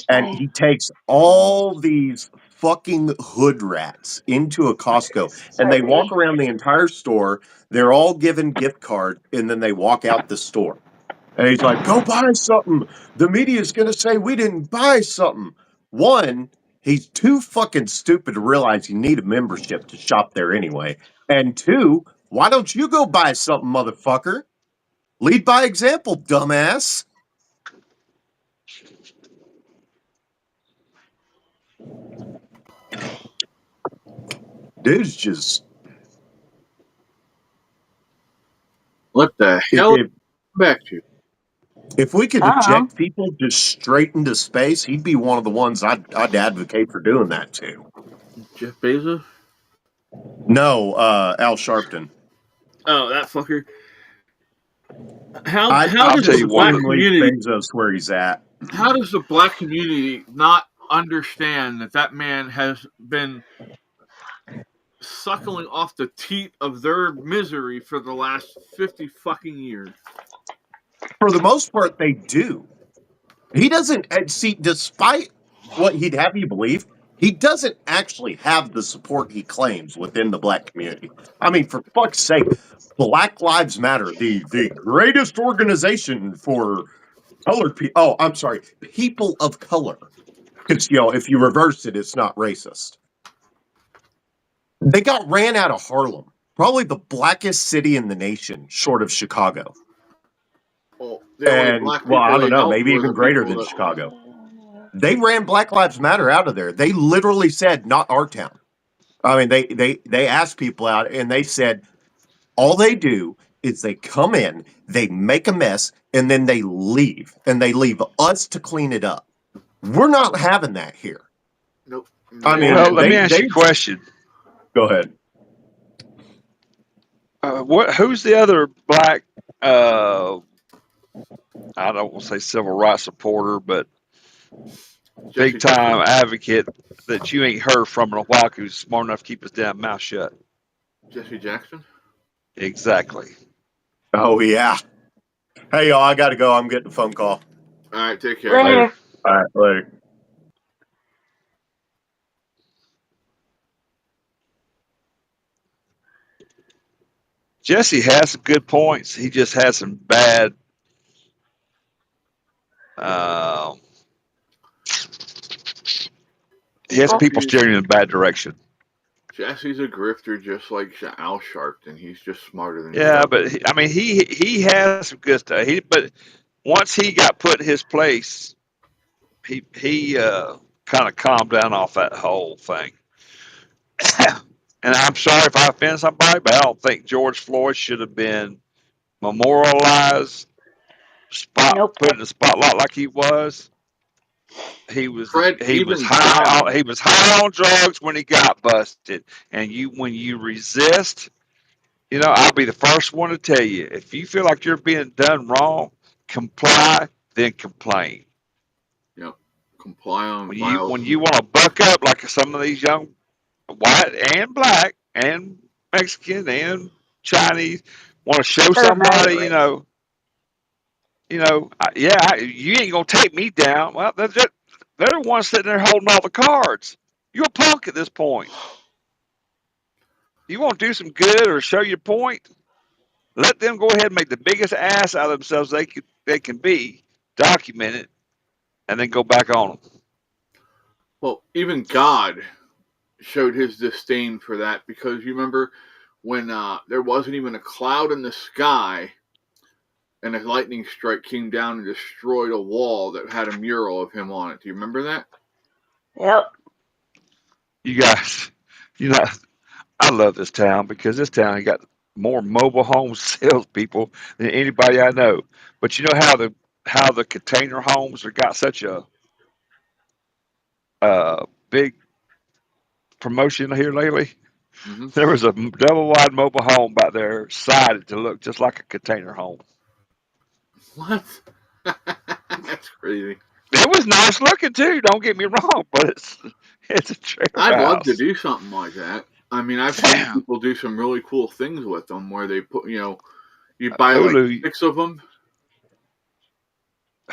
And he takes all these fucking hood rats into a Costco, and they walk around the entire store. They're all given gift cards, and then they walk out the store. And he's like, go buy something. The media's going to say we didn't buy something. One, he's too fucking stupid to realize you need a membership to shop there anyway. And two, why don't you go buy something, motherfucker? Lead by example, dumbass. Dude's just... What the hell? Back to. If we could eject people just straight into space, he'd be one of the ones I'd advocate for doing that to. Jeff Bezos? No, Al Sharpton. Oh, that fucker. How I'll does tell the you black what, community? Bezos where he's at. How does the black community not understand that man has been suckling off the teat of their misery for the last 50 fucking years? For the most part, they do. He doesn't see, despite what he'd have you believe, he doesn't actually have the support he claims within the black community. I mean, for fuck's sake, Black Lives Matter, the greatest organization for colored people. Oh, I'm sorry, people of color. Because, if you reverse it, it's not racist. They got ran out of Harlem, probably the blackest city in the nation, short of Chicago. Well, I don't know, maybe even greater than Chicago. They ran Black Lives Matter out of there. They literally said, not our town. I mean, they asked people out, and they said, all they do is they come in, they make a mess, and then they leave. And they leave us to clean it up. We're not having that here. Nope. I mean, well, let me ask you a question. Go ahead. Who's the other black, I don't want to say civil rights supporter, but big time advocate that you ain't heard from in a while who's smart enough to keep his damn mouth shut? Jesse Jackson? Exactly. Oh, yeah. Hey, y'all, I got to go. I'm getting a phone call. All right, take care. Later. All right, later. Jesse has some good points. He just has some bad he has people steering in a bad direction. Jesse's a grifter just like Al Sharpton. He's just smarter than but he has some good stuff. But once he got put in his place, he kind of calmed down off that whole thing. And I'm sorry if I offend somebody, but I don't think George Floyd should have been memorialized, put in the spotlight like he was. He was high on drugs when he got busted. And when you resist, I'll be the first one to tell you, if you feel like you're being done wrong, comply, then complain. Yep. Comply on when you want to buck up like some of these young white and black and Mexican and Chinese want to show somebody, you ain't gonna take me down. Well, they're the ones sitting there holding all the cards. You're a punk at this point. You want to do some good or show your point? Let them go ahead and make the biggest ass out of themselves they can be, document it, and then go back on them. Well, even God showed his disdain for that, because you remember when there wasn't even a cloud in the sky and a lightning strike came down and destroyed a wall that had a mural of him on it. Do you remember that? Yep. You guys, I love this town because this town got more mobile home salespeople than anybody I know. But you know how the container homes have got such a big promotion here lately? Mm-hmm. There was a double wide mobile home back there, sided to look just like a container home. What? That's crazy. It was nice looking too. Don't get me wrong, but it's a trailer I'd love house. to do something like that. I mean, I've seen people do some really cool things with them, where they put, you buy like 6 of them.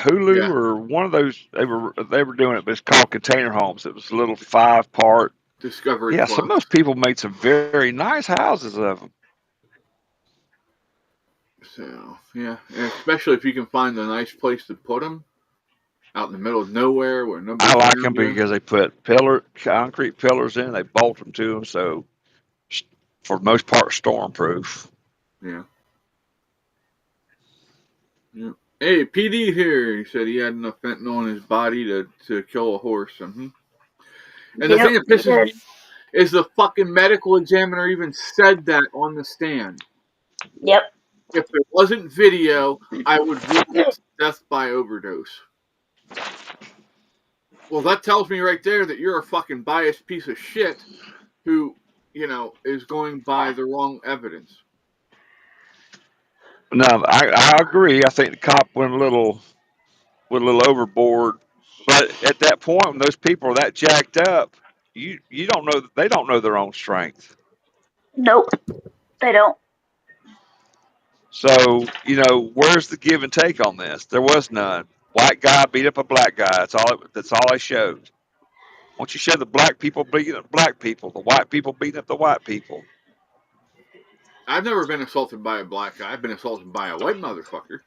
Hulu Yeah. or one of those. They were doing it, but it's called Container Homes. It was a little 5-part. Discovery Yeah, Plus. some of those people made some very nice houses of them. So yeah, and especially if you can find a nice place to put them out in the middle of nowhere where nobody. I like them because they put concrete pillars in. They bolt them to them, so for the most part, storm-proof. Yeah. Yeah. Hey, PD here. He said he had enough fentanyl in his body to kill a horse. And the thing that pisses me is the fucking medical examiner even said that on the stand. Yep. If it wasn't video, I would rule it death by overdose. Well, that tells me right there that you're a fucking biased piece of shit who, is going by the wrong evidence. No, I agree. I think the cop went a little overboard. But at that point, when those people are that jacked up, you don't know they don't know their own strength. Nope, they don't. So where's the give and take on this? There was none. White guy beat up a black guy. That's all they showed. Once you show the black people beating up black people, the white people beating up the white people. I've never been assaulted by a black guy. I've been assaulted by a white motherfucker.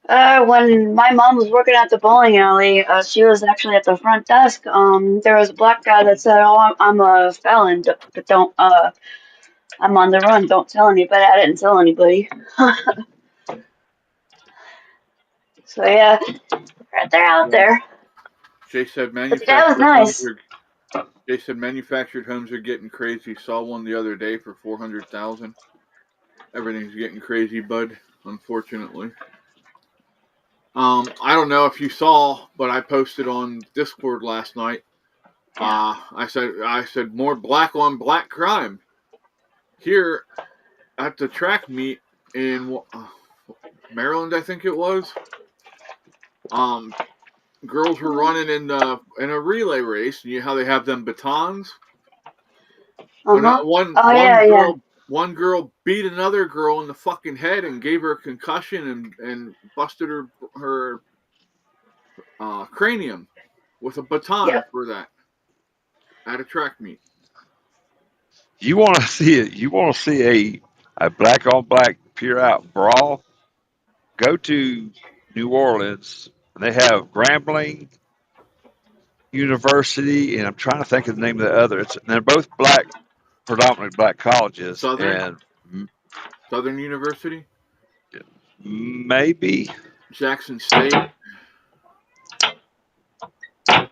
When my mom was working at the bowling alley, she was actually at the front desk. There was a black guy that said, "Oh, I'm a felon, but don't. I'm on the run. Don't tell anybody." I didn't tell anybody. So yeah, they're out there. Jay said That was nice. Manufactured homes are getting crazy. Saw one the other day for $400,000. Everything's getting crazy, bud. Unfortunately. I don't know if you saw, but I posted on Discord last night. I said more black on black crime here at the track meet in Maryland, I think it was. Girls were running in a relay race. You know how they have them batons? One girl beat another girl in the fucking head and gave her a concussion and busted her cranium with a baton for that at a track meet. You want to see it? You want to see a black on black pure out brawl? Go to New Orleans. They have Grambling University, and I'm trying to think of the name of the other. They're both predominantly black colleges. Southern University? Maybe. Jackson State? I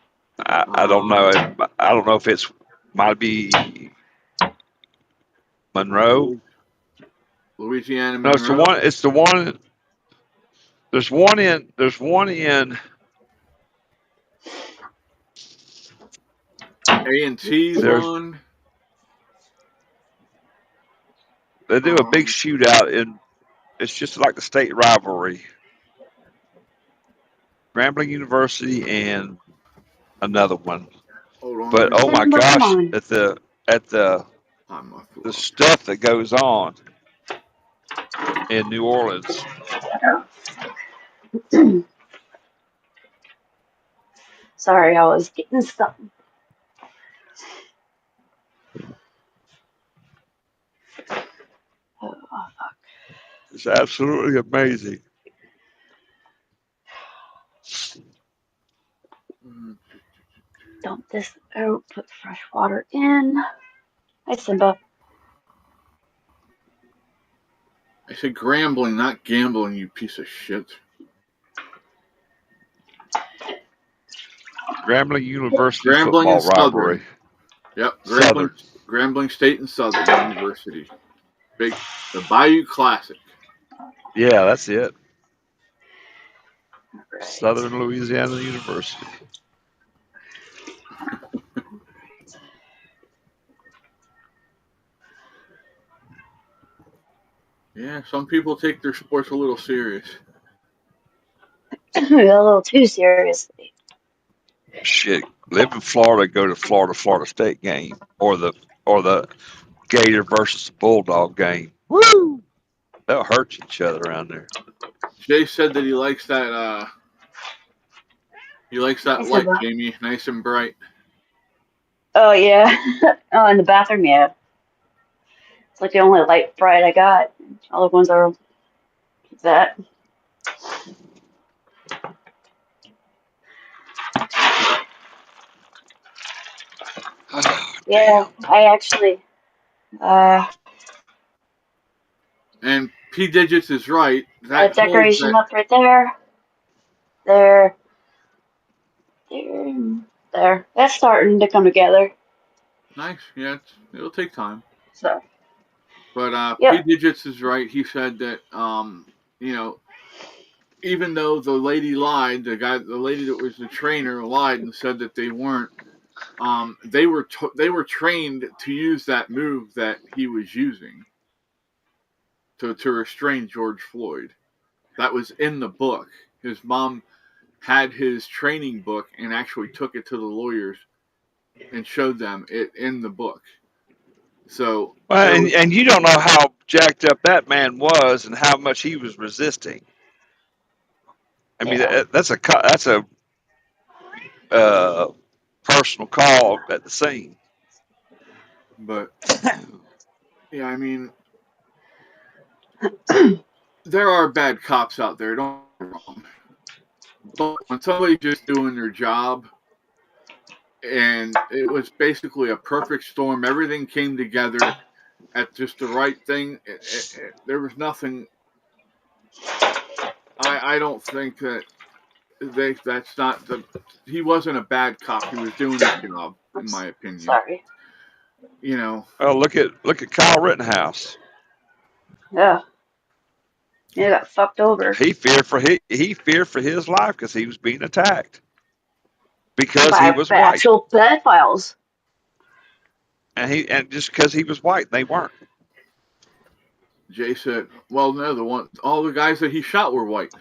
don't know. I don't know if might be Monroe. Louisiana, Monroe. No, it's the one. There's one in A&T's one. They do a big shootout it's just like the state rivalry. Grambling University and another one. But oh my gosh, at the stuff that goes on in New Orleans. Sorry, I was getting something. Oh, fuck. It's absolutely amazing. Dump this out, put fresh water in. Hi, Simba. I said Grambling, not gambling, you piece of shit. Grambling University football rivalry. Yep, Grambling State and Southern University. The Bayou Classic. Yeah, that's it. Right. Southern Louisiana University. Yeah, some people take their sports a little serious. A little too seriously. Shit, live in Florida, go to Florida State game or the Gator versus the Bulldog game. Woo! They'll hurt each other around there. Jay said that he likes that. He likes that I said light, what? Jamie, nice and bright. Oh yeah. Oh, in the bathroom, yeah. It's like the only light bright I got. All the ones are that. Oh, Yeah, I actually. And P Digits is right. A That decoration up right there. There. There. That's starting to come together. nice. Yeah, it'll take time. So. But P Yep. Digits is right. He said that you know, even though the lady lied, the lady that was the trainer lied and said that they weren't. They were trained to use that move that he was using to restrain George Floyd. That was in the book. His mom had his training book and actually took it to the lawyers and showed them it in the book. So, well, and you don't know how jacked up that man was and how much he was resisting. I mean, that's a personal call at the scene. but yeah, I mean, there are bad cops out there. Don't get me wrong, but when somebody's just doing their job, and it was basically a perfect storm, everything came together at just the right thing. There was nothing. I don't think that that's not the. He wasn't a bad cop. He was doing his job, in my opinion. Sorry. You know. Oh, look at Kyle Rittenhouse. Yeah. He got fucked over. He feared for his life because he was being attacked because he was white. Actual pedophiles. And just because he was white, they weren't. Jay said, "Well, no, all the guys that he shot were white.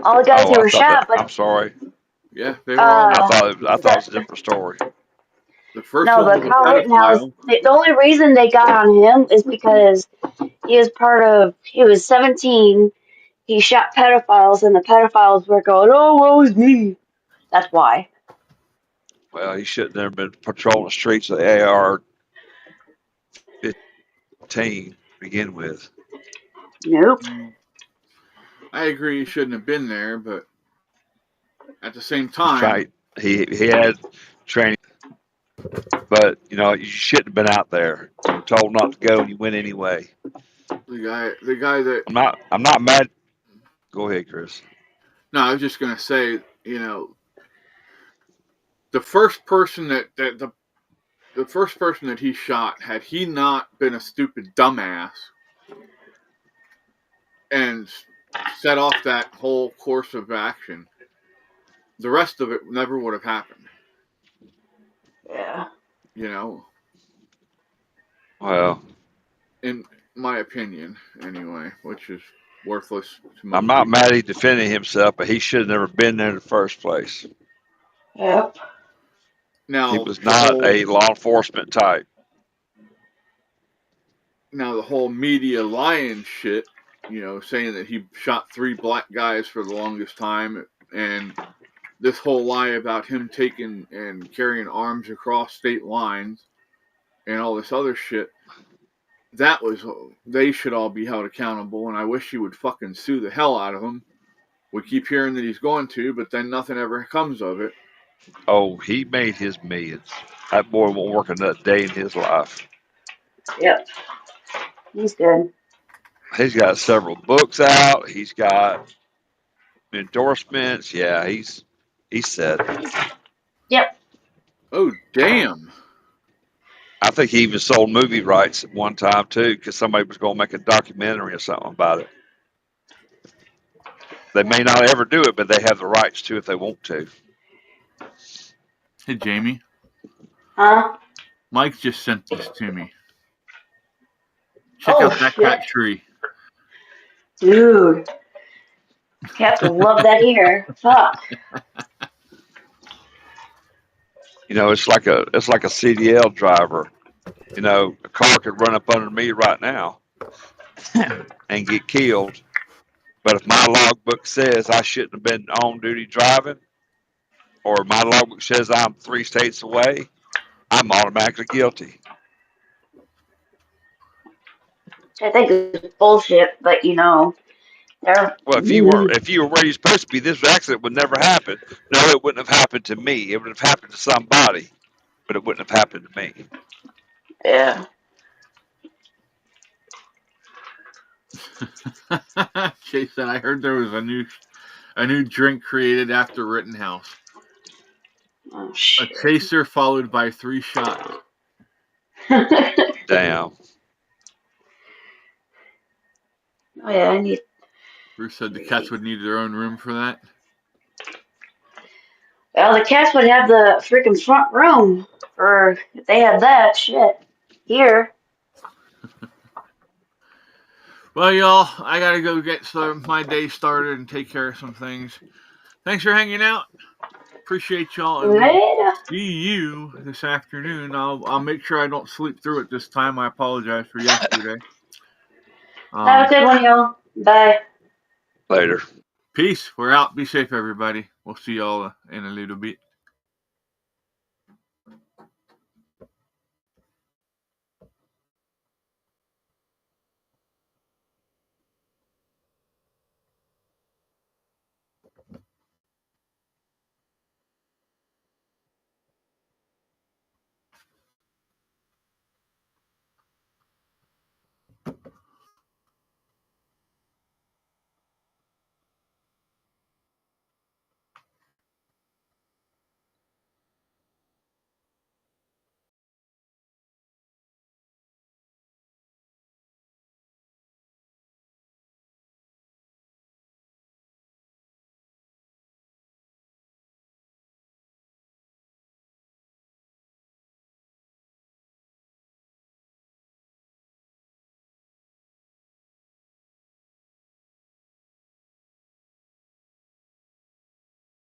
All the guys who were shot, but I'm sorry. Yeah, they were all. I thought it was a different story. The first no, one but was Kyle a Rittenhouse. pedophile. The only reason they got on him is because he was 17. He shot pedophiles, and the pedophiles were going, "Oh, woe is me." That's why. Well, he shouldn't have been patrolling the streets of the AR-15 to begin with. Nope. I agree he shouldn't have been there, but at the same time, he had training, but you shouldn't have been out there. You were told not to go, and you went anyway. The guy that I'm not mad. Go ahead, Chris. No, I was just gonna say, the first person the first person that he shot, had he not been a stupid dumbass and set off that whole course of action, the rest of it never would have happened. Yeah. Well, in my opinion, anyway, which is worthless to most I'm not people. mad he defended himself, but he should have never been there in the first place. Yep. Now, He was not a law enforcement type. Now, the whole media lying shit, saying that he shot 3 black guys for the longest time, and this whole lie about him taking and carrying arms across state lines and all this other shit, they should all be held accountable, and I wish he would fucking sue the hell out of them. We keep hearing that he's going to, but then nothing ever comes of it. Oh, he made his millions. That boy won't work another day in his life. Yep. He's good. He's got several books out. He's got endorsements. Yeah, he's set. Yep. Oh, damn. I think he even sold movie rights at one time, too, because somebody was going to make a documentary or something about it. They may not ever do it, but they have the rights to if they want to. Hey, Jamie. Huh? Mike just sent this to me. Check out that cat tree. Dude. You have to love that ear. Fuck. It's like a CDL driver. A car could run up under me right now and get killed. But if my logbook says I shouldn't have been on duty driving, or my logbook says I'm 3 states away, I'm automatically guilty. I think it's bullshit, but you know, they're Well, if you were where you're supposed to be, this accident would never happen. No, it wouldn't have happened to me. It would have happened to somebody, but it wouldn't have happened to me. yeah. Chase said, I heard there was a new drink created after Rittenhouse. Oh A shit. chaser followed by 3 shots. Damn. Oh yeah, I need. Bruce said the cats would need their own room for that. Well, the cats would have the freaking front room for if they had that shit here. Well, y'all, I gotta go get my day started and take care of some things. Thanks for hanging out. Appreciate y'all. And Later. see you this afternoon. I'll make sure I don't sleep through it this time. I apologize for yesterday. Have a good one, y'all. Bye. Later. Peace. We're out. Be safe, everybody. We'll see y'all in a little bit.